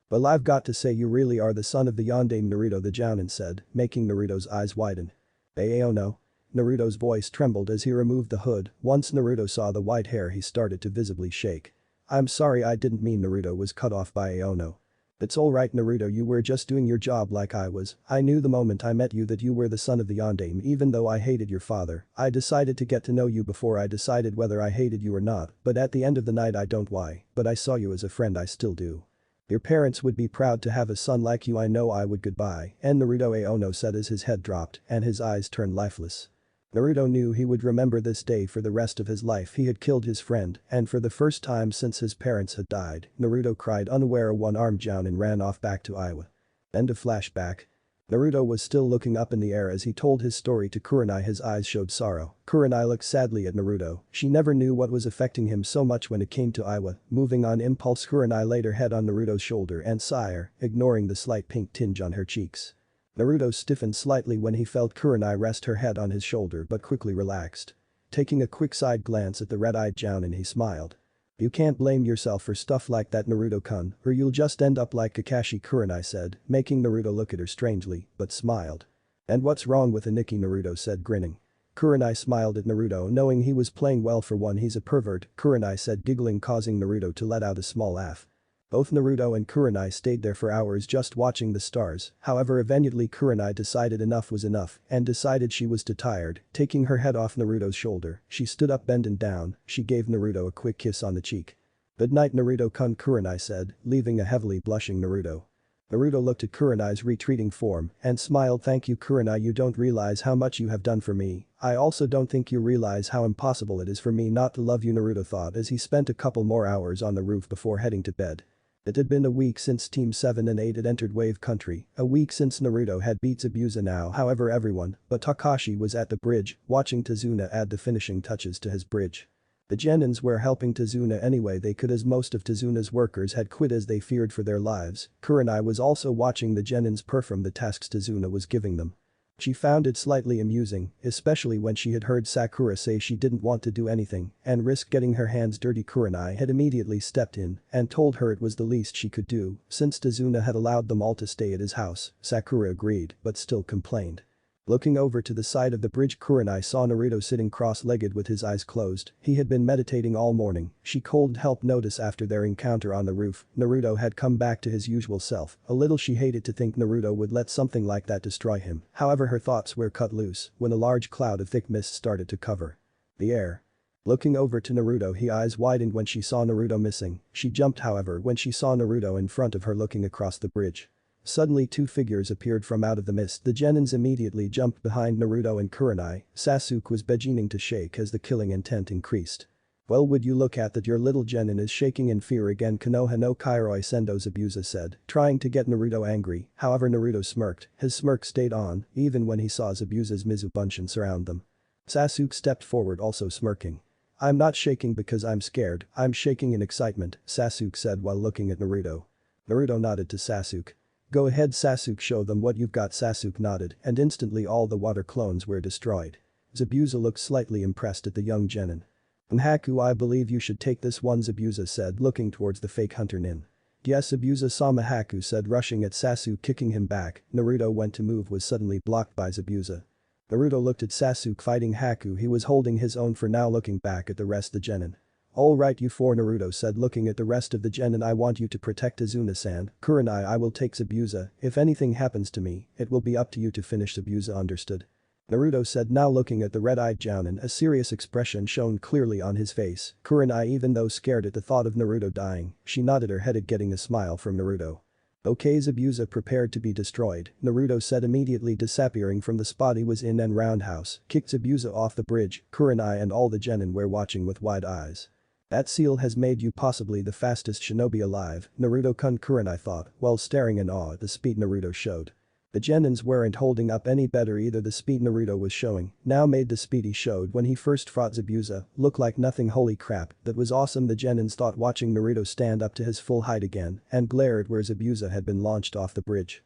"Well, I've got to say, you really are the son of the Yondaime, Naruto," the Jounin said, making Naruto's eyes widen. "Oh no?" Naruto's voice trembled as he removed the hood. Once Naruto saw the white hair, he started to visibly shake. "I'm sorry, I didn't mean." Naruto was cut off by Aono. "It's alright, Naruto, you were just doing your job like I was. I knew the moment I met you that you were the son of the Yondaime. Even though I hated your father, I decided to get to know you before I decided whether I hated you or not, but at the end of the night I don't why, but I saw you as a friend, I still do. Your parents would be proud to have a son like you, I know I would. Goodbye." And Naruto, Aono said as his head dropped and his eyes turned lifeless. Naruto knew he would remember this day for the rest of his life. He had killed his friend, and for the first time since his parents had died, Naruto cried, unaware a one-armed Jounin ran off back to Iowa. End of flashback. Naruto was still looking up in the air as he told his story to Kuranai. His eyes showed sorrow. Kuranai looked sadly at Naruto. She never knew what was affecting him so much when it came to Iowa. Moving on impulse, Kuranai laid her head on Naruto's shoulder and sighed, ignoring the slight pink tinge on her cheeks. Naruto stiffened slightly when he felt Kuranai rest her head on his shoulder but quickly relaxed. Taking a quick side glance at the red-eyed Jounin, he smiled. "You can't blame yourself for stuff like that, Naruto-kun, or you'll just end up like Kakashi," Kuranai said, making Naruto look at her strangely, but smiled. "And what's wrong with Aniki?" Naruto said, grinning. Kuranai smiled at Naruto, knowing he was playing well for one. "He's a pervert," Kuranai said, giggling, causing Naruto to let out a small laugh. Both Naruto and Kuranai stayed there for hours just watching the stars. However, eventually Kuranai decided enough was enough and decided she was too tired. Taking her head off Naruto's shoulder, she stood up, bending down. She gave Naruto a quick kiss on the cheek. "Good night, Naruto-kun," Kuranai said, leaving a heavily blushing Naruto. Naruto looked at Kuranai's retreating form and smiled. "Thank you, Kuranai, you don't realize how much you have done for me. I also don't think you realize how impossible it is for me not to love you," Naruto thought as he spent a couple more hours on the roof before heading to bed. It had been a week since Team 7 and 8 had entered Wave Country, a week since Naruto had beat Zabuza now however everyone but Kakashi was at the bridge, watching Tazuna add the finishing touches to his bridge. The Genins were helping Tazuna anyway they could as most of Tazuna's workers had quit as they feared for their lives. Kuranai was also watching the Genins perform the tasks Tazuna was giving them. She found it slightly amusing, especially when she had heard Sakura say she didn't want to do anything and risk getting her hands dirty. Kuranai had immediately stepped in and told her it was the least she could do since Tazuna had allowed them all to stay at his house. Sakura agreed but still complained. Looking over to the side of the bridge, Kuranai saw Naruto sitting cross-legged with his eyes closed. He had been meditating all morning. She couldn't help notice after their encounter on the roof, Naruto had come back to his usual self. A little she hated to think Naruto would let something like that destroy him. However, her thoughts were cut loose when a large cloud of thick mist started to cover the air. Looking over to Naruto, her eyes widened when she saw Naruto missing. She jumped however when she saw Naruto in front of her looking across the bridge. Suddenly two figures appeared from out of the mist. The Genins immediately jumped behind Naruto and Kuranai. Sasuke was beginning to shake as the killing intent increased. Well, would you look at that, your little Genin is shaking in fear again. Konoha no Kairoi Sendo, Zabuza said, trying to get Naruto angry. However, Naruto smirked. His smirk stayed on even when he saw Zabuza's Mizubunshin surround them. Sasuke stepped forward also smirking. I'm not shaking because I'm scared, I'm shaking in excitement, Sasuke said while looking at Naruto. Naruto nodded to Sasuke. Go ahead Sasuke, show them what you've got. Sasuke nodded and instantly all the water clones were destroyed. Zabuza looked slightly impressed at the young Genin. Haku, I believe you should take this one, Zabuza said looking towards the fake hunter Nin. Yes, Zabuza-sama, Haku said rushing at Sasuke, kicking him back. Naruto went to move was suddenly blocked by Zabuza. Naruto looked at Sasuke fighting Haku. He was holding his own for now, looking back at the rest of the Genin. Alright you four, Naruto said looking at the rest of the Genin, I want you to protect Tazuna-san. Kuranai, I will take Zabuza. If anything happens to me, it will be up to you to finish Zabuza, understood? Naruto said, now looking at the red-eyed Jounin, a serious expression shone clearly on his face. Kuranai, even though scared at the thought of Naruto dying, she nodded her head at getting a smile from Naruto. Okay, Zabuza prepared to be destroyed, Naruto said immediately disappearing from the spot he was in and roundhouse, kicked Zabuza off the bridge. Kuranai and all the Genin were watching with wide eyes. That seal has made you possibly the fastest shinobi alive, Naruto-kun, Kuranai thought while staring in awe at the speed Naruto showed. The Genins weren't holding up any better either. The speed Naruto was showing now made the speed he showed when he first fought Zabuza look like nothing. Holy crap, that was awesome, the Genins thought watching Naruto stand up to his full height again and glare at where Zabuza had been launched off the bridge.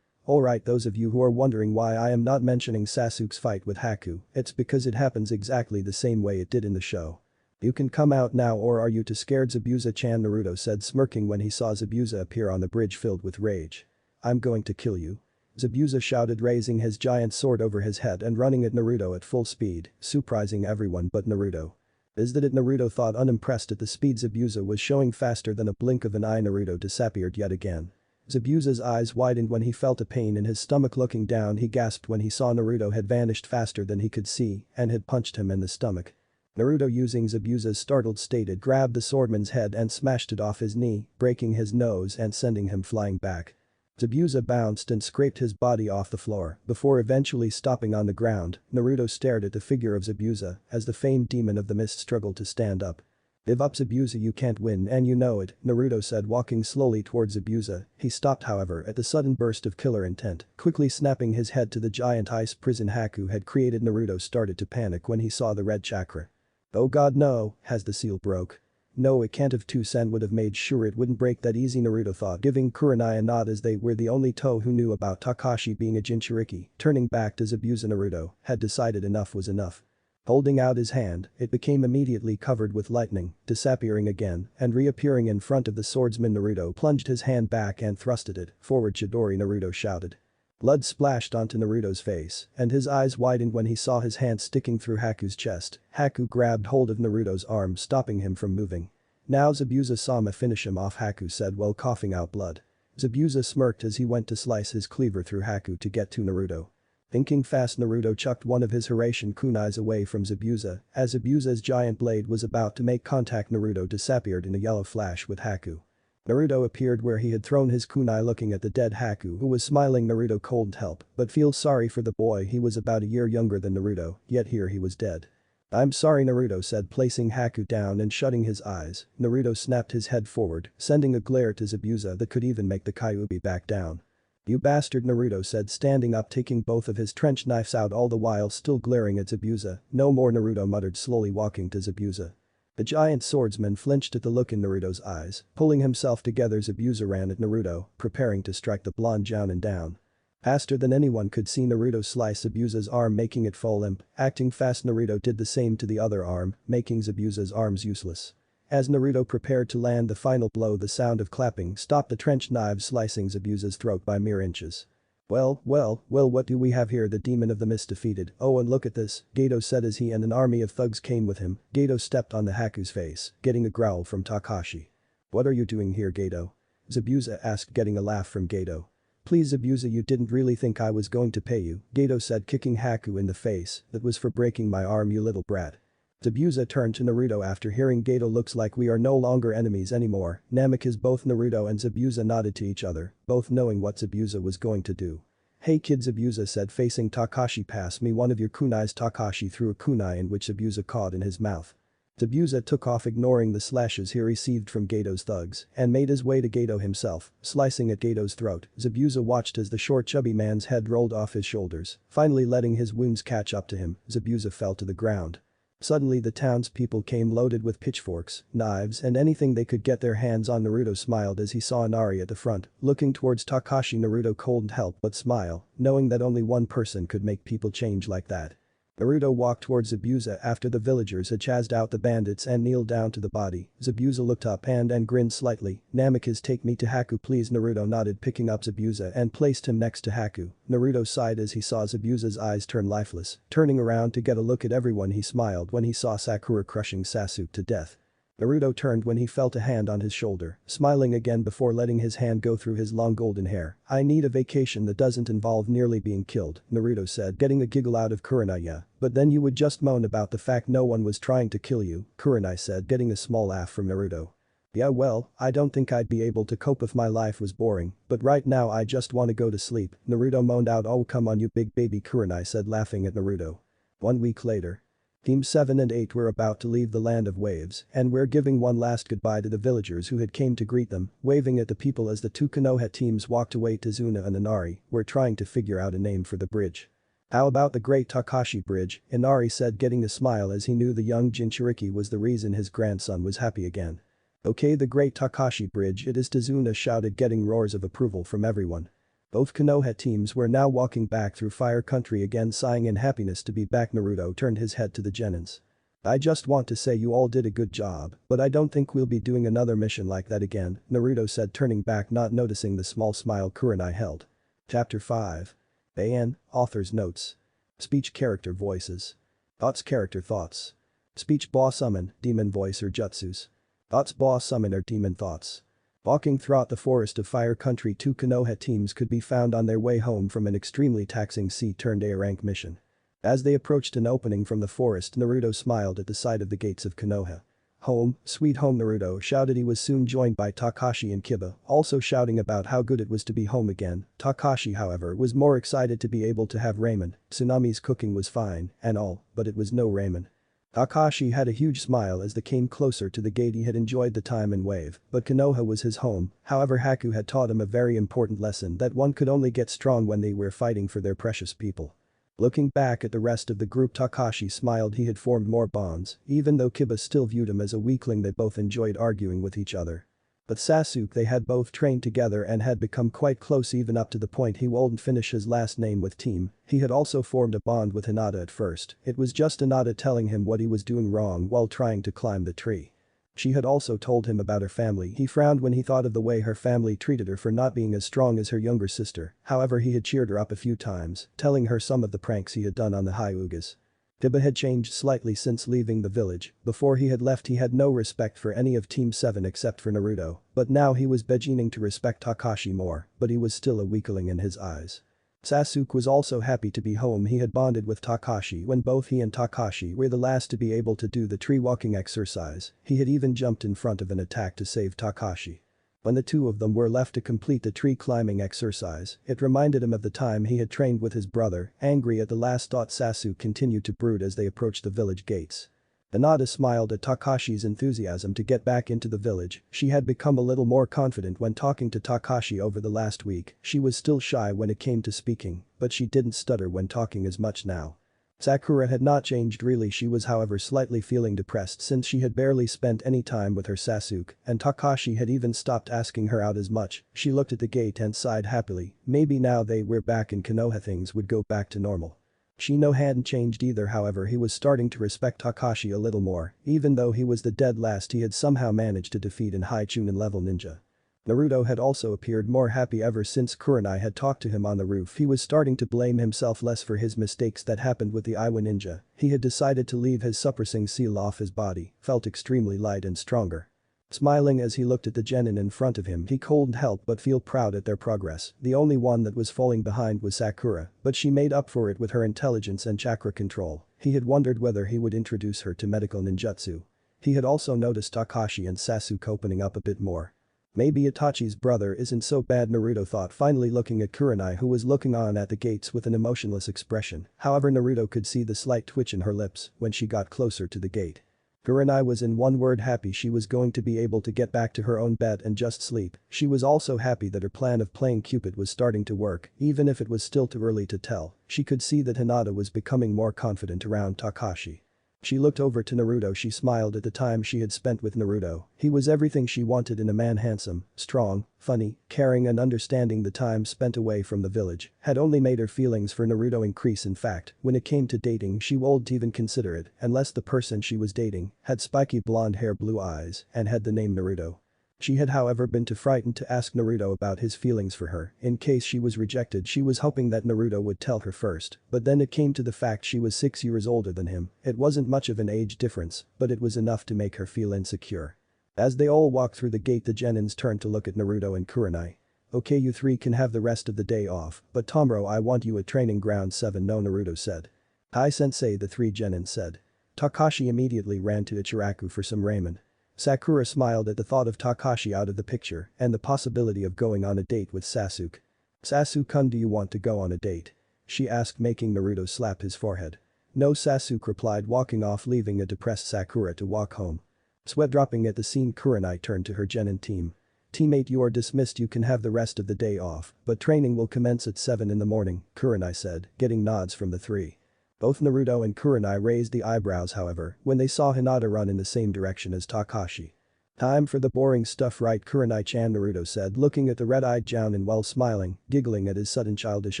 Alright, those of you who are wondering why I am not mentioning Sasuke's fight with Haku, it's because it happens exactly the same way it did in the show. You can come out now, or are you too scared, Zabuza-chan, Naruto said smirking when he saw Zabuza appear on the bridge filled with rage. I'm going to kill you. Zabuza shouted, raising his giant sword over his head and running at Naruto at full speed, surprising everyone but Naruto. Is that it, Naruto thought unimpressed at the speed Zabuza was showing. Faster than a blink of an eye Naruto disappeared yet again. Zabuza's eyes widened when he felt a pain in his stomach. Looking down, he gasped when he saw Naruto had vanished faster than he could see and had punched him in the stomach. Naruto, using Zabuza's startled state, had grabbed the swordman's head and smashed it off his knee, breaking his nose and sending him flying back. Zabuza bounced and scraped his body off the floor before eventually stopping on the ground. Naruto stared at the figure of Zabuza as the famed demon of the mist struggled to stand up. Give up, Zabuza, you can't win and you know it, Naruto said walking slowly towards Zabuza. He stopped however at the sudden burst of killer intent, quickly snapping his head to the giant ice prison Haku had created. Naruto started to panic when he saw the red chakra. Oh god no, has the seal broke? No, it can't have. Sen would have made sure it wouldn't break that easy, Naruto thought, giving Kuranai a nod as they were the only two who knew about Kakashi being a Jinchuriki. Turning back to Zabuza, Naruto had decided enough was enough. Holding out his hand, it became immediately covered with lightning, disappearing again and reappearing in front of the swordsman. Naruto plunged his hand back and thrusted it forward. Chidori, Naruto shouted. Blood splashed onto Naruto's face and his eyes widened when he saw his hand sticking through Haku's chest. Haku grabbed hold of Naruto's arm, stopping him from moving. Now Zabuza-sama, finish him off, Haku said while coughing out blood. Zabuza smirked as he went to slice his cleaver through Haku to get to Naruto. Thinking fast, Naruto chucked one of his Hiraishin kunais away from Zabuza as Zabuza's giant blade was about to make contact. Naruto disappeared in a yellow flash with Haku. Naruto appeared where he had thrown his kunai looking at the dead Haku who was smiling. Naruto couldn't help but feel sorry for the boy. He was about a year younger than Naruto, yet here he was dead. I'm sorry, Naruto said, placing Haku down and shutting his eyes. Naruto snapped his head forward, sending a glare to Zabuza that could even make the kyuubi back down. You bastard, Naruto said, standing up, taking both of his trench knives out, all the while still glaring at Zabuza. No more, Naruto muttered, slowly walking to Zabuza. The giant swordsman flinched at the look in Naruto's eyes. Pulling himself together, Zabuza ran at Naruto, preparing to strike the blonde Jounin down. Faster than anyone could see Naruto slice Zabuza's arm, making it fall limp. Acting fast, Naruto did the same to the other arm, making Zabuza's arms useless. As Naruto prepared to land the final blow, the sound of clapping stopped the trench knives slicing Zabuza's throat by mere inches. Well, what do we have here? The demon of the mist defeated. Oh, and look at this, Gato said as he and an army of thugs came with him. Gato stepped on the Haku's face, getting a growl from Takashi. What are you doing here, Gato? Zabuza asked, getting a laugh from Gato. Please, Zabuza, you didn't really think I was going to pay you, Gato said, kicking Haku in the face. That was for breaking my arm, you little brat. Zabuza turned to Naruto after hearing Gato. Looks like we are no longer enemies anymore. Namikaze, both Naruto and Zabuza nodded to each other, both knowing what Zabuza was going to do. Hey kid, Zabuza said, facing Takashi. Pass me one of your kunais. Takashi threw a kunai in which Zabuza caught in his mouth. Zabuza took off, ignoring the slashes he received from Gato's thugs, and made his way to Gato himself, slicing at Gato's throat. Zabuza watched as the short chubby man's head rolled off his shoulders, finally letting his wounds catch up to him. Zabuza fell to the ground. Suddenly the townspeople came loaded with pitchforks, knives and anything they could get their hands on. Naruto smiled as he saw Inari at the front, looking towards Takashi. Naruto couldn't help but smile, knowing that only one person could make people change like that. Naruto walked towards Zabuza after the villagers had chased out the bandits and kneeled down to the body. Zabuza looked up and grinned slightly. Namikaze, take me to Haku please. Naruto nodded, picking up Zabuza and placed him next to Haku. Naruto sighed as he saw Zabuza's eyes turn lifeless. Turning around to get a look at everyone, he smiled when he saw Sakura crushing Sasuke to death. Naruto turned when he felt a hand on his shoulder, smiling again before letting his hand go through his long golden hair. I need a vacation that doesn't involve nearly being killed, Naruto said, getting a giggle out of Kuranai. Yeah, but then you would just moan about the fact no one was trying to kill you, Kuranai said, getting a small laugh from Naruto. Yeah, well, I don't think I'd be able to cope if my life was boring, but right now I just want to go to sleep, Naruto moaned out. Oh come on you big baby, Kuranai said, laughing at Naruto. 1 week later. Team 7 and 8 were about to leave the land of waves and were giving one last goodbye to the villagers who had came to greet them, waving at the people as the two Konoha teams walked away. Tazuna and Inari were trying to figure out a name for the bridge. How about the Great Takashi Bridge, Inari said, getting a smile as he knew the young Jinchuriki was the reason his grandson was happy again. Okay, the Great Takashi Bridge it is, Tazuna shouted, getting roars of approval from everyone. Both Konoha teams were now walking back through Fire Country again, sighing in happiness to be back. Naruto turned his head to the Genins. I just want to say you all did a good job, but I don't think we'll be doing another mission like that again, Naruto said, turning back, not noticing the small smile Kuranai held. Chapter 5. AN, Author's Notes. Speech Character Voices. Thoughts Character Thoughts. Speech Boss Summon, Demon Voice or Jutsus. Thoughts Boss Summon or Demon Thoughts. Walking throughout the forest of Fire Country, two Konoha teams could be found on their way home from an extremely taxing C-A rank mission. As they approached an opening from the forest, Naruto smiled at the sight of the gates of Konoha. Home, sweet home, Naruto shouted. He was soon joined by Takashi and Kiba, also shouting about how good it was to be home again. Takashi, however, was more excited to be able to have ramen. Tsunami's cooking was fine and all, but it was no ramen. Takashi had a huge smile as they came closer to the gate. He had enjoyed the time in Wave, but Konoha was his home. However, Haku had taught him a very important lesson, that one could only get strong when they were fighting for their precious people. Looking back at the rest of the group, Takashi smiled. He had formed more bonds, even though Kiba still viewed him as a weakling. They both enjoyed arguing with each other. But Sasuke, they had both trained together and had become quite close, even up to the point he wouldn't finish his last name with team. He had also formed a bond with Hinata at first. It was just Hinata telling him what he was doing wrong while trying to climb the tree. She had also told him about her family. He frowned when he thought of the way her family treated her for not being as strong as her younger sister. However, he had cheered her up a few times, telling her some of the pranks he had done on the Hyugas. Kiba had changed slightly since leaving the village. Before he had left, he had no respect for any of Team 7 except for Naruto, but now he was beginning to respect Takashi more, but he was still a weakling in his eyes. Sasuke was also happy to be home. He had bonded with Takashi when both he and Takashi were the last to be able to do the tree walking exercise. He had even jumped in front of an attack to save Takashi. When the two of them were left to complete the tree climbing exercise, it reminded him of the time he had trained with his brother, angry at the last thought Sasuke continued to brood as they approached the village gates. Hinata smiled at Takashi's enthusiasm to get back into the village. She had become a little more confident when talking to Takashi over the last week. She was still shy when it came to speaking, but she didn't stutter when talking as much now. Sakura had not changed really, she was however slightly feeling depressed since she had barely spent any time with her Sasuke, and Takashi had even stopped asking her out as much. She looked at the gate and sighed happily, maybe now they were back in Konoha things would go back to normal. Shino hadn't changed either, however he was starting to respect Takashi a little more, even though he was the dead last he had somehow managed to defeat in high Chunin level ninja. Naruto had also appeared more happy ever since Kuranai had talked to him on the roof. He was starting to blame himself less for his mistakes that happened with the Iwa ninja. He had decided to leave his suppressing seal off his body, felt extremely light and stronger. Smiling as he looked at the genin in front of him, he couldn't help but feel proud at their progress. The only one that was falling behind was Sakura, but she made up for it with her intelligence and chakra control. He had wondered whether he would introduce her to medical ninjutsu. He had also noticed Takashi and Sasuke opening up a bit more. Maybe Itachi's brother isn't so bad, Naruto thought, finally looking at Kuranai, who was looking on at the gates with an emotionless expression. However, Naruto could see the slight twitch in her lips when she got closer to the gate. Kuranai was in one word happy. She was going to be able to get back to her own bed and just sleep. She was also happy that her plan of playing Cupid was starting to work, even if it was still too early to tell. She could see that Hinata was becoming more confident around Takashi. She looked over to Naruto. She smiled at the time she had spent with Naruto. He was everything she wanted in a man, handsome, strong, funny, caring and understanding. The time spent away from the village had only made her feelings for Naruto increase. In fact, when it came to dating she wouldn't even consider it unless the person she was dating had spiky blonde hair, blue eyes, and had the name Naruto. She had however been too frightened to ask Naruto about his feelings for her. In case she was rejected, she was hoping that Naruto would tell her first, but then it came to the fact she was 6 years older than him. It wasn't much of an age difference, but it was enough to make her feel insecure. As they all walked through the gate, the genins turned to look at Naruto and Kuranai. Okay, you three can have the rest of the day off, but tomorrow I want you at training ground 7. No, Naruto said. Hi sensei, the three genins said. Takashi immediately ran to Ichiraku for some ramen. Sakura smiled at the thought of Takashi out of the picture and the possibility of going on a date with Sasuke. Sasuke-kun, do you want to go on a date? She asked, making Naruto slap his forehead. No, Sasuke replied, walking off, leaving a depressed Sakura to walk home. Sweat dropping at the scene, Kuranai turned to her genin team. Teammate, you are dismissed. You can have the rest of the day off, but training will commence at 7 in the morning, Kuranai said, getting nods from the three. Both Naruto and Kuranai raised the eyebrows, however, when they saw Hinata run in the same direction as Takashi. Time for the boring stuff, right, Kuranai-chan, Naruto said, looking at the red-eyed Jounin while smiling, giggling at his sudden childish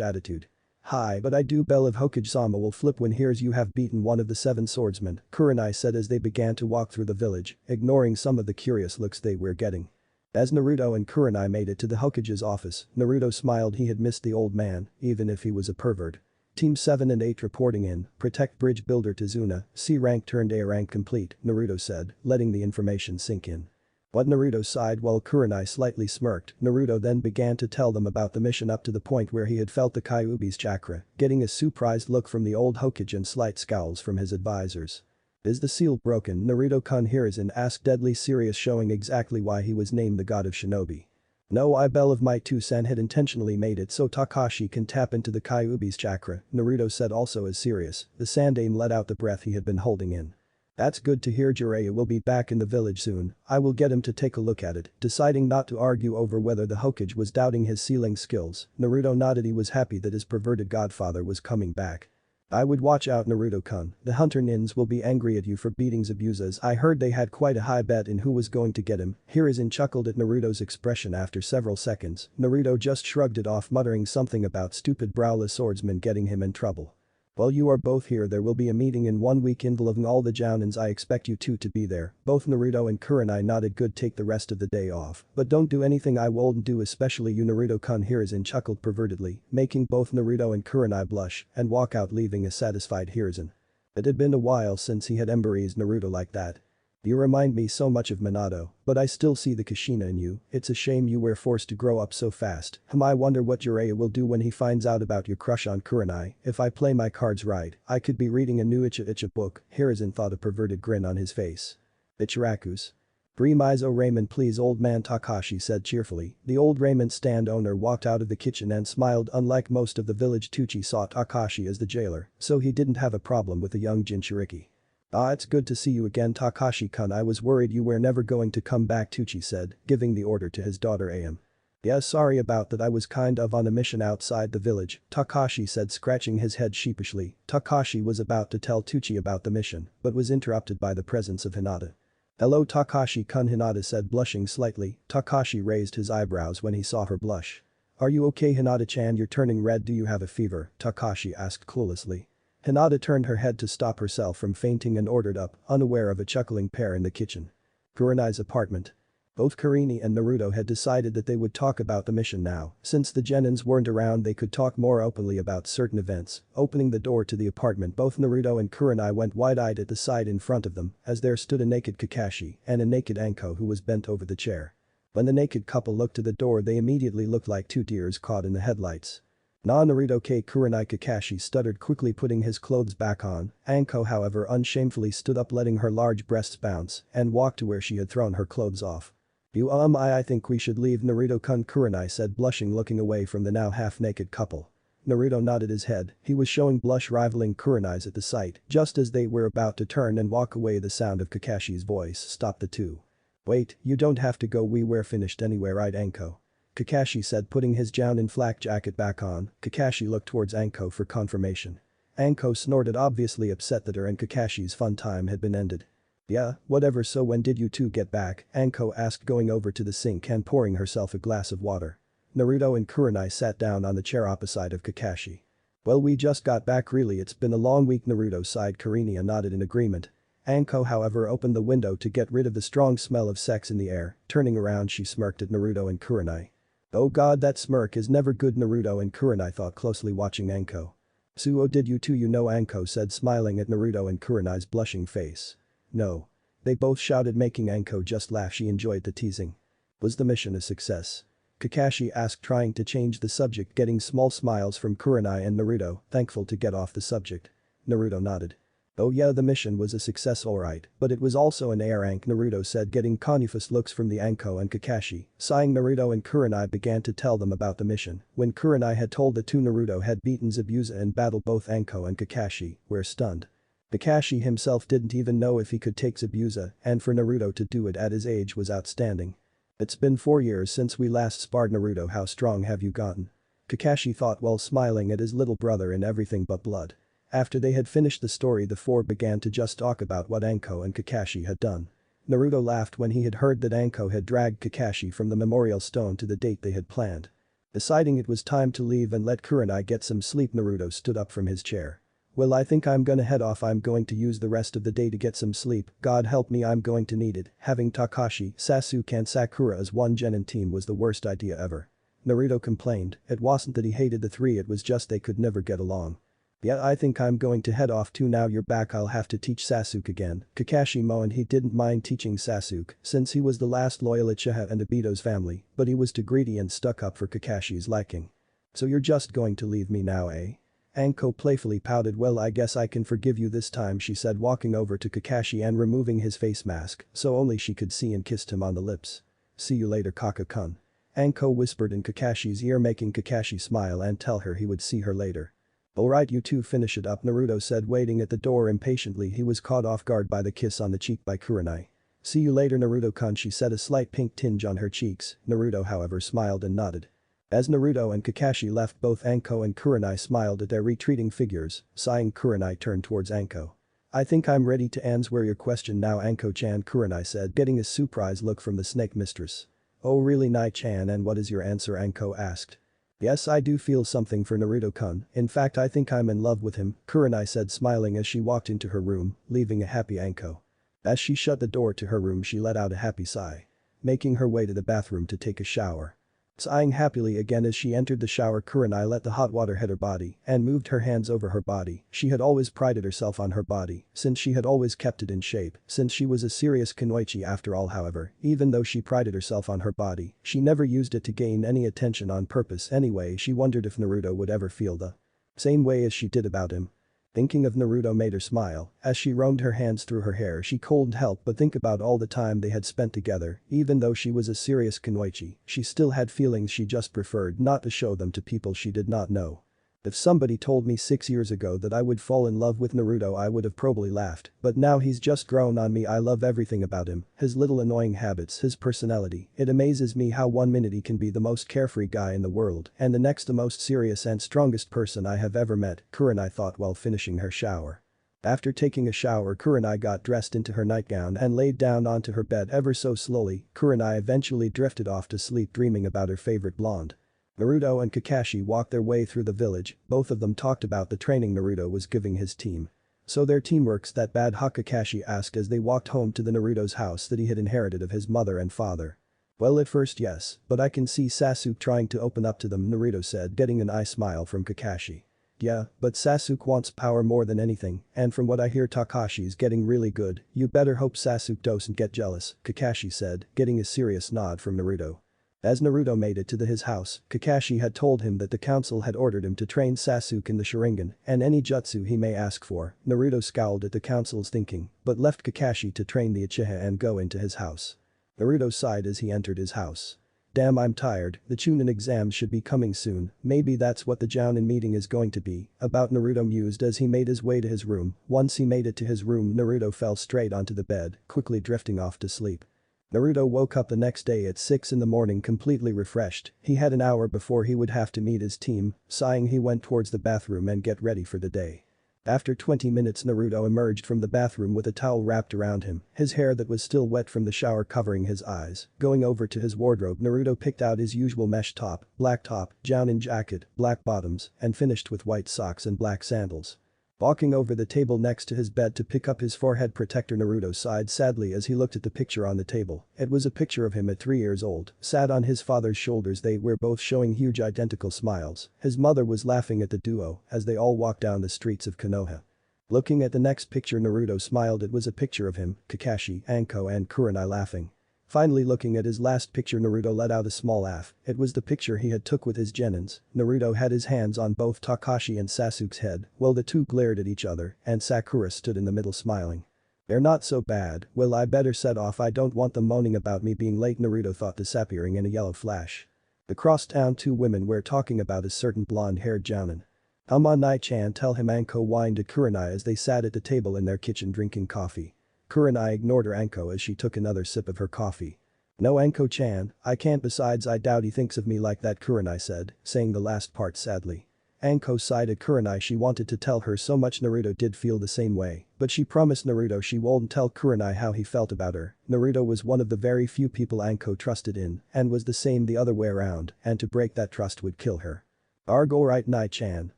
attitude. Hi, but I do believe Hokage-sama will flip when hears you have beaten one of the 7 swordsmen, Kuranai said as they began to walk through the village, ignoring some of the curious looks they were getting. As Naruto and Kuranai made it to the Hokage's office, Naruto smiled. He had missed the old man, even if he was a pervert. Team 7 and 8 reporting in, protect bridge builder Tazuna, C rank turned A rank complete, Naruto said, letting the information sink in. What, Naruto sighed while Kuranai slightly smirked. Naruto then began to tell them about the mission up to the point where he had felt the kyuubi's chakra, getting a surprised look from the old Hokage and slight scowls from his advisors. Is the seal broken? Naruto-kun Hiruzen asked, deadly serious, showing exactly why he was named the god of shinobi. No, I believe my 2-sen had intentionally made it so Takashi can tap into the kyuubi's chakra, Naruto said, also as serious. The Sandaime let out the breath he had been holding in. That's good to hear. Jiraiya will be back in the village soon. I will get him to take a look at it. Deciding not to argue over whether the Hokage was doubting his sealing skills, Naruto nodded. He was happy that his perverted godfather was coming back. I would watch out, Naruto-kun. The hunter nins will be angry at you for beating Zabuzas. I heard they had quite a high bet in who was going to get him. Hiruzen chuckled at Naruto's expression. After several seconds, Naruto just shrugged it off, muttering something about stupid browless swordsmen getting him in trouble. While you are both here, there will be a meeting in 1 week involving all the Jounins. I expect you two to be there. Both Naruto and Kuranai nodded. Good, take the rest of the day off. But don't do anything I won't do, especially you, Naruto-kun. Hiruzen chuckled pervertedly, making both Naruto and Kuranai blush and walk out, leaving a satisfied Hiruzen. It had been a while since he had embraced Naruto like that. You remind me so much of Minato, but I still see the Kushina in you. It's a shame you were forced to grow up so fast. I wonder what Jiraiya will do when he finds out about your crush on Kuranai. If I play my cards right, I could be reading a new Icha book, Hiruzen thought, a perverted grin on his face. Ichiraku's. Mizo ramen please old man Takashi said cheerfully. The old ramen stand owner walked out of the kitchen and smiled. Unlike most of the village, Tucci saw Takashi as the jailer, so he didn't have a problem with the young Jinchuriki. Ah, it's good to see you again Takashi-kun, I was worried you were never going to come back, Tucci said, giving the order to his daughter Am. Yeah, sorry about that, I was kind of on a mission outside the village, Takashi said, scratching his head sheepishly. Takashi was about to tell Tucci about the mission, but was interrupted by the presence of Hinata. Hello Takashi-kun, Hinata said, blushing slightly. Takashi raised his eyebrows when he saw her blush. Are you okay Hinata-chan, you're turning red, do you have a fever? Takashi asked cluelessly. Hinata turned her head to stop herself from fainting and ordered up, unaware of a chuckling pair in the kitchen. Kuranai's apartment. Both Kurenai and Naruto had decided that they would talk about the mission now. Since the genins weren't around, they could talk more openly about certain events. Opening the door to the apartment, both Naruto and Kurenai went wide-eyed at the sight in front of them, as there stood a naked Kakashi and a naked Anko who was bent over the chair. When the naked couple looked to the door, they immediately looked like two deers caught in the headlights. Nah Naruto K Kurenai, Kakashi stuttered, quickly putting his clothes back on. Anko however unshamefully stood up, letting her large breasts bounce, and walked to where she had thrown her clothes off. I think we should leave Naruto-kun, Kurenai said, blushing, looking away from the now half-naked couple. Naruto nodded his head, he was showing blush rivaling Kurenai's at the sight. Just as they were about to turn and walk away, the sound of Kakashi's voice stopped the two. Wait, you don't have to go, we were finished anyway, right Anko? Kakashi said, putting his Jounin flak jacket back on. Kakashi looked towards Anko for confirmation. Anko snorted, obviously upset that her and Kakashi's fun time had been ended. Yeah, whatever, so when did you two get back? Anko asked, going over to the sink and pouring herself a glass of water. Naruto and Kurenai sat down on the chair opposite of Kakashi. Well, we just got back, really, it's been a long week, Naruto sighed. Kurenai nodded in agreement. Anko however opened the window to get rid of the strong smell of sex in the air. Turning around, she smirked at Naruto and Kurenai. Oh god, that smirk is never good, Naruto and Kurenai thought, closely watching Anko. Suo, did you two Anko said, smiling at Naruto and Kurenai's blushing face. No. They both shouted, making Anko just laugh. She enjoyed the teasing. Was the mission a success? Kakashi asked, trying to change the subject, getting small smiles from Kurenai and Naruto, thankful to get off the subject. Naruto nodded. Oh yeah, the mission was a success, alright, but it was also an air rank, Naruto said, getting confused looks from the Anko and Kakashi. Sighing, Naruto and Kurenai began to tell them about the mission. When Kurenai had told the two Naruto had beaten Zabuza and battled both Anko and Kakashi, were stunned. Kakashi himself didn't even know if he could take Zabuza, and for Naruto to do it at his age was outstanding. It's been 4 years since we last sparred, Naruto, how strong have you gotten? Kakashi thought while smiling at his little brother in everything but blood. After they had finished the story, the four began to just talk about what Anko and Kakashi had done. Naruto laughed when he had heard that Anko had dragged Kakashi from the memorial stone to the date they had planned. Deciding it was time to leave and let Kurenai get some sleep, Naruto stood up from his chair. Well, I think I'm gonna head off, I'm going to use the rest of the day to get some sleep, God help me, I'm going to need it. Having Takashi, Sasuke and Sakura as one genin team was the worst idea ever. Naruto complained, it wasn't that he hated the three, it was just they could never get along. Yeah, I think I'm going to head off too, now you're back I'll have to teach Sasuke again. Kakashi moaned. He didn't mind teaching Sasuke since he was the last loyal Uchiha and Obito's family, but he was too greedy and stuck up for Kakashi's liking. So you're just going to leave me now, eh? Anko playfully pouted. Well, I guess I can forgive you this time, she said, walking over to Kakashi and removing his face mask so only she could see, and kissed him on the lips. See you later, Kaka-kun. Anko whispered in Kakashi's ear, making Kakashi smile and tell her he would see her later. Alright, you two finish it up, Naruto said, waiting at the door impatiently. He was caught off guard by the kiss on the cheek by Kurenai. See you later, Naruto-kun, she said, a slight pink tinge on her cheeks. Naruto however smiled and nodded. As Naruto and Kakashi left, both Anko and Kurenai smiled at their retreating figures. Sighing, Kurenai turned towards Anko. I think I'm ready to answer your question now, Anko-chan, Kurenai said, getting a surprised look from the snake mistress. Oh really, Nai-chan, and what is your answer? Anko asked. Yes, I do feel something for Naruto-kun, in fact I think I'm in love with him, Kurenai said, smiling as she walked into her room, leaving a happy Anko. As she shut the door to her room, she let out a happy sigh. Making her way to the bathroom to take a shower. Sighing happily again as she entered the shower, Kurenai let the hot water hit her body and moved her hands over her body. She had always prided herself on her body, since she had always kept it in shape, since she was a serious kunoichi after all. However, even though she prided herself on her body, she never used it to gain any attention on purpose anyway. She wondered if Naruto would ever feel the same way as she did about him. Thinking of Naruto made her smile. As she roamed her hands through her hair she couldn't help but think about all the time they had spent together. Even though she was a serious kunoichi, she still had feelings she just preferred not to show them to people she did not know. If somebody told me 6 years ago that I would fall in love with Naruto I would have probably laughed, but now he's just grown on me. I love everything about him, his little annoying habits, his personality. It amazes me how 1 minute he can be the most carefree guy in the world and the next the most serious and strongest person I have ever met, Kuranai thought while finishing her shower. After taking a shower Kuranai got dressed into her nightgown and laid down onto her bed ever so slowly. Kuranai eventually drifted off to sleep dreaming about her favorite blonde. Naruto and Kakashi walked their way through the village, both of them talked about the training Naruto was giving his team. So their teamwork's that bad, huh? Kakashi asked as they walked home to the Naruto's house that he had inherited of his mother and father. Well, at first yes, but I can see Sasuke trying to open up to them, Naruto said, getting an eye smile from Kakashi. Yeah, but Sasuke wants power more than anything, and from what I hear Takashi's getting really good. You better hope Sasuke doesn't get jealous, Kakashi said, getting a serious nod from Naruto. As Naruto made it to his house, Kakashi had told him that the council had ordered him to train Sasuke in the Sharingan and any jutsu he may ask for. Naruto scowled at the council's thinking, but left Kakashi to train the Uchiha and go into his house. Naruto sighed as he entered his house. Damn, I'm tired, the Chunin exams should be coming soon, maybe that's what the Jounin meeting is going to be, about Naruto mused as he made his way to his room. Once he made it to his room Naruto fell straight onto the bed, quickly drifting off to sleep. Naruto woke up the next day at 6 in the morning completely refreshed. He had an hour before he would have to meet his team. Sighing he went towards the bathroom and get ready for the day. After 20 minutes Naruto emerged from the bathroom with a towel wrapped around him, his hair that was still wet from the shower covering his eyes. Going over to his wardrobe Naruto picked out his usual mesh top, Jounin jacket, black bottoms, and finished with white socks and black sandals. Walking over the table next to his bed to pick up his forehead protector Naruto sighed sadly as he looked at the picture on the table. It was a picture of him at 3 years old, sat on his father's shoulders. They were both showing huge identical smiles. His mother was laughing at the duo as they all walked down the streets of Konoha. Looking at the next picture Naruto smiled. It was a picture of him, Kakashi, Anko and Kuranai laughing. Finally looking at his last picture Naruto let out a small laugh. It was the picture he had took with his genins. Naruto had his hands on both Takashi and Sasuke's head while the two glared at each other and Sakura stood in the middle smiling. They're not so bad, well I better set off, I don't want them moaning about me being late Naruto thought, disappearing in a yellow flash. Across town two women were talking about a certain blonde-haired Jounin. Nai-chan, tell him, Anko whined at Kuranai as they sat at the table in their kitchen drinking coffee. Kuranai ignored her Anko as she took another sip of her coffee. No Anko-chan, I can't, besides I doubt he thinks of me like that, Kuranai said, saying the last part sadly. Anko sighed at Kuranai. She wanted to tell her so much Naruto did feel the same way, but she promised Naruto she wouldn't tell Kuranai how he felt about her. Naruto was one of the very few people Anko trusted in and was the same the other way around, and to break that trust would kill her. Argo right Nai-chan,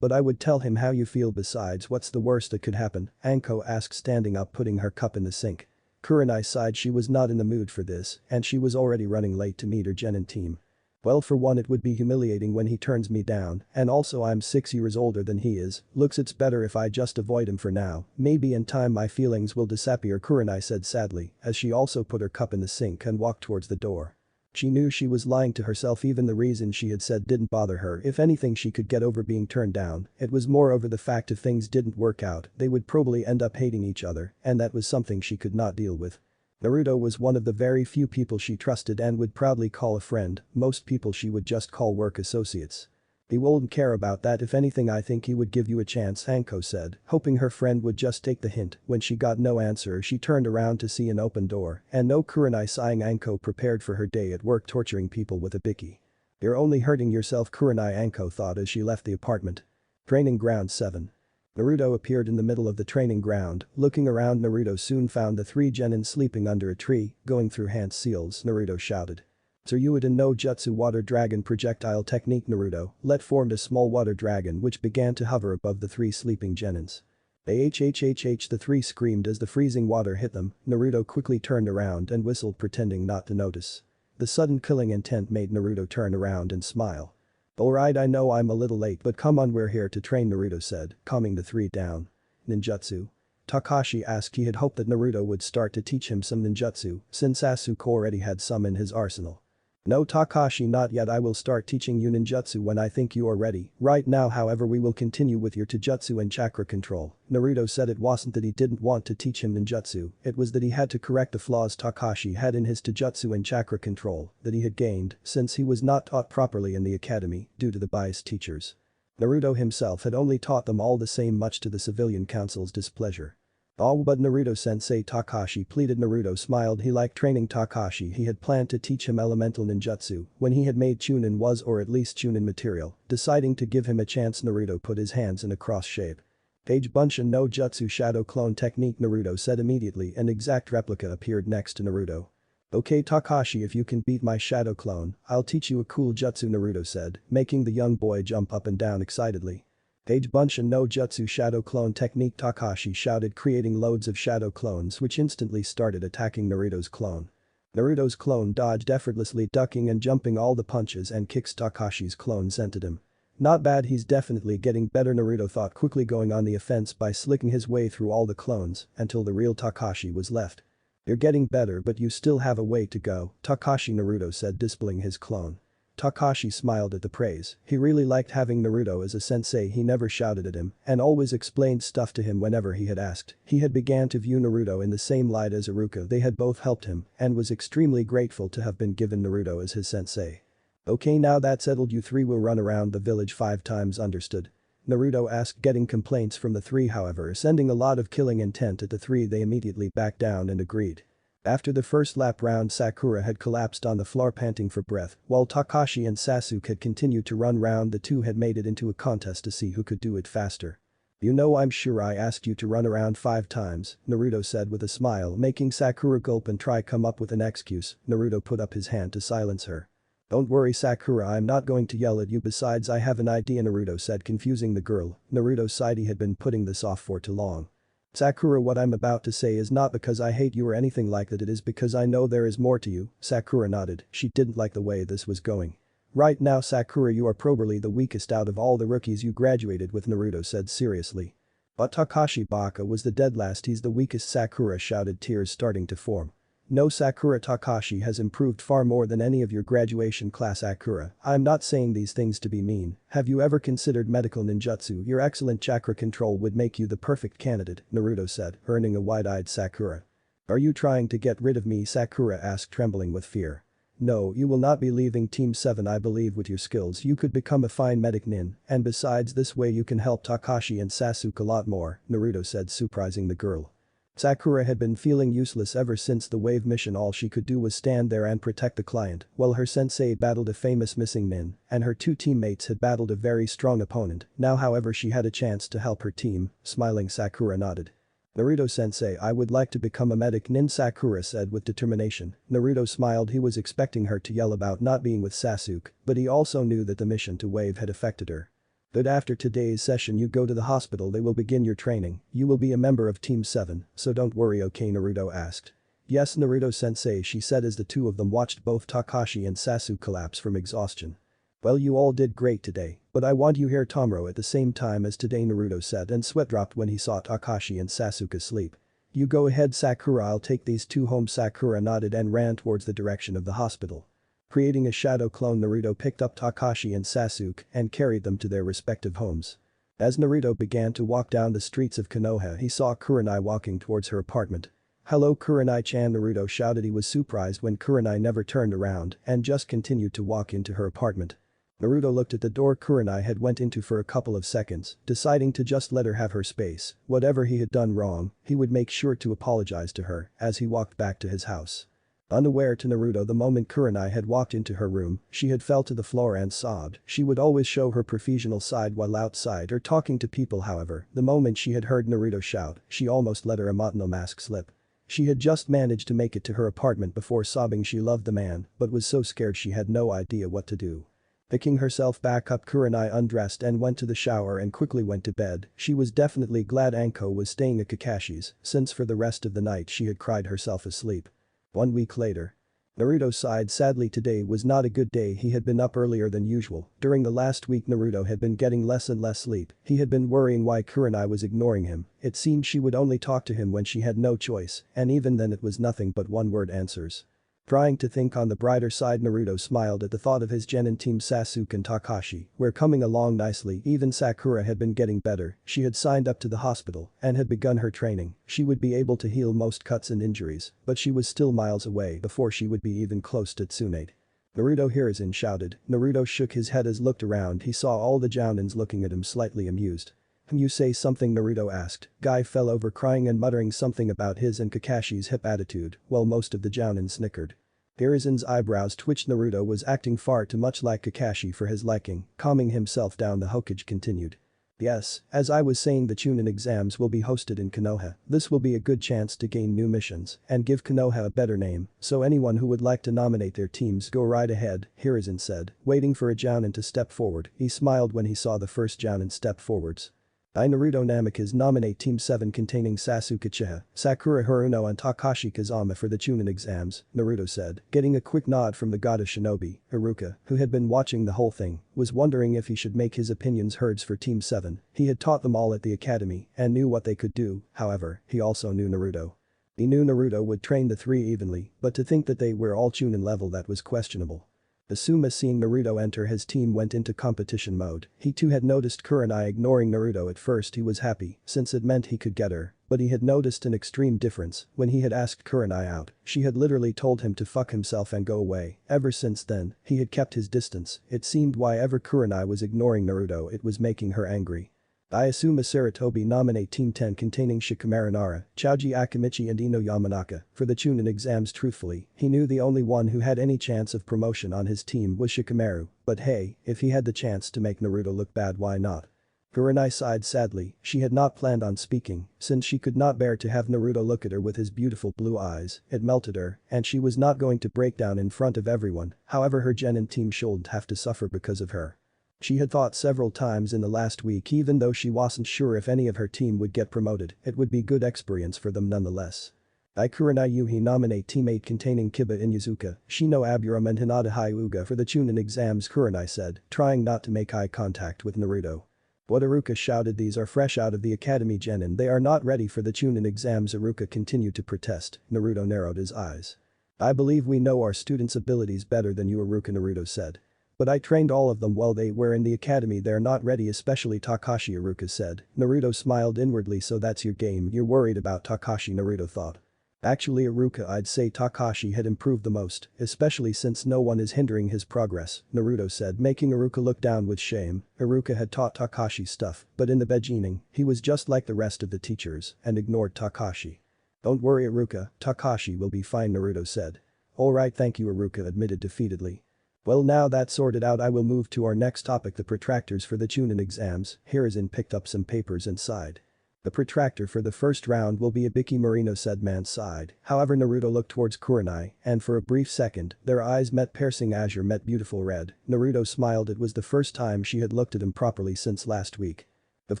but I would tell him how you feel, besides what's the worst that could happen, Anko asked standing up putting her cup in the sink. Kuranai sighed. She was not in the mood for this and she was already running late to meet her genin team. Well, for one it would be humiliating when he turns me down and also I'm 6 years older than he is, looks it's better if I just avoid him for now, maybe in time my feelings will disappear, Kuranai said sadly as she also put her cup in the sink and walked towards the door. She knew she was lying to herself. Even the reason she had said didn't bother her. If anything she could get over being turned down. It was more over the fact if things didn't work out they would probably end up hating each other and that was something she could not deal with. Naruto was one of the very few people she trusted and would proudly call a friend. Most people she would just call work associates. He wouldn't care about that. If anything I think he would give you a chance, Anko said, hoping her friend would just take the hint. When she got no answer she turned around to see an open door and no Kuranai. Sighing, Anko prepared for her day at work torturing people with a bicky. You're only hurting yourself, Kuranai, Anko thought as she left the apartment. Training Ground 7. Naruto appeared in the middle of the training ground. Looking around Naruto soon found the three genin sleeping under a tree. Going through hand seals Naruto shouted. Tsuruya no Jutsu water dragon projectile technique. Naruto formed a small water dragon which began to hover above the three sleeping genins. Ahhhhh, the three screamed as the freezing water hit them. Naruto quickly turned around and whistled pretending not to notice. The sudden killing intent made Naruto turn around and smile. Alright, I know I'm a little late but come on, we're here to train, Naruto said, calming the three down. Ninjutsu? Takashi asked. He had hoped that Naruto would start to teach him some ninjutsu since Sasuke already had some in his arsenal. No Takashi, not yet. I will start teaching you ninjutsu when I think you are ready. Right now however we will continue with your taijutsu and chakra control. Naruto said it wasn't that he didn't want to teach him ninjutsu, it was that he had to correct the flaws Takashi had in his taijutsu and chakra control that he had gained since he was not taught properly in the academy due to the biased teachers. Naruto himself had only taught them all the same, much to the civilian council's displeasure. Oh, but Naruto-sensei, Takashi pleaded. Naruto smiled. He liked training Takashi. He had planned to teach him elemental ninjutsu when he had made Chunin was, or at least Chunin material. Deciding to give him a chance, Naruto put his hands in a cross shape. Page Bunshin no Jutsu shadow clone technique, Naruto said immediately. An exact replica appeared next to Naruto. Okay Takashi, if you can beat my shadow clone, I'll teach you a cool jutsu, Naruto said, making the young boy jump up and down excitedly. Page Bunshin no Jutsu shadow clone technique, Takashi shouted, creating loads of shadow clones which instantly started attacking Naruto's clone. Naruto's clone dodged effortlessly, ducking and jumping all the punches and kicks Takashi's clone sent at him. Not bad, he's definitely getting better, Naruto thought, quickly going on the offense by slicking his way through all the clones until the real Takashi was left. You're getting better but you still have a way to go, Takashi, Naruto said, displaying his clone. Takashi smiled at the praise. He really liked having Naruto as a sensei. He never shouted at him and always explained stuff to him whenever he had asked. He had began to view Naruto in the same light as Iruka. They had both helped him and was extremely grateful to have been given Naruto as his sensei. Okay, now that's settled, you three will run around the village 5 times, understood? Naruto asked, getting complaints from the three however sending a lot of killing intent at the three. They immediately backed down and agreed. After the first lap round, Sakura had collapsed on the floor panting for breath, while Takashi and Sasuke had continued to run round. The two had made it into a contest to see who could do it faster. You know, I'm sure I asked you to run around 5 times, Naruto said with a smile, making Sakura gulp and try come up with an excuse. Naruto put up his hand to silence her. Don't worry Sakura, I'm not going to yell at you, besides I have an idea, Naruto said, confusing the girl. Naruto sighed. He had been putting this off for too long. Sakura, what I'm about to say is not because I hate you or anything like that, it is because I know there is more to you. Sakura nodded. She didn't like the way this was going. Right now Sakura, you are probably the weakest out of all the rookies you graduated with, Naruto said seriously. But Takashi Baka was the dead last. He's the weakest, Sakura shouted, tears starting to form. No Sakura, Takashi has improved far more than any of your graduation class. Sakura, I'm not saying these things to be mean. Have you ever considered medical ninjutsu? Your excellent chakra control would make you the perfect candidate, Naruto said, earning a wide-eyed Sakura. Are you trying to get rid of me? Sakura asked, trembling with fear. No, you will not be leaving Team 7. I believe with your skills you could become a fine medic nin, and besides this way you can help Takashi and Sasuke a lot more, Naruto said, surprising the girl. Sakura had been feeling useless ever since the wave mission. All she could do was stand there and protect the client while her sensei battled a famous missing nin and her 2 teammates had battled a very strong opponent. Now however she had a chance to help her team. Smiling, Sakura nodded. Naruto-sensei, I would like to become a medic nin, Sakura said with determination. Naruto smiled. He was expecting her to yell about not being with Sasuke, but he also knew that the mission to wave had affected her. But after today's session you go to the hospital, they will begin your training. You will be a member of Team 7, so don't worry, okay, Naruto asked. Yes, Naruto-sensei, she said as the two of them watched both Takashi and Sasuke collapse from exhaustion. Well, you all did great today, but I want you here Tomoro at the same time as today, Naruto said, and sweat dropped when he saw Takashi and Sasuke asleep. You go ahead Sakura, I'll take these 2 home. Sakura nodded and ran towards the direction of the hospital. Creating a shadow clone, Naruto picked up Takashi and Sasuke and carried them to their respective homes. As Naruto began to walk down the streets of Konoha, he saw Kuranai walking towards her apartment. Hello Kuranai-chan, Naruto shouted. He was surprised when Kuranai never turned around and just continued to walk into her apartment. Naruto looked at the door Kuranai had went into for a couple of seconds, deciding to just let her have her space. Whatever he had done wrong, he would make sure to apologize to her as he walked back to his house. Unaware to Naruto, the moment Kuranai had walked into her room, she had fell to the floor and sobbed. She would always show her professional side while outside or talking to people. However, the moment she had heard Naruto shout, she almost let her emotional mask slip. She had just managed to make it to her apartment before sobbing she loved the man, but was so scared she had no idea what to do. Picking herself back up, Kuranai undressed and went to the shower and quickly went to bed. She was definitely glad Anko was staying at Kakashi's, since for the rest of the night she had cried herself asleep. 1 week later. Naruto sighed sadly. Today was not a good day. He had been up earlier than usual. During the last week Naruto had been getting less and less sleep. He had been worrying why Kuranai was ignoring him. It seemed she would only talk to him when she had no choice, and even then it was nothing but one-word answers. Trying to think on the brighter side, Naruto smiled at the thought of his genin team Sasuke and Kakashi were coming along nicely. Even Sakura had been getting better, she had signed up to the hospital and had begun her training. She would be able to heal most cuts and injuries, but she was still miles away before she would be even close to Tsunade. Naruto Hiruzen shouted. Naruto shook his head as looked around. He saw all the Jounins looking at him slightly amused. Can you say something? Naruto asked. Guy fell over crying and muttering something about his and Kakashi's hip attitude, while most of the Jounin snickered. Hiruzen's eyebrows twitched. Naruto was acting far too much like Kakashi for his liking. Calming himself down, the Hokage continued. Yes, as I was saying, the Chunin exams will be hosted in Konoha. This will be a good chance to gain new missions and give Konoha a better name, so anyone who would like to nominate their teams go right ahead, Hiruzen said, waiting for a Jounin to step forward. He smiled when he saw the first Jounin step forwards. I Naruto Namikaze nominate Team 7 containing Sasuke Uchiha, Sakura Haruno and Takashi Kazama for the Chunin exams, Naruto said, getting a quick nod from the goddess shinobi. Haruka, who had been watching the whole thing, was wondering if he should make his opinions heard for Team 7. He had taught them all at the academy and knew what they could do, however, he also knew Naruto. He knew Naruto would train the three evenly, but to think that they were all Chunin level, that was questionable. Asuma, seeing Naruto enter his team, went into competition mode. He too had noticed Kuranai ignoring Naruto. At first he was happy, since it meant he could get her, but he had noticed an extreme difference when he had asked Kuranai out. She had literally told him to fuck himself and go away. Ever since then, he had kept his distance. It seemed why ever Kuranai was ignoring Naruto, it was making her angry. I assume Saratobi nominate Team 10 containing Shikamaru Nara, Choji Akimichi and Ino Yamanaka for the Chunin exams. Truthfully, he knew the only one who had any chance of promotion on his team was Shikamaru, but hey, if he had the chance to make Naruto look bad, why not? Kurenai sighed sadly. She had not planned on speaking, since she could not bear to have Naruto look at her with his beautiful blue eyes. It melted her, and she was not going to break down in front of everyone. However, her genin team shouldn't have to suffer because of her. She had thought several times in the last week, even though she wasn't sure if any of her team would get promoted, it would be good experience for them nonetheless. I Kurenai Yuhi nominate Team 8 containing Kiba Inuzuka, Shino Aburame and Hinata Hyuga for the Chunin exams, Kurenai said, trying not to make eye contact with Naruto. What? Iruka shouted. These are fresh out of the academy genin, they are not ready for the Chunin exams. Iruka continued to protest. Naruto narrowed his eyes. I believe we know our students' abilities better than you, Iruka, Naruto said. But I trained all of them while they were in the academy. They're not ready, especially Takashi, Iruka said. Naruto smiled inwardly. So that's your game, you're worried about Takashi, Naruto thought. Actually, Iruka, I'd say Takashi had improved the most, especially since no one is hindering his progress, Naruto said, making Iruka look down with shame. Iruka had taught Takashi stuff, but in the beginning, he was just like the rest of the teachers and ignored Takashi. Don't worry, Iruka, Takashi will be fine, Naruto said. Alright, thank you, Iruka admitted defeatedly. Well, now that's sorted out, I will move to our next topic, the protractors for the Chunin exams. Hiruzen picked up some papers and sighed. The protractor for the first round will be Ibiki Marino, said man sighed. However, Naruto looked towards Kurenai, and for a brief second, their eyes met. Piercing azure met beautiful red. Naruto smiled. It was the first time she had looked at him properly since last week. Of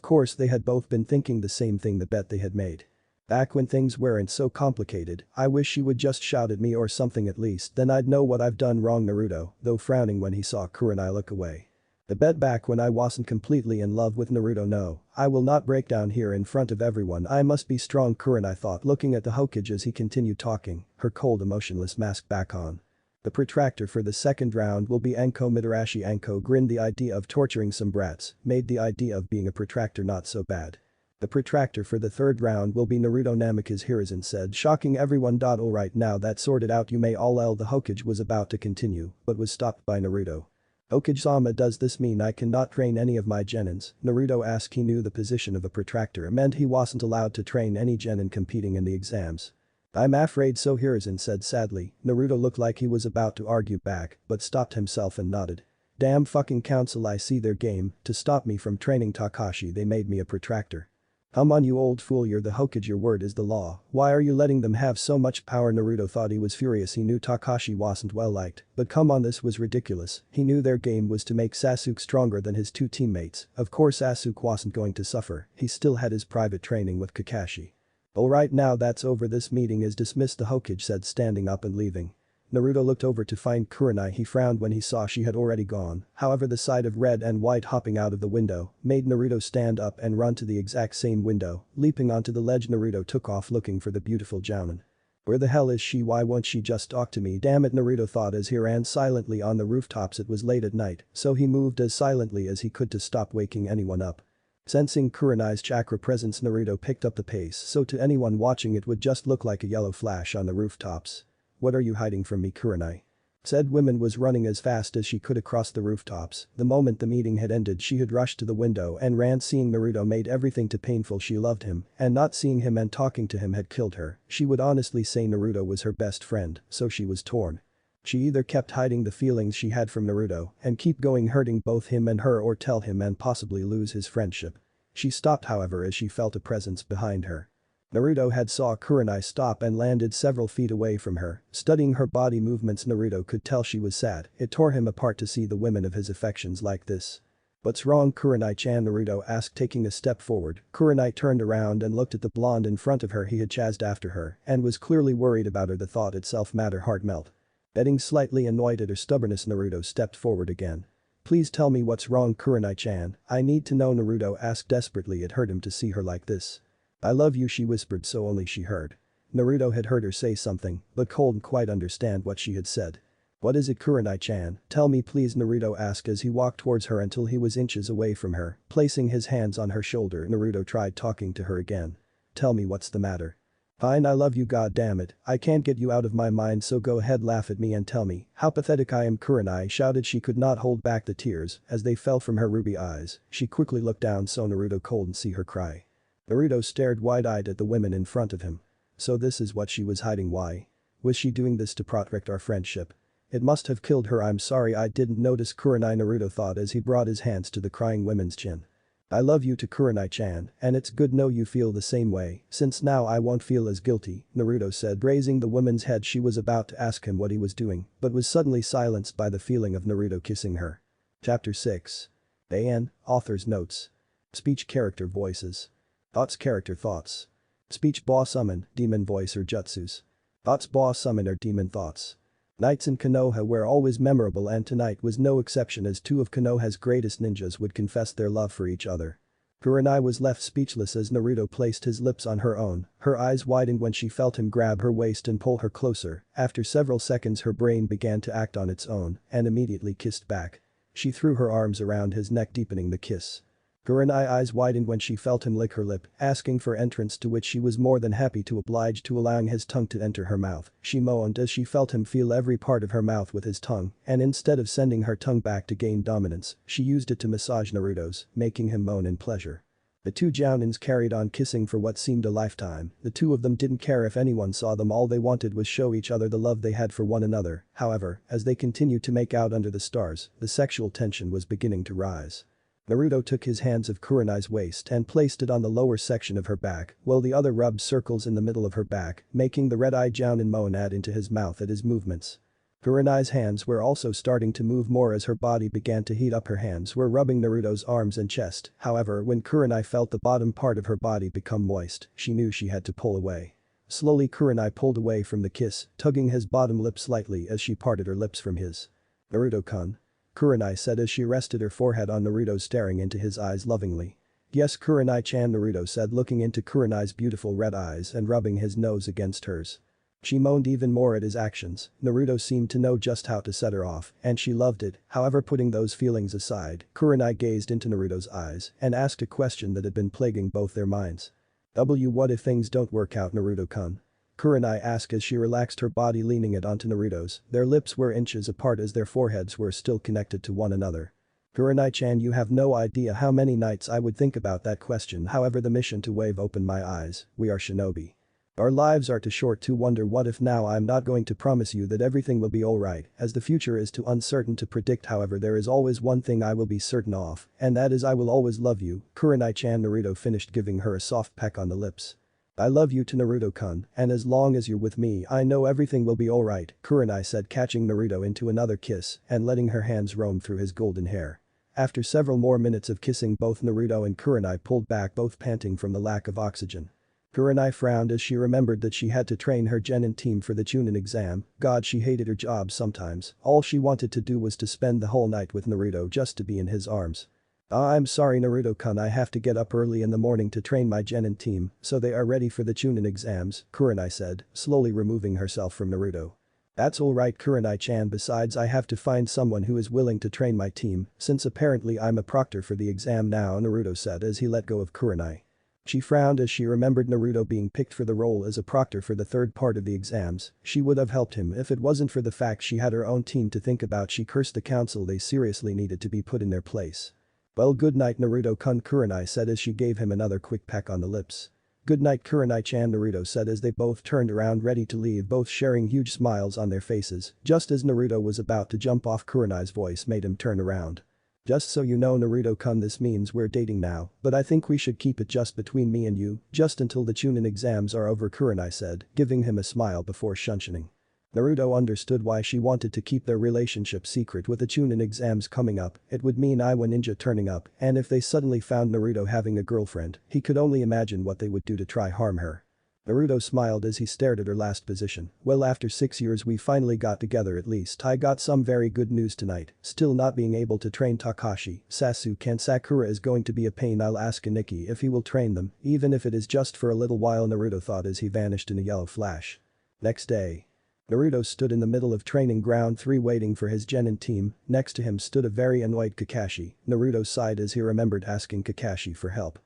course, they had both been thinking the same thing, the bet they had made. Back when things weren't so complicated, I wish she would just shout at me or something at least, then I'd know what I've done wrong, Naruto, though frowning when he saw Kurenai look away. The bet back when I wasn't completely in love with Naruto. No, I will not break down here in front of everyone. I must be strong, Kurenai thought, looking at the Hokage as he continued talking, her cold emotionless mask back on. The protractor for the second round will be Anko Mitarashi. Anko grinned. The idea of torturing some brats made the idea of being a protractor not so bad. The protractor for the third round will be Naruto Namikaze, Hiruzen said, shocking everyone. Alright, now that's sorted out, you may all the Hokage was about to continue, but was stopped by Naruto. Hokage-sama, does this mean I cannot train any of my genins? Naruto asked. He knew the position of a protractor meant he wasn't allowed to train any genin competing in the exams. I'm afraid so, Hiruzen said sadly. Naruto looked like he was about to argue back, but stopped himself and nodded. Damn fucking council, I see their game, to stop me from training Takashi they made me a protractor. Come on, you old fool, you're the Hokage, your word is the law. Why are you letting them have so much power? Naruto thought. He was furious. He knew Takashi wasn't well liked, but come on, this was ridiculous. He knew their game was to make Sasuke stronger than his two teammates. Of course Sasuke wasn't going to suffer, he still had his private training with Kakashi. Alright, now that's over, this meeting is dismissed, the Hokage said, standing up and leaving. Naruto looked over to find Kurenai. He frowned when he saw she had already gone, however the sight of red and white hopping out of the window made Naruto stand up and run to the exact same window. Leaping onto the ledge, Naruto took off looking for the beautiful Jounin. Where the hell is she? Why won't she just talk to me? Damn it, Naruto thought as he ran silently on the rooftops. It was late at night, so he moved as silently as he could to stop waking anyone up. Sensing Kurenai's chakra presence, Naruto picked up the pace so to anyone watching it would just look like a yellow flash on the rooftops. What are you hiding from me, Kurenai? Said woman was running as fast as she could across the rooftops. The moment the meeting had ended, she had rushed to the window and ran. Seeing Naruto made everything too painful. She loved him, and not seeing him and talking to him had killed her. She would honestly say Naruto was her best friend, so she was torn. She either kept hiding the feelings she had from Naruto and keep going hurting both him and her, or tell him and possibly lose his friendship. She stopped however as she felt a presence behind her. Naruto had saw Kurenai stop and landed several feet away from her. Studying her body movements, Naruto could tell she was sad. It tore him apart to see the women of his affections like this. What's wrong, Kurenai-chan? Naruto asked, taking a step forward. Kurenai turned around and looked at the blonde in front of her. He had chased after her and was clearly worried about her. The thought itself made her heart melt. Getting slightly annoyed at her stubbornness, Naruto stepped forward again. Please tell me what's wrong, Kurenai-chan. I need to know, Naruto asked desperately. It hurt him to see her like this. I love you, she whispered, so only she heard. Naruto had heard her say something, but couldn't quite understand what she had said. What is it, Kurenai-chan? Tell me please, Naruto asked as he walked towards her until he was inches away from her. Placing his hands on her shoulder, Naruto tried talking to her again. Tell me what's the matter. Fine, I love you, god damn it. I can't get you out of my mind, so go ahead, laugh at me and tell me how pathetic I am, Kurenai shouted. She could not hold back the tears as they fell from her ruby eyes. She quickly looked down so Naruto couldn't see her cry. Naruto stared wide-eyed at the women in front of him. So this is what she was hiding. Why? Was she doing this to protect our friendship? It must have killed her. I'm sorry I didn't notice, Kurenai, Naruto thought as he brought his hands to the crying woman's chin. I love you to Kurenai-chan, and it's good know you feel the same way, since now I won't feel as guilty, Naruto said, raising the woman's head. She was about to ask him what he was doing, but was suddenly silenced by the feeling of Naruto kissing her. Chapter 6. AN, Author's Notes. Speech, Character Voices. Thoughts, Character Thoughts. Speech, Boss Summon, Demon Voice or Jutsus. Thoughts, Boss Summon or Demon Thoughts. Nights in Konoha were always memorable, and tonight was no exception as two of Konoha's greatest ninjas would confess their love for each other. Kurenai was left speechless as Naruto placed his lips on her own. Her eyes widened when she felt him grab her waist and pull her closer. After several seconds her brain began to act on its own and immediately kissed back. She threw her arms around his neck, deepening the kiss. Kurenai's eyes widened when she felt him lick her lip, asking for entrance, to which she was more than happy to oblige, to allowing his tongue to enter her mouth. She moaned as she felt him feel every part of her mouth with his tongue, and instead of sending her tongue back to gain dominance, she used it to massage Naruto's, making him moan in pleasure. The two Jounins carried on kissing for what seemed a lifetime. The two of them didn't care if anyone saw them. All they wanted was show each other the love they had for one another. However, as they continued to make out under the stars, the sexual tension was beginning to rise. Naruto took his hands of Kurenai's waist and placed it on the lower section of her back, while the other rubbed circles in the middle of her back, making the red-eyed Jounin moan add into his mouth at his movements. Kurenai's hands were also starting to move more as her body began to heat up. Her hands were rubbing Naruto's arms and chest. However, when Kurenai felt the bottom part of her body become moist, she knew she had to pull away. Slowly Kurenai pulled away from the kiss, tugging his bottom lip slightly as she parted her lips from his. Naruto-kun. Kurenai said as she rested her forehead on Naruto, staring into his eyes lovingly. Yes, Kurenai-chan, Naruto said, looking into Kurenai's beautiful red eyes and rubbing his nose against hers. She moaned even more at his actions. Naruto seemed to know just how to set her off, and she loved it. However, putting those feelings aside, Kurenai gazed into Naruto's eyes and asked a question that had been plaguing both their minds. What if things don't work out, Naruto-kun? Kurenai asked as she relaxed her body, leaning it onto Naruto's. Their lips were inches apart as their foreheads were still connected to one another. Kurenai-chan, you have no idea how many nights I would think about that question. However, the mission to Wave opened my eyes. We are shinobi. Our lives are too short to wonder what if. Now I'm not going to promise you that everything will be alright, as the future is too uncertain to predict. However, there is always one thing I will be certain of, and that is I will always love you, Kurenai-chan. Naruto finished, giving her a soft peck on the lips. I love you to Naruto-kun, and as long as you're with me I know everything will be alright, Kurenai said, catching Naruto into another kiss and letting her hands roam through his golden hair. After several more minutes of kissing, both Naruto and Kurenai pulled back, both panting from the lack of oxygen. Kurenai frowned as she remembered that she had to train her genin team for the Chunin exam. God, she hated her job sometimes. All she wanted to do was to spend the whole night with Naruto, just to be in his arms. Ah, I'm sorry Naruto-kun, I have to get up early in the morning to train my genin team, so they are ready for the Chunin exams, Kuranai said, slowly removing herself from Naruto. That's alright Kurenai-chan, besides I have to find someone who is willing to train my team, since apparently I'm a proctor for the exam now, Naruto said as he let go of Kurenai. She frowned as she remembered Naruto being picked for the role as a proctor for the third part of the exams. She would have helped him if it wasn't for the fact she had her own team to think about. She cursed the council, they seriously needed to be put in their place. Well, good night Naruto-kun, Kurenai said as she gave him another quick peck on the lips. Good night Kurenai-chan, Naruto said as they both turned around ready to leave, both sharing huge smiles on their faces. Just as Naruto was about to jump off, Kurenai's voice made him turn around. Just so you know Naruto-kun, this means we're dating now, but I think we should keep it just between me and you, just until the Chunin exams are over, Kurenai said, giving him a smile before shunning. Naruto understood why she wanted to keep their relationship secret. With the Chunin exams coming up, it would mean Iwa Ninja turning up, and if they suddenly found Naruto having a girlfriend, he could only imagine what they would do to try harm her. Naruto smiled as he stared at her last position. Well, after 6 years we finally got together, at least I got some very good news tonight. Still not being able to train Takashi, Sasuke and Sakura is going to be a pain. I'll ask Aniki if he will train them, even if it is just for a little while, Naruto thought as he vanished in a yellow flash. Next day. Naruto stood in the middle of training ground 3 waiting for his genin team. Next to him stood a very annoyed Kakashi. Naruto sighed as he remembered asking Kakashi for help.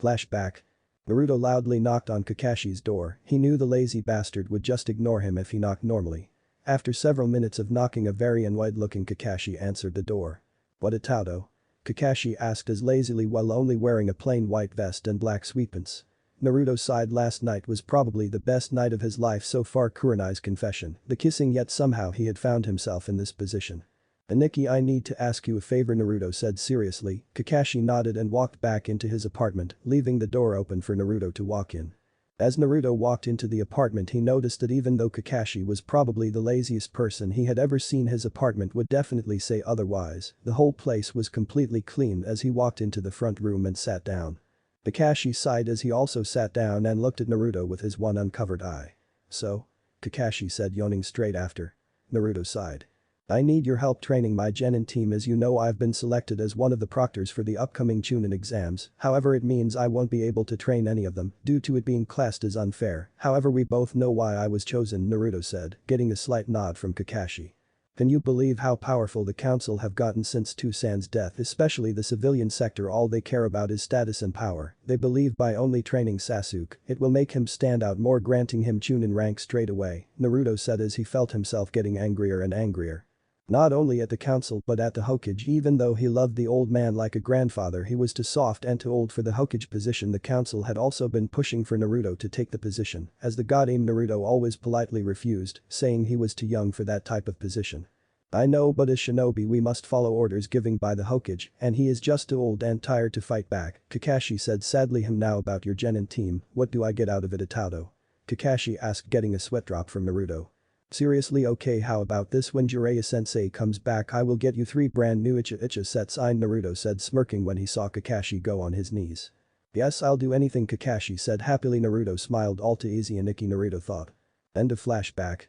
Flashback. Naruto loudly knocked on Kakashi's door. He knew the lazy bastard would just ignore him if he knocked normally. After several minutes of knocking, a very annoyed-looking Kakashi answered the door. What a Taudo? Kakashi asked as lazily while only wearing a plain white vest and black sweatpants. Naruto sighed. Last night was probably the best night of his life so far. Kurenai's confession, the kissing, yet somehow he had found himself in this position. Aniki, I need to ask you a favor, Naruto said seriously. Kakashi nodded and walked back into his apartment, leaving the door open for Naruto to walk in. As Naruto walked into the apartment, he noticed that even though Kakashi was probably the laziest person he had ever seen, his apartment would definitely say otherwise. The whole place was completely clean. As he walked into the front room and sat down. Kakashi sighed as he also sat down and looked at Naruto with his one uncovered eye. So? Kakashi said, yawning straight after. Naruto sighed. I need your help training my genin team. As you know, I've been selected as one of the proctors for the upcoming Chunin exams, however it means I won't be able to train any of them due to it being classed as unfair. However, we both know why I was chosen, Naruto said, getting a slight nod from Kakashi. Can you believe how powerful the council have gotten since Toussaint's death, especially the civilian sector? All they care about is status and power. They believe by only training Sasuke, it will make him stand out more, granting him Chunin rank straight away, Naruto said as he felt himself getting angrier and angrier. Not only at the council but at the Hokage. Even though he loved the old man like a grandfather, he was too soft and too old for the Hokage position. The council had also been pushing for Naruto to take the position, as the god aim Naruto always politely refused, saying he was too young for that type of position. I know, but as shinobi we must follow orders given by the Hokage, and he is just too old and tired to fight back, Kakashi said sadly. Now about your genin team, what do I get out of it, Itaudo? Kakashi asked, getting a sweat drop from Naruto. Seriously, okay, how about this? When Jiraiya sensei comes back I will get you 3 brand new icha sets, Naruto said, smirking when he saw Kakashi go on his knees. Yes, I'll do anything, Kakashi said happily. Naruto smiled, all too easy, Aniki, Naruto thought. End of flashback.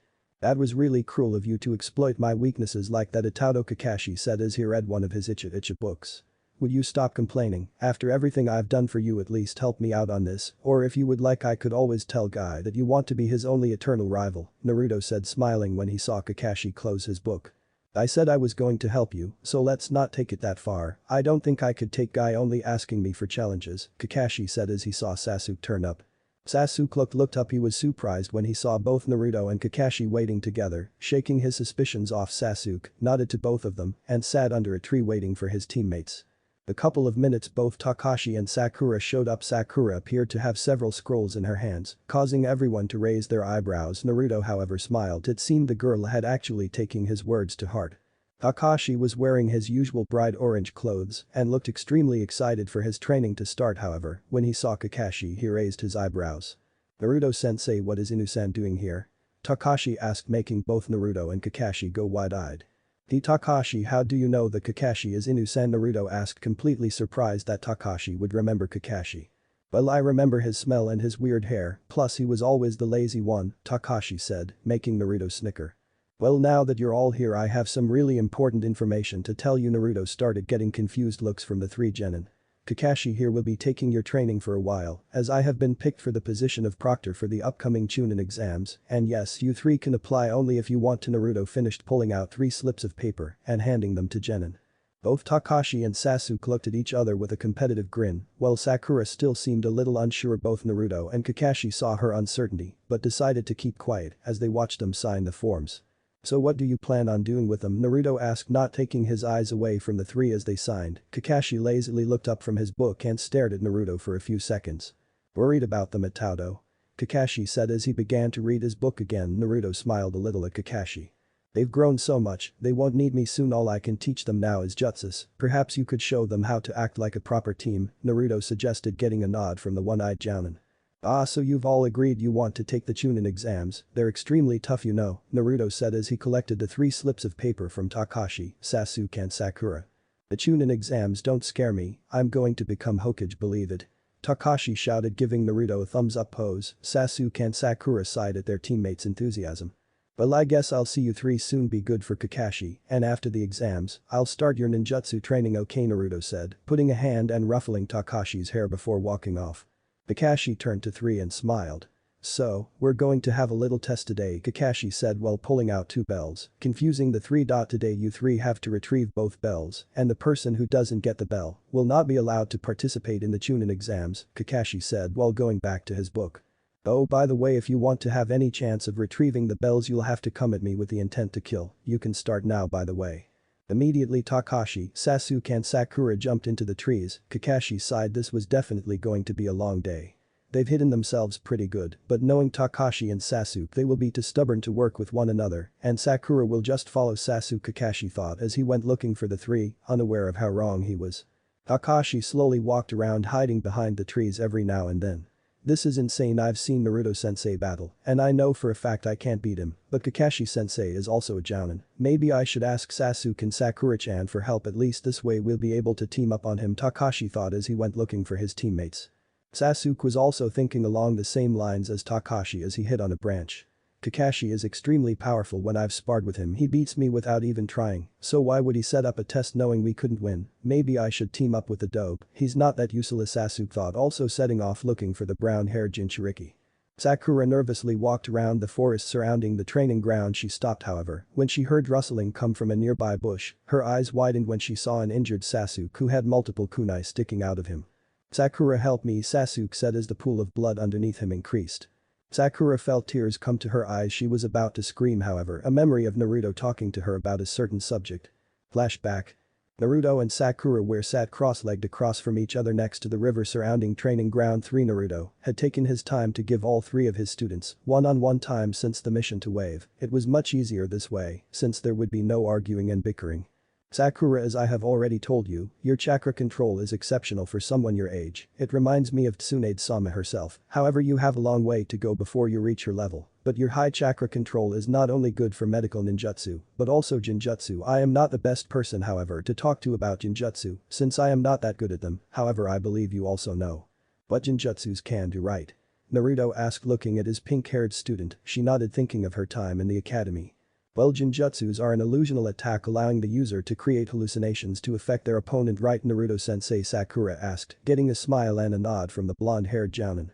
That was really cruel of you to exploit my weaknesses like that, Itaudo, Kakashi said as he read one of his icha books. Would you stop complaining? After everything I've done for you, at least help me out on this, or if you would like I could always tell Guy that you want to be his only eternal rival, Naruto said, smiling when he saw Kakashi close his book. I said I was going to help you, so let's not take it that far. I don't think I could take Guy only asking me for challenges, Kakashi said as he saw Sasuke turn up. Sasuke looked up. He was surprised when he saw both Naruto and Kakashi waiting together. Shaking his suspicions off, Sasuke nodded to both of them and sat under a tree waiting for his teammates. A couple of minutes both Takashi and Sakura showed up. Sakura appeared to have several scrolls in her hands, causing everyone to raise their eyebrows. Naruto however smiled. It seemed the girl had actually taken his words to heart. Takashi was wearing his usual bright orange clothes and looked extremely excited for his training to start. However, when he saw Kakashi he raised his eyebrows. Naruto-sensei, what is Inu-san doing here? Takashi asked, making both Naruto and Kakashi go wide-eyed. Takashi, how do you know that Kakashi is Inu-san? Naruto asked, completely surprised that Takashi would remember Kakashi. Well, I remember his smell and his weird hair, plus he was always the lazy one, Takashi said, making Naruto snicker. Well, now that you're all here, I have some really important information to tell you. Naruto started getting confused looks from the three genin. Kakashi here will be taking your training for a while, as I have been picked for the position of proctor for the upcoming Chunin exams, and yes, you three can apply only if you want to. Naruto finished pulling out 3 slips of paper and handing them to genin. Both Takashi and Sasuke looked at each other with a competitive grin, while Sakura still seemed a little unsure. Both Naruto and Kakashi saw her uncertainty, but decided to keep quiet as they watched them sign the forms. So what do you plan on doing with them? Naruto asked, not taking his eyes away from the three as they signed. Kakashi lazily looked up from his book and stared at Naruto for a few seconds. Worried about them at Taudo? Kakashi said as he began to read his book again. Naruto smiled a little at Kakashi. They've grown so much, they won't need me soon. All I can teach them now is jutsus. Perhaps you could show them how to act like a proper team, Naruto suggested, getting a nod from the one-eyed Jounin. Ah, so you've all agreed you want to take the Chunin exams, they're extremely tough, you know, Naruto said as he collected the 3 slips of paper from Takashi, Sasuke and Sakura. The Chunin exams don't scare me, I'm going to become Hokage, believe it. Takashi shouted, giving Naruto a thumbs up pose. Sasuke and Sakura sighed at their teammates' enthusiasm. Well, I guess I'll see you three soon. Be good for Kakashi, and after the exams, I'll start your ninjutsu training. Okay, Naruto said, putting a hand and ruffling Takashi's hair before walking off. Kakashi turned to 3 and smiled. So, we're going to have a little test today, Kakashi said while pulling out 2 bells, confusing the 3. Today you 3 have to retrieve both bells, and the person who doesn't get the bell will not be allowed to participate in the Chunin exams, Kakashi said while going back to his book. Oh, by the way, if you want to have any chance of retrieving the bells, you'll have to come at me with the intent to kill. You can start now, by the way. Immediately Takashi, Sasuke and Sakura jumped into the trees. Kakashi sighed. This was definitely going to be a long day. They've hidden themselves pretty good, but knowing Takashi and Sasuke, they will be too stubborn to work with one another, and Sakura will just follow Sasuke, Kakashi thought as he went looking for the 3, unaware of how wrong he was. Takashi slowly walked around, hiding behind the trees every now and then. This is insane. I've seen Naruto-sensei battle, and I know for a fact I can't beat him, but Kakashi-sensei is also a jounin. Maybe I should ask Sasuke and Sakura-chan for help, at least this way we'll be able to team up on him, Takashi thought as he went looking for his teammates. Sasuke was also thinking along the same lines as Takashi as he hid on a branch. Kakashi is extremely powerful. When I've sparred with him, he beats me without even trying, so why would he set up a test knowing we couldn't win? Maybe I should team up with the dope, he's not that useless, Sasuke thought, also setting off looking for the brown-haired Jinchuriki. Sakura nervously walked around the forest surrounding the training ground. She stopped, however, when she heard rustling come from a nearby bush. Her eyes widened when she saw an injured Sasuke who had multiple kunai sticking out of him. Sakura, help me, Sasuke said as the pool of blood underneath him increased. Sakura felt tears come to her eyes. She was about to scream, however, a memory of Naruto talking to her about a certain subject. Flashback. Naruto and Sakura were sat cross-legged across from each other next to the river surrounding training ground 3. Naruto had taken his time to give all 3 of his students one-on-one time since the mission to Wave. It was much easier this way, since there would be no arguing and bickering. Sakura, as I have already told you, your chakra control is exceptional for someone your age. It reminds me of Tsunade-sama herself. However, you have a long way to go before you reach her level. But your high chakra control is not only good for medical ninjutsu, but also jinjutsu. I am not the best person, however, to talk to about jinjutsu, since I am not that good at them. However, I believe you also know what jinjutsus can do, right? Naruto asked, looking at his pink-haired student. She nodded, thinking of her time in the academy. Well, jinjutsus are an illusional attack allowing the user to create hallucinations to affect their opponent, right? Naruto-sensei, Sakura asked, getting a smile and a nod from the blonde-haired jounin.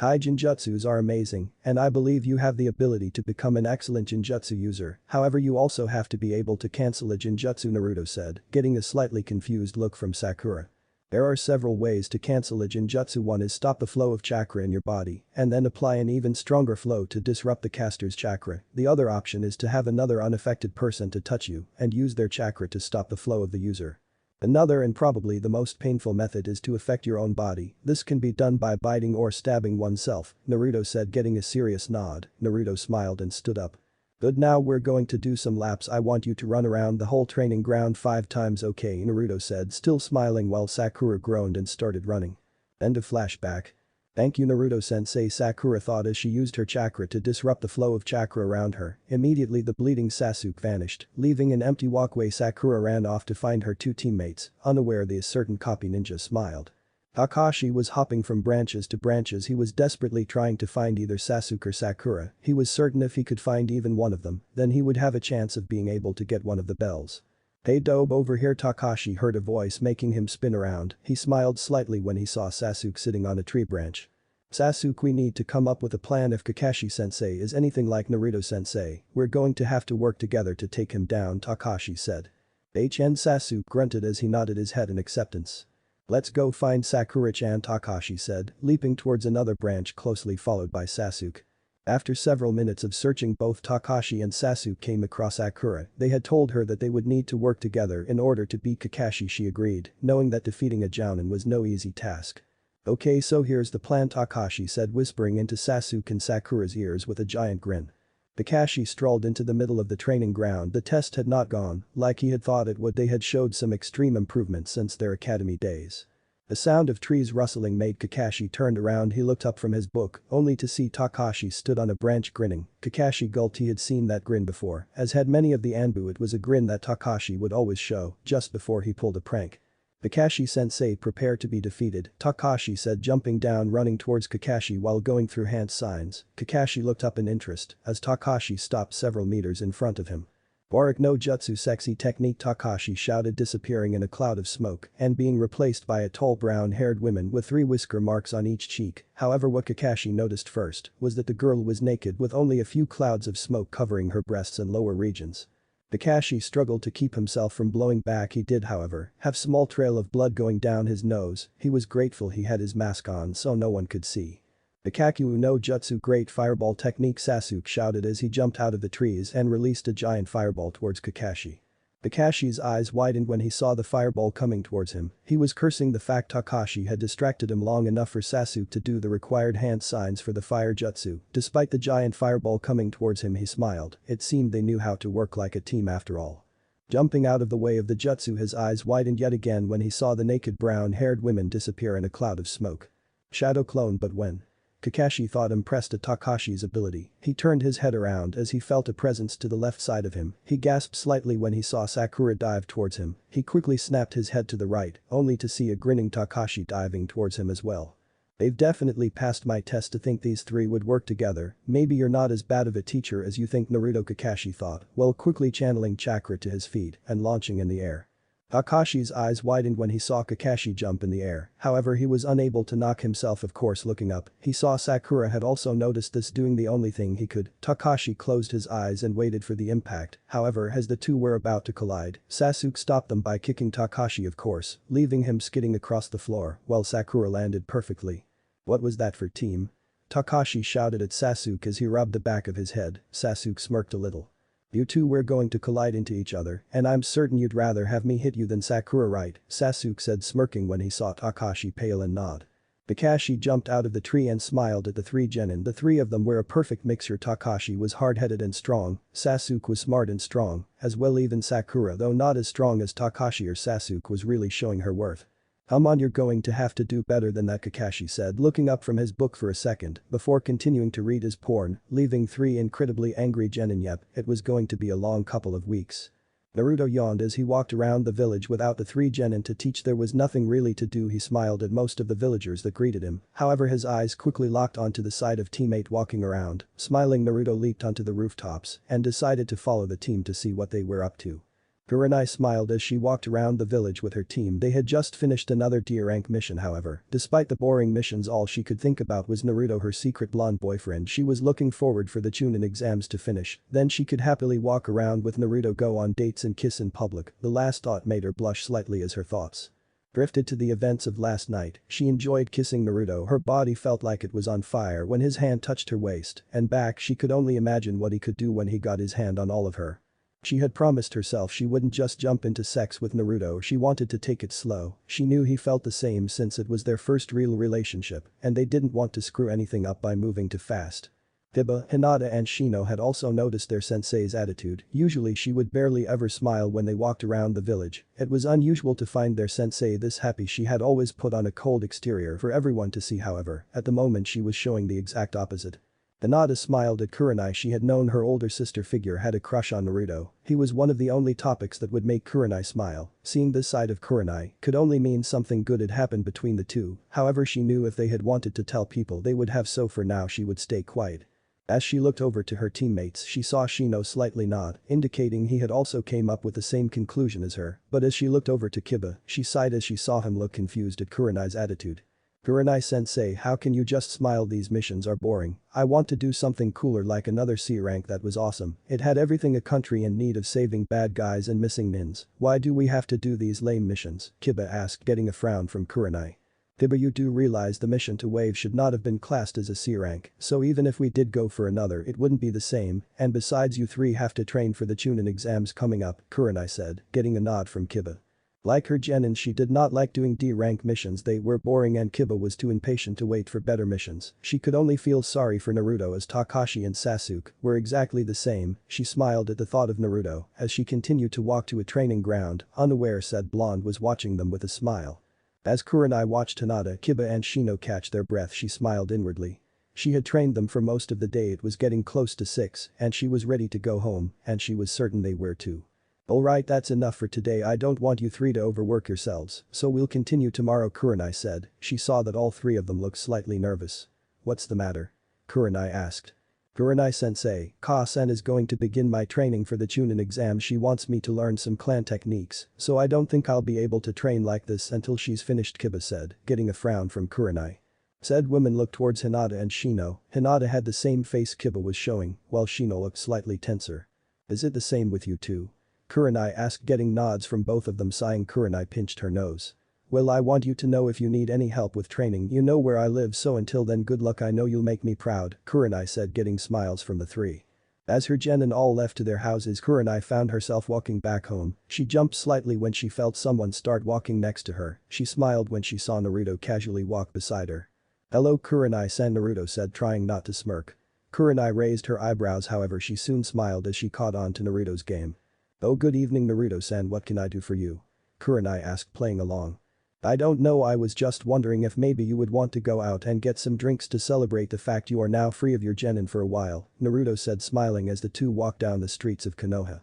Hi, jinjutsus are amazing, and I believe you have the ability to become an excellent jinjutsu user. However, you also have to be able to cancel a jinjutsu, Naruto said, getting a slightly confused look from Sakura. There are several ways to cancel a jinjutsu. One is stop the flow of chakra in your body and then apply an even stronger flow to disrupt the caster's chakra. The other option is to have another unaffected person to touch you and use their chakra to stop the flow of the user. Another and probably the most painful method is to affect your own body. This can be done by biting or stabbing oneself, Naruto said, getting a serious nod. Naruto smiled and stood up. Good, now we're going to do some laps. I want you to run around the whole training ground 5 times, okay, Naruto said, still smiling while Sakura groaned and started running. End of flashback. Thank you, Naruto-sensei, Sakura thought as she used her chakra to disrupt the flow of chakra around her. Immediately the bleeding Sasuke vanished, leaving an empty walkway. Sakura ran off to find her 2 teammates, unaware the certain copy ninja smiled. Kakashi was hopping from branches to branches. He was desperately trying to find either Sasuke or Sakura. He was certain if he could find even one of them, then he would have a chance of being able to get one of the bells. "Hey Dobe, over here." Takashi heard a voice making him spin around. He smiled slightly when he saw Sasuke sitting on a tree branch. "Sasuke, we need to come up with a plan. If Kakashi-sensei is anything like Naruto-sensei, we're going to have to work together to take him down," Takashi said. HN Sasuke grunted as he nodded his head in acceptance. "Let's go find Sakura-chan," Takashi said, leaping towards another branch closely followed by Sasuke. After several minutes of searching, both Takashi and Sasuke came across Sakura. They had told her that they would need to work together in order to beat Kakashi. She agreed, knowing that defeating a Jounin was no easy task. "Okay, so here's the plan," Takashi said, whispering into Sasuke and Sakura's ears with a giant grin. Kakashi strolled into the middle of the training ground. The test had not gone like he had thought it would. They had showed some extreme improvement since their academy days. The sound of trees rustling made Kakashi turn around. He looked up from his book, only to see Takashi stood on a branch grinning. Kakashi gulped. He had seen that grin before, as had many of the Anbu. It was a grin that Takashi would always show, just before he pulled a prank. "Kakashi-sensei, prepare to be defeated," Takashi said, jumping down running towards Kakashi while going through hand signs. Kakashi looked up in interest as Takashi stopped several meters in front of him. "Boric no jutsu, sexy technique," Takashi shouted, disappearing in a cloud of smoke and being replaced by a tall brown-haired woman with 3 whisker marks on each cheek. However, what Kakashi noticed first was that the girl was naked with only a few clouds of smoke covering her breasts and lower regions. Kakashi struggled to keep himself from blowing back. He did, however, have small trail of blood going down his nose. He was grateful he had his mask on so no one could see. "The Kakyu no Jutsu, great fireball technique," Sasuke shouted as he jumped out of the trees and released a giant fireball towards Kakashi. Kakashi's eyes widened when he saw the fireball coming towards him. He was cursing the fact Takashi had distracted him long enough for Sasuke to do the required hand signs for the fire jutsu. Despite the giant fireball coming towards him, he smiled. It seemed they knew how to work like a team after all. Jumping out of the way of the jutsu, his eyes widened yet again when he saw the naked brown-haired women disappear in a cloud of smoke. Shadow clone. But when Kakashi thought impressed at Takashi's ability, he turned his head around as he felt a presence to the left side of him. He gasped slightly when he saw Sakura dive towards him. He quickly snapped his head to the right, only to see a grinning Takashi diving towards him as well. "They've definitely passed my test. To think these 3 would work together. Maybe you're not as bad of a teacher as you think, Naruto," Kakashi thought, while quickly channeling chakra to his feet and launching in the air. Kakashi's eyes widened when he saw Kakashi jump in the air. However, he was unable to knock himself. Of course, looking up, he saw Sakura had also noticed this, doing the only thing he could. Takashi closed his eyes and waited for the impact. However, as the two were about to collide, Sasuke stopped them by kicking Takashi, of course, leaving him skidding across the floor while Sakura landed perfectly. "What was that for, team?" Takashi shouted at Sasuke as he rubbed the back of his head. Sasuke smirked a little. "You two were going to collide into each other, and I'm certain you'd rather have me hit you than Sakura, right?" Sasuke said, smirking when he saw Takashi pale and nod. Kakashi jumped out of the tree and smiled at the 3 genin. The 3 of them were a perfect mixture. Takashi was hard-headed and strong. Sasuke was smart and strong as well. Even Sakura, though not as strong as Takashi or Sasuke, was really showing her worth. "Come on, you're going to have to do better than that," Kakashi said, looking up from his book for a second before continuing to read his porn, leaving 3 incredibly angry genin. Yep, it was going to be a long couple of weeks. Naruto yawned as he walked around the village without the 3 genin to teach. There was nothing really to do. He smiled at most of the villagers that greeted him. However, his eyes quickly locked onto the side of teammate walking around. Smiling, Naruto leaped onto the rooftops and decided to follow the team to see what they were up to. Kuranai smiled as she walked around the village with her team. They had just finished another D rank mission. However, despite the boring missions, all she could think about was Naruto, her secret blonde boyfriend. She was looking forward for the Chunin exams to finish, then she could happily walk around with Naruto, go on dates and kiss in public. The last thought made her blush slightly as her thoughts drifted to the events of last night. She enjoyed kissing Naruto. Her body felt like it was on fire when his hand touched her waist and back. She could only imagine what he could do when he got his hand on all of her. She had promised herself she wouldn't just jump into sex with Naruto. She wanted to take it slow. She knew he felt the same since it was their first real relationship and they didn't want to screw anything up by moving too fast. Hiba, Hinata and Shino had also noticed their sensei's attitude. Usually she would barely ever smile when they walked around the village. It was unusual to find their sensei this happy. She had always put on a cold exterior for everyone to see. However, at the moment she was showing the exact opposite. Hinata smiled at Kuranai. She had known her older sister figure had a crush on Naruto. He was one of the only topics that would make Kuranai smile. Seeing this side of Kuranai could only mean something good had happened between the two, however she knew if they had wanted to tell people they would have, so for now she would stay quiet. As she looked over to her teammates, she saw Shino slightly nod, indicating he had also came up with the same conclusion as her, but as she looked over to Kiba, she sighed as she saw him look confused at Kuranai's attitude. "Kurenai-sensei, how can you just smile? These missions are boring. I want to do something cooler like another C rank that was awesome. It had everything a country in need of, saving bad guys and missing nins. Why do we have to do these lame missions?" Kiba asked, getting a frown from Kuranai. "Kiba, you do realize the mission to Wave should not have been classed as a C rank, so even if we did go for another it wouldn't be the same, and besides you three have to train for the Chunin exams coming up," Kuranai said, getting a nod from Kiba. Like her genin, she did not like doing D-rank missions. They were boring and Kiba was too impatient to wait for better missions. She could only feel sorry for Naruto as Takashi and Sasuke were exactly the same. She smiled at the thought of Naruto as she continued to walk to a training ground, unaware said blonde was watching them with a smile. As Kuranai watched Hinata, Kiba and Shino catch their breath, she smiled inwardly. She had trained them for most of the day. It was getting close to 6 and she was ready to go home, and she was certain they were too. "Alright, that's enough for today. I don't want you three to overwork yourselves, so we'll continue tomorrow," Kuranai said. She saw that all three of them looked slightly nervous. "What's the matter?" Kuranai asked. "Kurenai-sensei, Ka-san is going to begin my training for the Chunin exam. She wants me to learn some clan techniques, so I don't think I'll be able to train like this until she's finished," Kiba said, getting a frown from Kuranai. Said women looked towards Hinata and Shino. Hinata had the same face Kiba was showing, while Shino looked slightly tenser. "Is it the same with you too?" Kuranai asked, getting nods from both of them. Sighing, Kuranai pinched her nose. "Well, I want you to know if you need any help with training, you know where I live, so until then good luck. I know you'll make me proud," Kuranai said, getting smiles from the three. As her genin all left to their houses, Kuranai found herself walking back home. She jumped slightly when she felt someone start walking next to her. She smiled when she saw Naruto casually walk beside her. "Hello, Kuranai-san," Naruto said, trying not to smirk. Kuranai raised her eyebrows, however she soon smiled as she caught on to Naruto's game. "Oh, good evening, Naruto-san, what can I do for you?" Kuranai asked, playing along. "I don't know, I was just wondering if maybe you would want to go out and get some drinks to celebrate the fact you are now free of your genin for a while," Naruto said, smiling as the two walked down the streets of Konoha.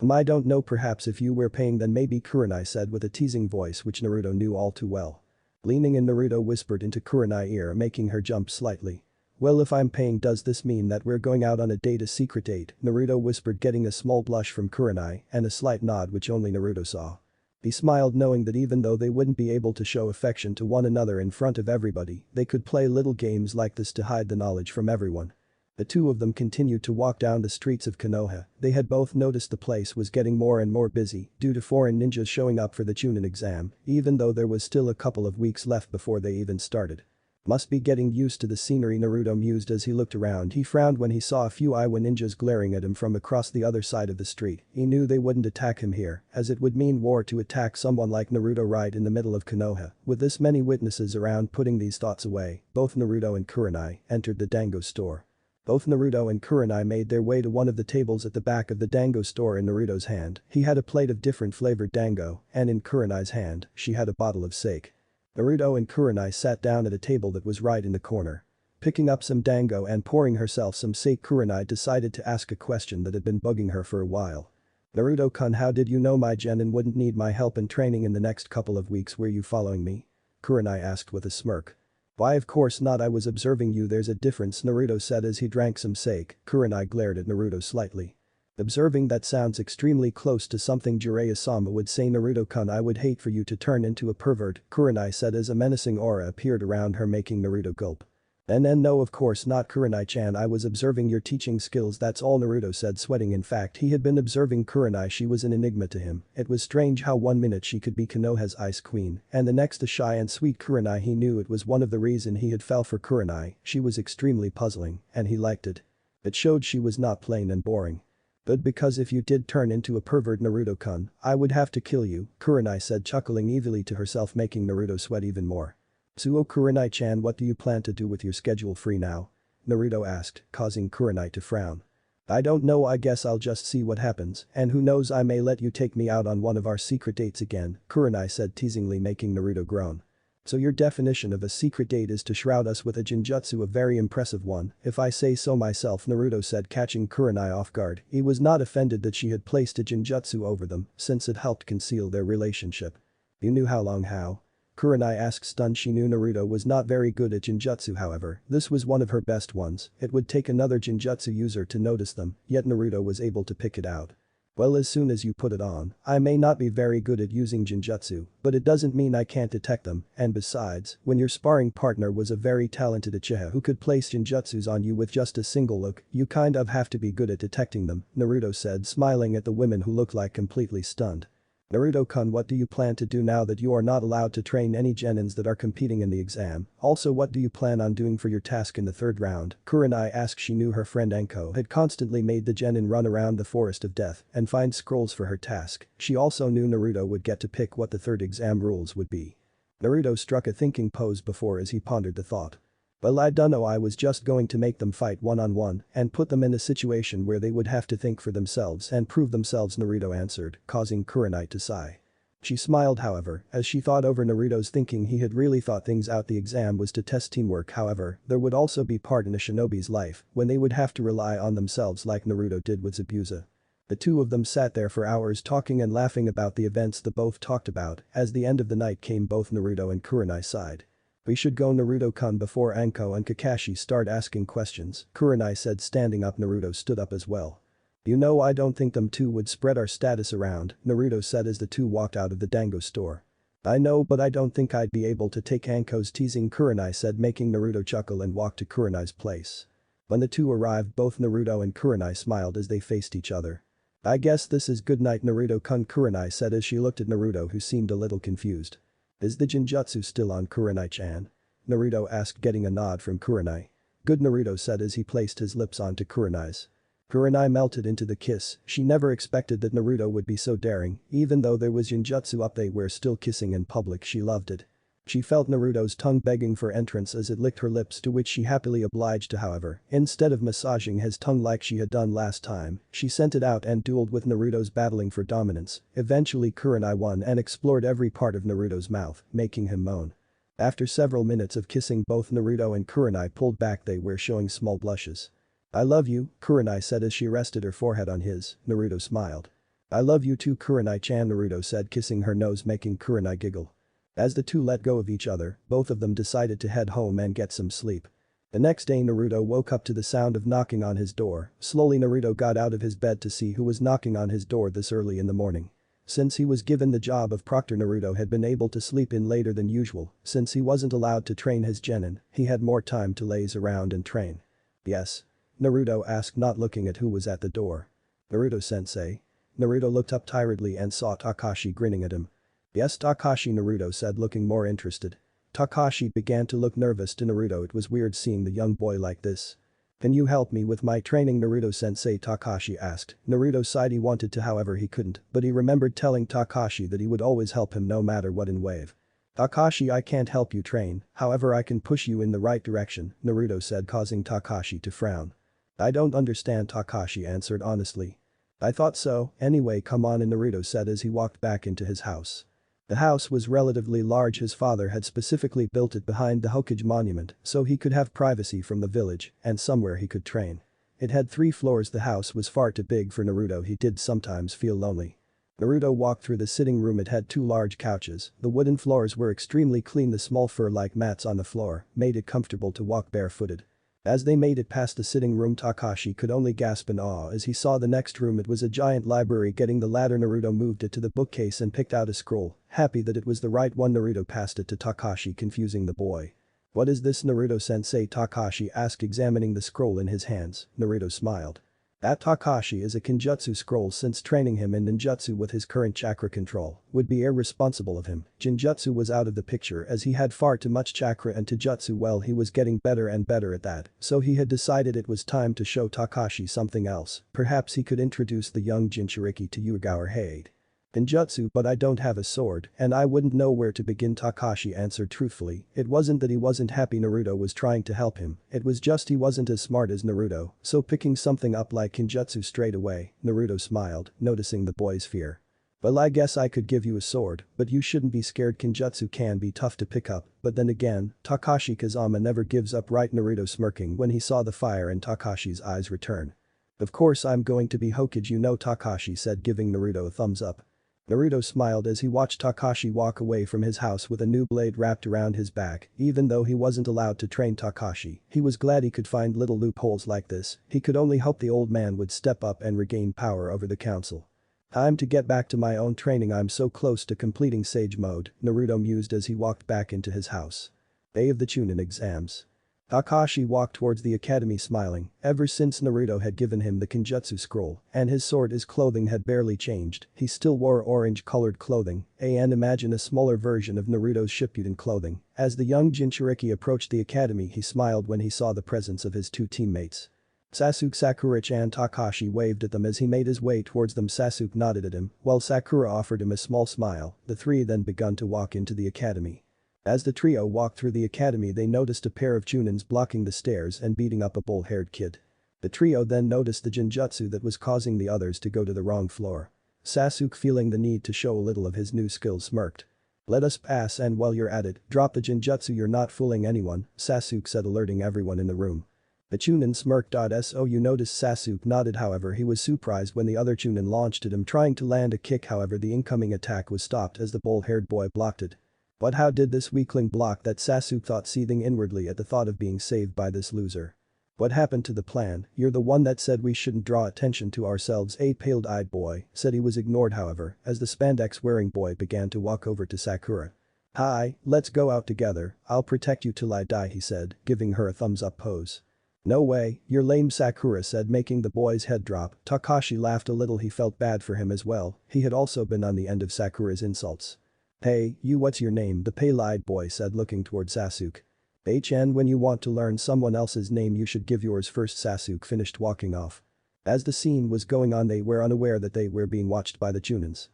"I don't know, perhaps if you were paying then maybe," Kuranai said with a teasing voice which Naruto knew all too well. Leaning in, Naruto whispered into Kuranai's ear, making her jump slightly. "Well, if I'm paying, does this mean that we're going out on a date, a secret date?" Naruto whispered, getting a small blush from Kuranai and a slight nod which only Naruto saw. He smiled, knowing that even though they wouldn't be able to show affection to one another in front of everybody, they could play little games like this to hide the knowledge from everyone. The two of them continued to walk down the streets of Konoha. They had both noticed the place was getting more and more busy due to foreign ninjas showing up for the Chunin exam, even though there was still a couple of weeks left before they even started. "Must be getting used to the scenery," Naruto mused as he looked around. He frowned when he saw a few Iwa ninjas glaring at him from across the other side of the street. He knew they wouldn't attack him here, as it would mean war to attack someone like Naruto right in the middle of Konoha. With this many witnesses around. Putting these thoughts away, both Naruto and Kuranai entered the dango store. Both Naruto and Kuranai made their way to one of the tables at the back of the dango store. In Naruto's hand, he had a plate of different flavored dango, and in Kuranai's hand, she had a bottle of sake. Naruto and Kuranai sat down at a table that was right in the corner. Picking up some dango and pouring herself some sake, Kuranai decided to ask a question that had been bugging her for a while. "Naruto-kun, how did you know my genin wouldn't need my help in training in the next couple of weeks? Were you following me?" Kuranai asked with a smirk. "Why, of course not, I was observing you. There's a difference," Naruto said as he drank some sake. Kuranai glared at Naruto slightly. "Observing? That sounds extremely close to something Jiraiya-sama would say. Naruto-kun, I would hate for you to turn into a pervert," Kuranai said as a menacing aura appeared around her, making Naruto gulp. No, of course not, Kuranai-chan, I was observing your teaching skills, that's all," Naruto said, sweating. In fact, he had been observing Kuranai. She was an enigma to him. It was strange how one minute she could be Konoha's ice queen and the next a shy and sweet Kuranai. He knew it was one of the reason he had fell for Kuranai. She was extremely puzzling and he liked it. It showed she was not plain and boring. "But because if you did turn into a pervert, Naruto-kun, I would have to kill you," Kuranai said, chuckling evilly to herself, making Naruto sweat even more. "So Kuranai-chan, what do you plan to do with your schedule free now?" Naruto asked, causing Kuranai to frown. "I don't know, I guess I'll just see what happens, and who knows, I may let you take me out on one of our secret dates again," Kuranai said teasingly, making Naruto groan. So your definition of a secret date is to shroud us with a genjutsu, a very impressive one, if I say so myself, Naruto said, catching Kuranai off guard. He was not offended that she had placed a genjutsu over them since it helped conceal their relationship. You knew how long? How? Kuranai asked, stunned. She knew Naruto was not very good at genjutsu, however, this was one of her best ones. It would take another genjutsu user to notice them, yet Naruto was able to pick it out. Well, as soon as you put it on, I may not be very good at using genjutsu, but it doesn't mean I can't detect them, and besides, when your sparring partner was a very talented Uchiha who could place genjutsus on you with just a single look, you kind of have to be good at detecting them, Naruto said, smiling at the women who looked like completely stunned. Naruto-kun, what do you plan to do now that you are not allowed to train any genins that are competing in the exam? Also, what do you plan on doing for your task in the third round? Kuranai asked. She knew her friend Enko had constantly made the genin run around the forest of death and find scrolls for her task. She also knew Naruto would get to pick what the third exam rules would be. Naruto struck a thinking pose before as he pondered the thought. Well, I dunno, I was just going to make them fight one-on-one and put them in a situation where they would have to think for themselves and prove themselves, Naruto answered, causing Kuranai to sigh. She smiled, however, as she thought over Naruto's thinking. He had really thought things out. The exam was to test teamwork, however, there would also be part in a shinobi's life when they would have to rely on themselves like Naruto did with Zabuza. The two of them sat there for hours talking and laughing about the events they both talked about. As the end of the night came, both Naruto and Kuranai sighed. We should go, Naruto-kun, before Anko and Kakashi start asking questions, Kuranai said, standing up. Naruto stood up as well. You know, I don't think them two would spread our status around, Naruto said as the two walked out of the dango store. I know, but I don't think I'd be able to take Anko's teasing, Kuranai said, making Naruto chuckle and walk to Kuranai's place. When the two arrived, both Naruto and Kuranai smiled as they faced each other. I guess this is good night, Naruto-kun, Kuranai said as she looked at Naruto, who seemed a little confused. Is the genjutsu still on, Kuranai-chan? Naruto asked, getting a nod from Kuranai. Good, Naruto said as he placed his lips onto Kuranai's. Kuranai melted into the kiss. She never expected that Naruto would be so daring. Even though there was genjutsu up, they were still kissing in public. She loved it. She felt Naruto's tongue begging for entrance as it licked her lips, to which she happily obliged to. However, instead of massaging his tongue like she had done last time, she sent it out and dueled with Naruto's, battling for dominance. Eventually Kuranai won and explored every part of Naruto's mouth, making him moan. After several minutes of kissing, both Naruto and Kuranai pulled back. They were showing small blushes. I love you, Kuranai said as she rested her forehead on his. Naruto smiled. I love you too, Kuranai-chan, Naruto said, kissing her nose, making Kuranai giggle. As the two let go of each other, both of them decided to head home and get some sleep. The next day Naruto woke up to the sound of knocking on his door. Slowly Naruto got out of his bed to see who was knocking on his door this early in the morning. Since he was given the job of proctor, Naruto had been able to sleep in later than usual. Since he wasn't allowed to train his genin, he had more time to laze around and train. Yes? Naruto asked, not looking at who was at the door. Naruto-sensei? Naruto looked up tiredly and saw Takashi grinning at him. Yes, Takashi, Naruto said, looking more interested. Takashi began to look nervous to Naruto. It was weird seeing the young boy like this. Can you help me with my training, Naruto-sensei? Takashi asked. Naruto sighed. He wanted to, however he couldn't, but he remembered telling Takashi that he would always help him no matter what in Wave. Takashi, I can't help you train, however I can push you in the right direction, Naruto said, causing Takashi to frown. I don't understand, Takashi answered honestly. I thought so, anyway come on in, Naruto said as he walked back into his house. The house was relatively large. His father had specifically built it behind the Hokage monument so he could have privacy from the village and somewhere he could train. It had 3 floors. The house was far too big for Naruto. He did sometimes feel lonely. Naruto walked through the sitting room. It had 2 large couches. The wooden floors were extremely clean. The small fur-like mats on the floor made it comfortable to walk barefooted. As they made it past the sitting room, Takashi could only gasp in awe as he saw the next room. It was a giant library. Getting the ladder, Naruto moved it to the bookcase and picked out a scroll, happy that it was the right one. Naruto passed it to Takashi, confusing the boy. What is this, Naruto-sensei? Takashi asked, examining the scroll in his hands. Naruto smiled. That Takashi is a Kinjutsu scroll. Since training him in ninjutsu with his current chakra control would be irresponsible of him. Jinjutsu was out of the picture as he had far too much chakra, and Taijutsu, well, he was getting better and better at that, so he had decided it was time to show Takashi something else. Perhaps he could introduce the young Jinchuriki to Yuga or Hade. Ninjutsu, but I don't have a sword and I wouldn't know where to begin, Takashi answered truthfully. It wasn't that he wasn't happy Naruto was trying to help him, it was just he wasn't as smart as Naruto, so picking something up like Kinjutsu straight away. Naruto smiled, noticing the boy's fear. Well, I guess I could give you a sword, but you shouldn't be scared. Kenjutsu can be tough to pick up, but then again, Takashi Kazama never gives up, right? Naruto smirking when he saw the fire in Takashi's eyes return. Of course I'm going to be Hokage, you know, Takashi said, giving Naruto a thumbs up. Naruto smiled as he watched Takashi walk away from his house with a new blade wrapped around his back. Even though he wasn't allowed to train Takashi, he was glad he could find little loopholes like this. He could only hope the old man would step up and regain power over the council. Time to get back to my own training, I'm so close to completing Sage Mode, Naruto mused as he walked back into his house. Day of the Chunin exams. Takashi walked towards the academy smiling. Ever since Naruto had given him the Kenjutsu scroll and his clothing had barely changed, he still wore orange-colored clothing, and imagine a smaller version of Naruto's Shippuden clothing. As the young Jinchuriki approached the academy, he smiled when he saw the presence of his two teammates. Sasuke, Sakura and Takashi waved at them as he made his way towards them. Sasuke nodded at him, while Sakura offered him a small smile. The three then begun to walk into the academy. As the trio walked through the academy, they noticed a pair of Chunins blocking the stairs and beating up a bull-haired kid. The trio then noticed the Jinjutsu that was causing the others to go to the wrong floor. Sasuke, feeling the need to show a little of his new skills, smirked. Let us pass, and while you're at it, drop the Jinjutsu, you're not fooling anyone, Sasuke said, alerting everyone in the room. The Chunin smirked. So you noticed? Sasuke nodded, however he was surprised when the other Chunin launched at him, trying to land a kick. However, the incoming attack was stopped as the bull-haired boy blocked it. But how did this weakling block that? Sasuke thought, seething inwardly at the thought of being saved by this loser. What happened to the plan? You're the one that said we shouldn't draw attention to ourselves, a pale-eyed boy said. He was ignored, however, as the spandex-wearing boy began to walk over to Sakura. Hi, let's go out together, I'll protect you till I die, he said, giving her a thumbs-up pose. No way, you're lame, Sakura said, making the boy's head drop. Takashi laughed a little. He felt bad for him as well. He had also been on the end of Sakura's insults. Hey, you, what's your name? The pale-eyed boy said, looking toward Sasuke. When you want to learn someone else's name, you should give yours first. Sasuke finished walking off. As the scene was going on, they were unaware that they were being watched by the Chunins.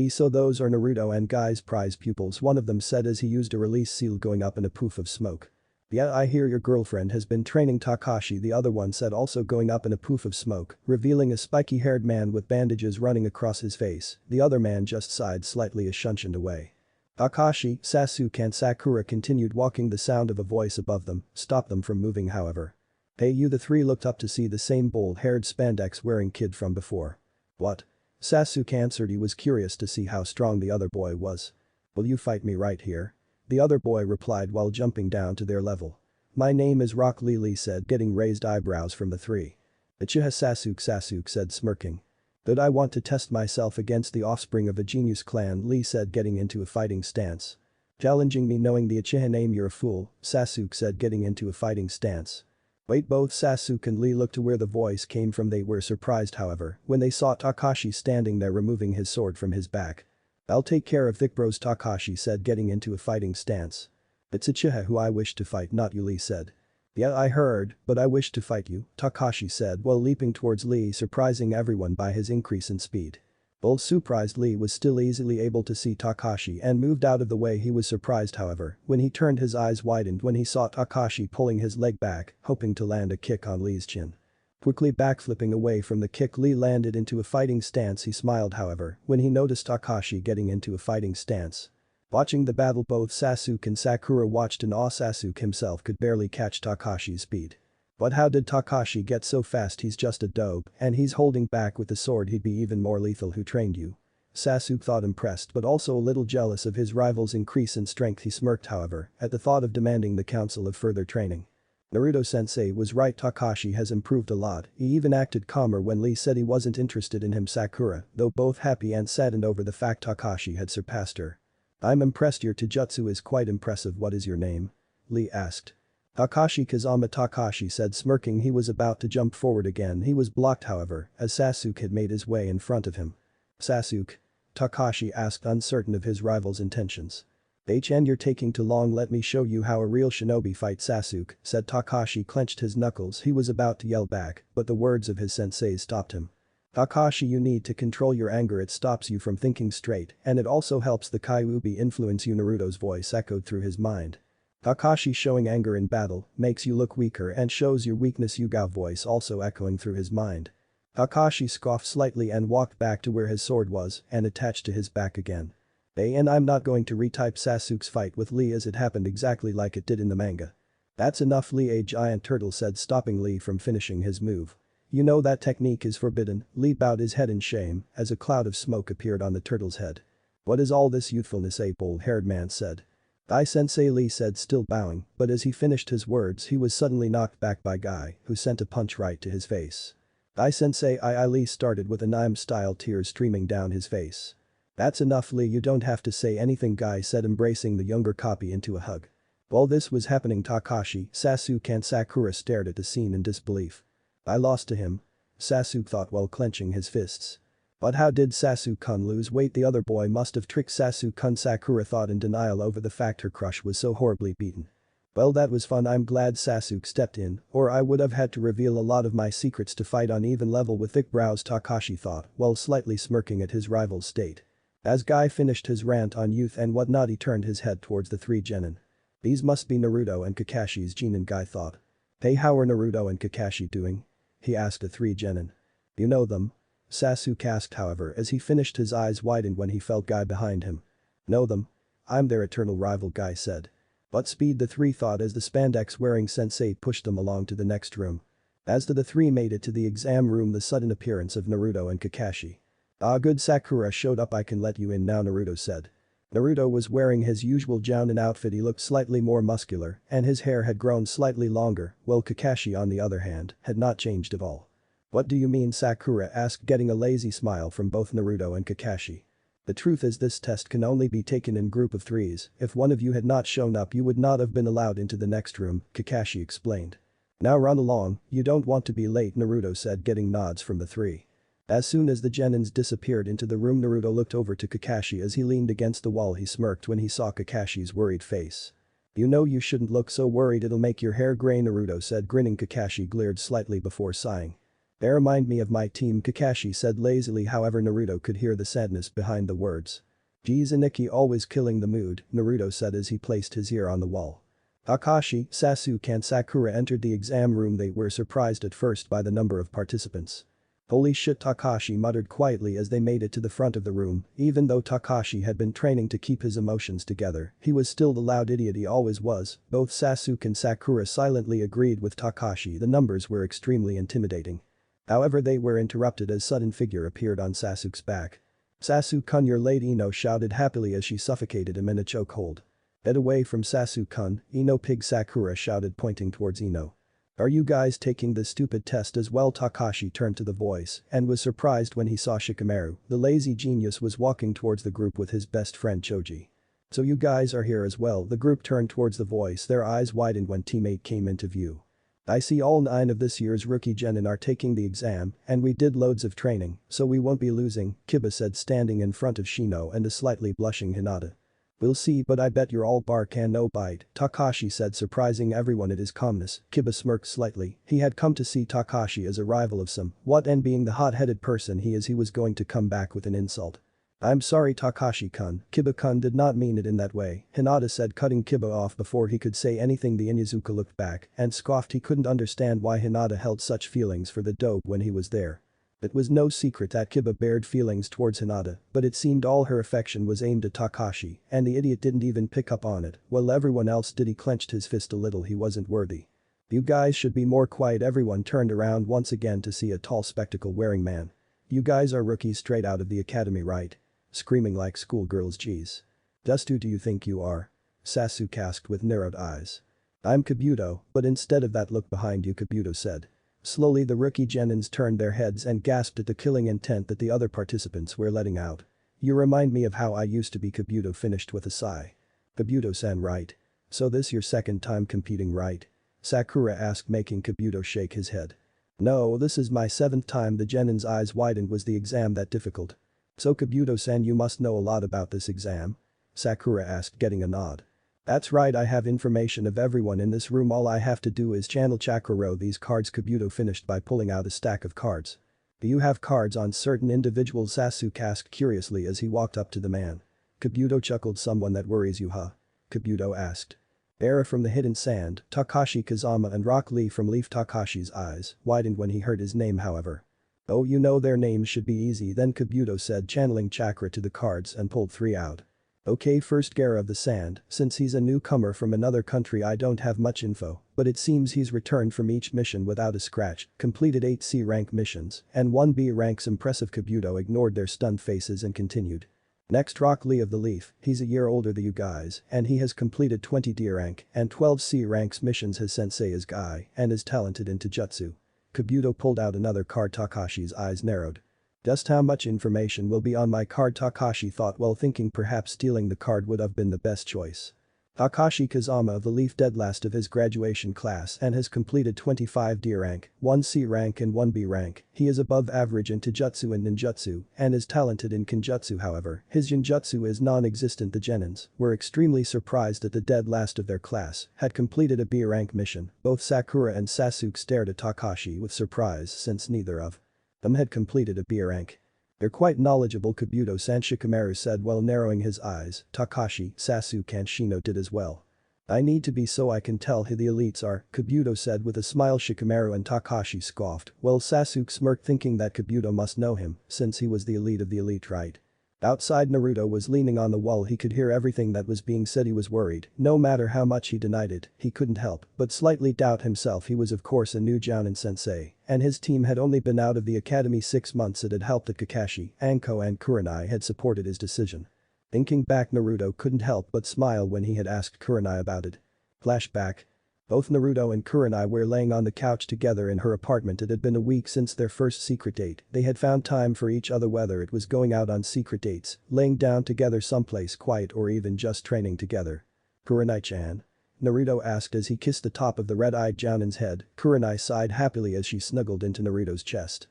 So those are Naruto and Guy's prize pupils, one of them said as he used a release seal, going up in a poof of smoke. Yeah, I hear your girlfriend has been training Takashi, the other one said, also going up in a poof of smoke, revealing a spiky-haired man with bandages running across his face. The other man just sighed slightly as shunshined away. Takashi, Sasuke and Sakura continued walking. The sound of a voice above them stopped them from moving, however. Hey you, the three looked up to see the same bull-haired spandex-wearing kid from before. What? Sasuke answered. He was curious to see how strong the other boy was. Will you fight me right here? The other boy replied while jumping down to their level. My name is Rock Lee, Lee said, getting raised eyebrows from the three. Uchiha Sasuke said, smirking. But I want to test myself against the offspring of a genius clan, Lee said, getting into a fighting stance. Challenging me knowing the Uchiha name? You're a fool, Sasuke said, getting into a fighting stance. Wait, both Sasuke and Lee looked to where the voice came from. They were surprised, however, when they saw Takashi standing there removing his sword from his back. I'll take care of thick bros, Takashi said, getting into a fighting stance. It's Uchiha who I wish to fight, not you, Lee said. Yeah, I heard, but I wish to fight you, Takashi said while leaping towards Lee, surprising everyone by his increase in speed. While surprised, Lee was still easily able to see Takashi and moved out of the way. He was surprised, however, when he turned. His eyes widened when he saw Takashi pulling his leg back, hoping to land a kick on Lee's chin. Quickly backflipping away from the kick, Lee landed into a fighting stance. He smiled, however, when he noticed Takashi getting into a fighting stance. Watching the battle, both Sasuke and Sakura watched in awe. Sasuke himself could barely catch Takashi's speed. But how did Takashi get so fast? He's just a dope, and he's holding back with the sword. He'd be even more lethal. Who trained you? Sasuke thought, impressed but also a little jealous of his rival's increase in strength. He smirked, however, at the thought of demanding the council of further training. Naruto-sensei was right, Takashi has improved a lot. He even acted calmer when Lee said he wasn't interested in him. Sakura, though both happy and saddened over the fact Takashi had surpassed her. I'm impressed. Your taijutsu is quite impressive. What is your name? Lee asked. Takashi Kazama, Takashi said, smirking. He was about to jump forward again. He was blocked, however, as Sasuke had made his way in front of him. Sasuke? Takashi asked, uncertain of his rival's intentions. You're taking too long. Let me show you how a real shinobi fights, Sasuke said. Takashi clenched his knuckles. He was about to yell back, but the words of his sensei stopped him. Takashi, you need to control your anger. It stops you from thinking straight, and it also helps the kyuubi influence you. Naruto's voice echoed through his mind. Takashi, showing anger in battle makes you look weaker and shows your weakness. Yugao voice also echoing through his mind. Kakashi scoffed slightly and walked back to where his sword was and attached to his back again. And I'm not going to retype Sasuke's fight with Lee as it happened exactly like it did in the manga. That's enough, Lee, a giant turtle said, stopping Lee from finishing his move. You know that technique is forbidden. Lee bowed his head in shame as a cloud of smoke appeared on the turtle's head. What is all this youthfulness, a bald-haired man said. Guy-sensei, Lee said, still bowing, but as he finished his words he was suddenly knocked back by Guy, who sent a punch right to his face. Guy-sensei, Lee started with anime-style tears streaming down his face. That's enough, Lee, you don't have to say anything, Guy said, embracing the younger copy into a hug. While this was happening, Takashi, Sasuke and Sakura stared at the scene in disbelief. I lost to him. Sasuke thought while clenching his fists. But how did Sasuke-kun lose? Wait, the other boy must have tricked Sasuke-kun, Sakura thought in denial over the fact her crush was so horribly beaten. Well, that was fun. I'm glad Sasuke stepped in, or I would have had to reveal a lot of my secrets to fight on even level with thick brows, Takashi thought while slightly smirking at his rival's state. As Guy finished his rant on youth and whatnot, he turned his head towards the three genin. These must be Naruto and Kakashi's genin, Guy thought. Hey, how are Naruto and Kakashi doing? He asked the three genin. You know them? Sasuke asked, however, as he finished his eyes widened when he felt Guy behind him. Know them? I'm their eternal rival, Guy said. What speed, the three thought as the spandex-wearing sensei pushed them along to the next room. As the three made it to the exam room, the sudden appearance of Naruto and Kakashi. Ah, good, Sakura showed up, I can let you in now, Naruto said. Naruto was wearing his usual jounin outfit. He looked slightly more muscular and his hair had grown slightly longer, while Kakashi, on the other hand, had not changed at all. What do you mean? Sakura asked, getting a lazy smile from both Naruto and Kakashi. The truth is, this test can only be taken in group of threes. If one of you had not shown up, you would not have been allowed into the next room, Kakashi explained. Now run along, you don't want to be late, Naruto said, getting nods from the three. As soon as the genins disappeared into the room, Naruto looked over to Kakashi. As he leaned against the wall, he smirked when he saw Kakashi's worried face. You know you shouldn't look so worried, it'll make your hair gray, Naruto said, grinning. Kakashi glared slightly before sighing. They remind me of my team, Kakashi said lazily, however Naruto could hear the sadness behind the words. Geez, Aniki always killing the mood, Naruto said as he placed his ear on the wall. Kakashi, Sasuke and Sakura entered the exam room. They were surprised at first by the number of participants. Holy shit, Takashi muttered quietly as they made it to the front of the room. Even though Takashi had been training to keep his emotions together, he was still the loud idiot he always was. Both Sasuke and Sakura silently agreed with Takashi. The numbers were extremely intimidating. However, they were interrupted as a sudden figure appeared on Sasuke's back. Sasuke-kun, you're late, Ino shouted happily as she suffocated him in a chokehold. Get away from Sasuke-kun, Ino pig, Sakura shouted, pointing towards Ino. Are you guys taking this stupid test as well? Takashi turned to the voice and was surprised when he saw Shikamaru. The lazy genius was walking towards the group with his best friend Choji. So you guys are here as well? The group turned towards the voice, their eyes widened when teammate came into view. I see all 9 of this year's rookie genin are taking the exam and we did loads of training, so we won't be losing, Kiba said, standing in front of Shino and a slightly blushing Hinata. We'll see, but I bet you're all bark and no bite, Takashi said, surprising everyone at his calmness. Kiba smirked slightly. He had come to see Takashi as a rival of some what, and being the hot-headed person he is, he was going to come back with an insult. I'm sorry, Takashi-kun, Kiba-kun did not mean it in that way, Hinata said, cutting Kiba off before he could say anything. The Inuzuka looked back and scoffed. He couldn't understand why Hinata held such feelings for the dope when he was there. It was no secret that Kiba bared feelings towards Hinata, but it seemed all her affection was aimed at Takashi, and the idiot didn't even pick up on it, while everyone else did. He clenched his fist a little. He wasn't worthy. You guys should be more quiet. Everyone turned around once again to see a tall spectacle-wearing man. You guys are rookies straight out of the academy, right? Screaming like schoolgirls, geez. Just who do you think you are? Sasuke asked with narrowed eyes. I'm Kabuto, but instead of that, look behind you, Kabuto said. Slowly the rookie genins turned their heads and gasped at the killing intent that the other participants were letting out. You remind me of how I used to be, Kabuto finished with a sigh. Kabuto-san, right? So this your second time competing, right? Sakura asked, making Kabuto shake his head. No, this is my 7th time. The genin's eyes widened. Was the exam that difficult? So Kabuto-san, you must know a lot about this exam? Sakura asked, getting a nod. That's right, I have information of everyone in this room. All I have to do is channel chakra row these cards. Kabuto finished by pulling out a stack of cards. Do you have cards on certain individuals? Sasuke asked curiously as he walked up to the man. Kabuto chuckled. Someone that worries you, huh? Kabuto asked. Era from the Hidden Sand, Takashi Kazama and Rock Lee from Leaf. Takashi's eyes widened when he heard his name, however. Oh, you know their names should be easy then, Kabuto said, channeling chakra to the cards and pulled 3 out. Okay, first Gara of the Sand, since he's a newcomer from another country I don't have much info, but it seems he's returned from each mission without a scratch, completed 8 C rank missions, and 1 B ranks. Impressive. Kabuto ignored their stunned faces and continued. Next, Rock Lee of the Leaf, he's a year older than you guys, and he has completed 20 D rank and 12 C ranks missions. His sensei is Guy and is talented in Taijutsu. Kabuto pulled out another card. Takashi's eyes narrowed. Just how much information will be on my card? Takashi thought while thinking perhaps stealing the card would have been the best choice. Takashi Kazama of the Leaf dead last of his graduation class and has completed 25 D rank, 1 C rank and 1 B rank. He is above average in Taijutsu and Ninjutsu and is talented in Kenjutsu. However, his Genjutsu is non-existent. The Genins were extremely surprised that the dead last of their class had completed a B rank mission. Both Sakura and Sasuke stared at Takashi with surprise since neither of them had completed a B rank. They're quite knowledgeable, Kabuto-san, Shikamaru said while narrowing his eyes. Takashi, Sasuke and Shino did as well. I need to be so I can tell who the elites are, Kabuto said with a smile. Shikamaru and Takashi scoffed while Sasuke smirked, thinking that Kabuto must know him since he was the elite of the elite, right? Outside, Naruto was leaning on the wall. He could hear everything that was being said. He was worried. No matter how much he denied it, he couldn't help but slightly doubt himself. He was of course a new Jounin sensei, and his team had only been out of the academy 6 months. It had helped that Kakashi, Anko and Kurenai had supported his decision. Thinking back, Naruto couldn't help but smile when he had asked Kurenai about it. Flashback. Both Naruto and Kurenai were laying on the couch together in her apartment. It had been a week since their first secret date. They had found time for each other, whether it was going out on secret dates, laying down together someplace quiet or even just training together. Kurenai-chan? Naruto asked as he kissed the top of the red-eyed Jounin's head. Kurenai sighed happily as she snuggled into Naruto's chest.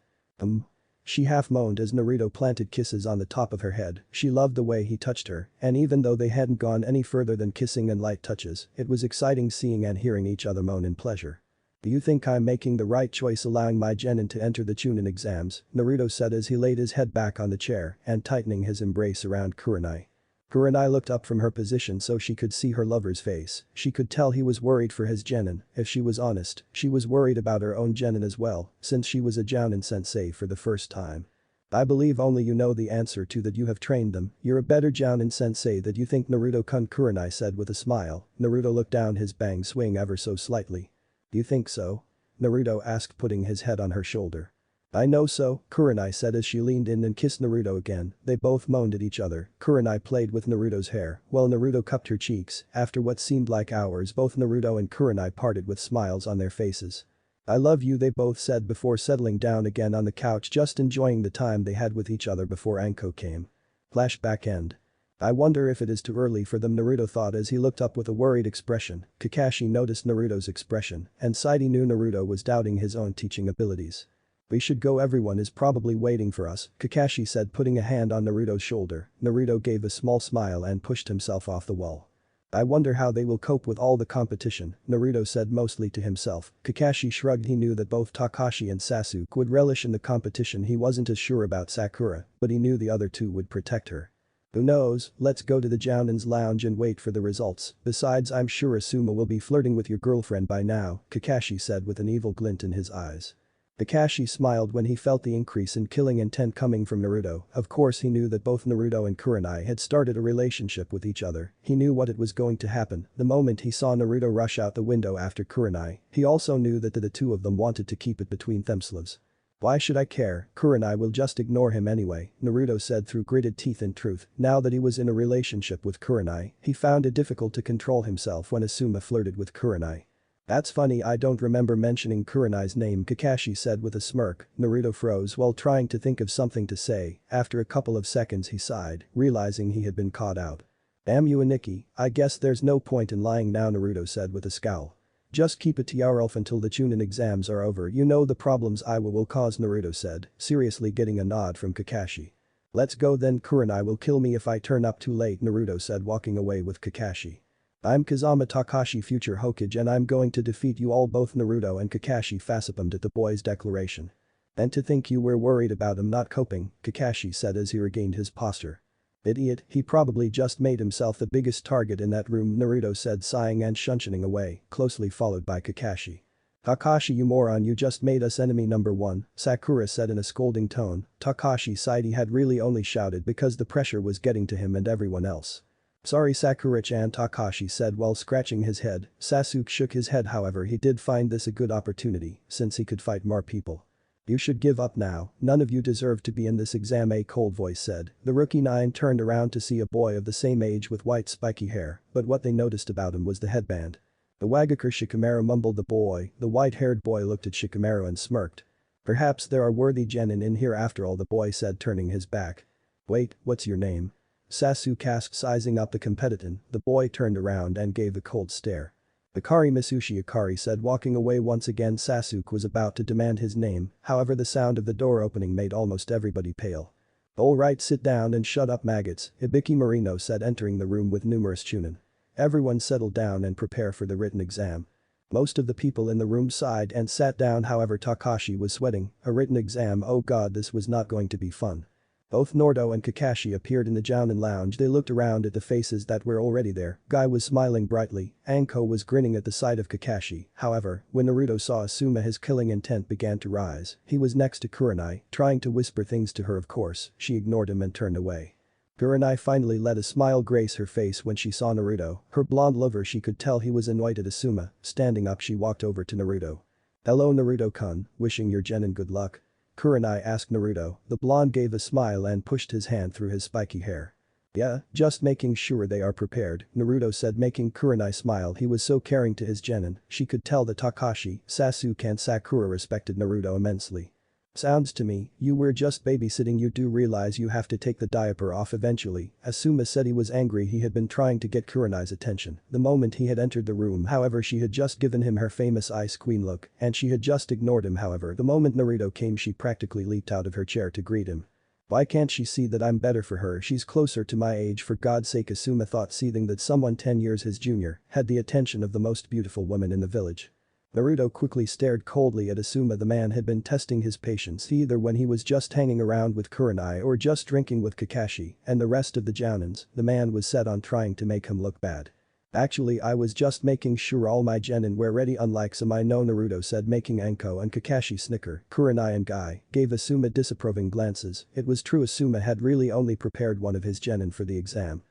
She half moaned as Naruto planted kisses on the top of her head. She loved the way he touched her, and even though they hadn't gone any further than kissing and light touches, it was exciting seeing and hearing each other moan in pleasure. Do you think I'm making the right choice allowing my genin to enter the Chunin exams? Naruto said as he laid his head back on the chair and tightening his embrace around Kurenai. Kurenai looked up from her position so she could see her lover's face. She could tell he was worried for his genin. If she was honest, she was worried about her own genin as well, since she was a Jounin sensei for the first time. I believe only you know the answer to that. You have trained them. You're a better Jounin sensei than you think, Naruto-kun, Kurenai said with a smile. Naruto looked down, his bang swing ever so slightly. Do you think so? Naruto asked, putting his head on her shoulder. I know so, Kurenai said as she leaned in and kissed Naruto again. They both moaned at each other. Kurenai played with Naruto's hair while Naruto cupped her cheeks. After what seemed like hours, both Naruto and Kurenai parted with smiles on their faces. I love you, they both said before settling down again on the couch, just enjoying the time they had with each other before Anko came. Flashback end. I wonder if it is too early for them, Naruto thought as he looked up with a worried expression. Kakashi noticed Naruto's expression and sighed. He knew Naruto was doubting his own teaching abilities. We should go, everyone is probably waiting for us, Kakashi said, putting a hand on Naruto's shoulder. Naruto gave a small smile and pushed himself off the wall. I wonder how they will cope with all the competition, Naruto said mostly to himself. Kakashi shrugged. He knew that both Takashi and Sasuke would relish in the competition. He wasn't as sure about Sakura, but he knew the other two would protect her. Who knows, let's go to the Jounin's lounge and wait for the results. Besides, I'm sure Asuma will be flirting with your girlfriend by now, Kakashi said with an evil glint in his eyes. Kakashi smiled when he felt the increase in killing intent coming from Naruto. Of course, he knew that both Naruto and Kurenai had started a relationship with each other. He knew what it was going to happen the moment he saw Naruto rush out the window after Kurenai. He also knew that the two of them wanted to keep it between themselves. Why should I care? Kurenai will just ignore him anyway, Naruto said through gritted teeth. In truth, now that he was in a relationship with Kurenai, he found it difficult to control himself when Asuma flirted with Kurenai. That's funny, I don't remember mentioning Kurenai's name, Kakashi said with a smirk. Naruto froze while trying to think of something to say. After a couple of seconds he sighed, realizing he had been caught out. Damn you, Aniki, I guess there's no point in lying now, Naruto said with a scowl. Just keep it to yourself until the Chunin exams are over. You know the problems I will cause, Naruto said, seriously getting a nod from Kakashi. Let's go then, Kurenai will kill me if I turn up too late, Naruto said, walking away with Kakashi. I'm Kazama Takashi, future Hokage, and I'm going to defeat you all. Both Naruto and Kakashi facepalmed at the boy's declaration. And to think you were worried about him not coping, Kakashi said as he regained his posture. Idiot, he probably just made himself the biggest target in that room, Naruto said, sighing and shunning away, closely followed by Kakashi. Kakashi, you moron, you just made us enemy number one, Sakura said in a scolding tone. Kakashi sighed. He had really only shouted because the pressure was getting to him and everyone else. Sorry Sakura-chan, Takashi said while scratching his head. Sasuke shook his head. However, he did find this a good opportunity since he could fight more people. You should give up now, none of you deserve to be in this exam, a cold voice said. The rookie 9 turned around to see a boy of the same age with white spiky hair, but what they noticed about him was the headband. The Wagakure, Shikamaru mumbled. The boy, the white-haired boy, looked at Shikamaru and smirked. Perhaps there are worthy genin in here after all, the boy said, turning his back. Wait, what's your name? Sasuke asked, sizing up the competitor. The boy turned around and gave a cold stare. Akari Misushi, Akari said, walking away. Once again Sasuke was about to demand his name, however the sound of the door opening made almost everybody pale. Alright, sit down and shut up, maggots, Hibiki Marino said, entering the room with numerous Chunin. Everyone settle down and prepare for the written exam. Most of the people in the room sighed and sat down. However, Takashi was sweating. A written exam, oh god, this was not going to be fun. Both Naruto and Kakashi appeared in the Jounin lounge. They looked around at the faces that were already there. Guy was smiling brightly, Anko was grinning at the sight of Kakashi. However, when Naruto saw Asuma, his killing intent began to rise. He was next to Kuranai, trying to whisper things to her. Of course, she ignored him and turned away. Kuranai finally let a smile grace her face when she saw Naruto, her blonde lover. She could tell he was annoyed at Asuma. Standing up, she walked over to Naruto. Hello Naruto-kun, wishing your genin good luck. Kuranai asked Naruto. The blonde gave a smile and pushed his hand through his spiky hair. Yeah, just making sure they are prepared, Naruto said, making Kuranai smile. He was so caring to his genin. She could tell that Takashi, Sasuke and Sakura respected Naruto immensely. Sounds to me, you were just babysitting. You do realize you have to take the diaper off eventually, Asuma said. He was angry. He had been trying to get Kuranai's attention the moment he had entered the room. However, she had just given him her famous ice queen look and she had just ignored him. However, the moment Naruto came, she practically leaped out of her chair to greet him. Why can't she see that I'm better for her? She's closer to my age, for God's sake, Asuma thought, seething that someone 10 years his junior had the attention of the most beautiful woman in the village. Naruto quickly stared coldly at Asuma. The man had been testing his patience either when he was just hanging around with Kuranai or just drinking with Kakashi and the rest of the Jounins. The man was set on trying to make him look bad. Actually, I was just making sure all my genin were ready, unlike some I know, Naruto said, making Anko and Kakashi snicker. Kuranai and Guy gave Asuma disapproving glances. It was true, Asuma had really only prepared one of his genin for the exam.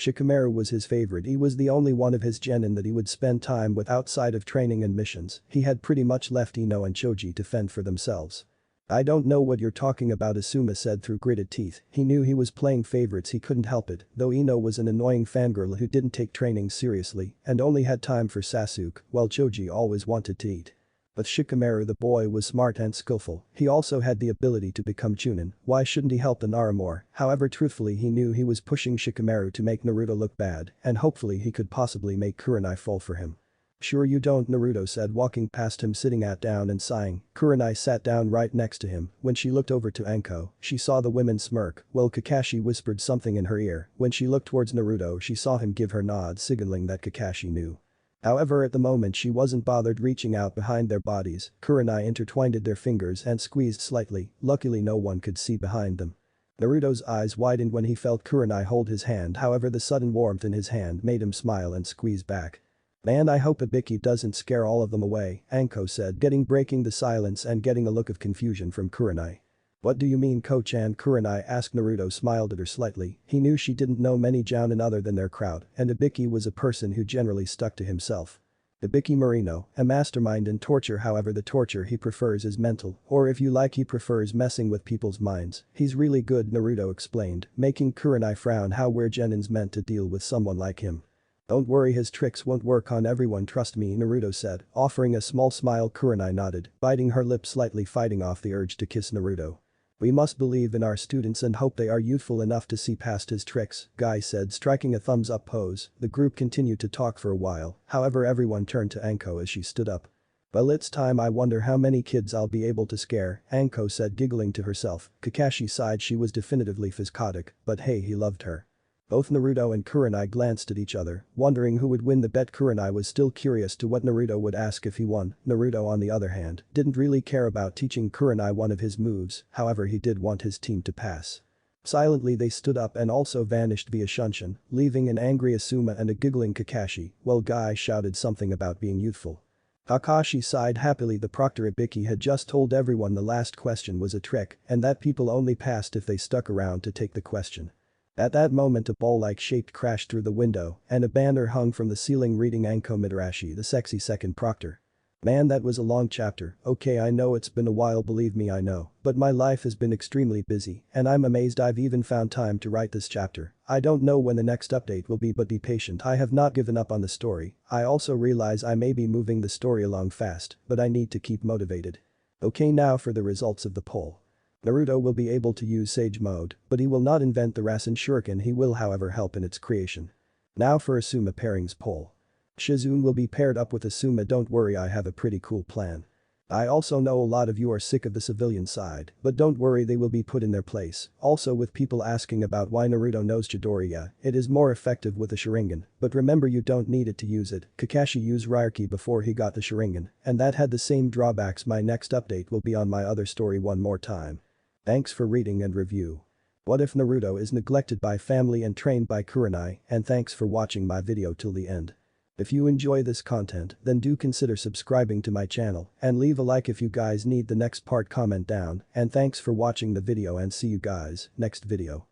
Shikamaru was his favorite. He was the only one of his genin that he would spend time with outside of training and missions. He had pretty much left Ino and Choji to fend for themselves. I don't know what you're talking about, Asuma said through gritted teeth. He knew he was playing favorites. He couldn't help it, though Ino was an annoying fangirl who didn't take training seriously and only had time for Sasuke, while Choji always wanted to eat. But Shikamaru, the boy, was smart and skillful. He also had the ability to become Chunin. Why shouldn't he help the Nara more? However, truthfully, he knew he was pushing Shikamaru to make Naruto look bad, and hopefully he could possibly make Kuranai fall for him. Sure you don't, Naruto said, walking past him, sitting down and sighing. Kuranai sat down right next to him. When she looked over to Anko, she saw the women smirk, while Kakashi whispered something in her ear. When she looked towards Naruto, she saw him give her nod, signaling that Kakashi knew. However, at the moment she wasn't bothered reaching out behind their bodies. Kuranai intertwined their fingers and squeezed slightly. Luckily no one could see behind them. Naruto's eyes widened when he felt Kuranai hold his hand. However, the sudden warmth in his hand made him smile and squeeze back. Man, I hope Hibiki doesn't scare all of them away, Anko said, breaking the silence and getting a look of confusion from Kuranai. What do you mean, Ko-chan? Kuranai asked. Naruto smiled at her slightly. He knew she didn't know many Jounin other than their crowd, and Hibiki was a person who generally stuck to himself. Hibiki Marino, a mastermind in torture. However, the torture he prefers is mental, or if you like, he prefers messing with people's minds. He's really good, Naruto explained, making Kuranai frown. How we're genins meant to deal with someone like him? Don't worry, his tricks won't work on everyone, trust me, Naruto said, offering a small smile. Kuranai nodded, biting her lip slightly, fighting off the urge to kiss Naruto. We must believe in our students and hope they are youthful enough to see past his tricks, Guy said, striking a thumbs up pose. The group continued to talk for a while, however everyone turned to Anko as she stood up. Well, it's time. I wonder how many kids I'll be able to scare, Anko said, giggling to herself. Kakashi sighed. She was definitively psychotic, but hey, he loved her. Both Naruto and Kuranai glanced at each other, wondering who would win the bet. Kuranai was still curious to what Naruto would ask if he won. Naruto, on the other hand, didn't really care about teaching Kuranai one of his moves, however he did want his team to pass. Silently they stood up and also vanished via Shunshin, leaving an angry Asuma and a giggling Kakashi, while Guy shouted something about being youthful. Kakashi sighed happily. The proctor Ibiki had just told everyone the last question was a trick and that people only passed if they stuck around to take the question. At that moment a ball-like shape crashed through the window and a banner hung from the ceiling reading Anko Mitarashi, the sexy second proctor. Man, that was a long chapter. Okay, I know it's been a while, believe me, I know, but my life has been extremely busy and I'm amazed I've even found time to write this chapter. I don't know when the next update will be, but be patient. I have not given up on the story. I also realize I may be moving the story along fast, but I need to keep motivated. Okay, now for the results of the poll. Naruto will be able to use Sage Mode, but he will not invent the Rasen Shuriken. He will however help in its creation. Now for Asuma pairings poll. Shizune will be paired up with Asuma. Don't worry, I have a pretty cool plan. I also know a lot of you are sick of the civilian side, but don't worry, they will be put in their place. Also, with people asking about why Naruto knows Chidoriya, it is more effective with the Sharingan, but remember you don't need it to use it. Kakashi used Raiki before he got the Sharingan, and that had the same drawbacks. My next update will be on my other story one more time. Thanks for reading and review. What if Naruto is neglected by family and trained by Kuranai, and thanks for watching my video till the end. If you enjoy this content, then do consider subscribing to my channel and leave a like if you guys need the next part. Comment down, and thanks for watching the video and see you guys next video.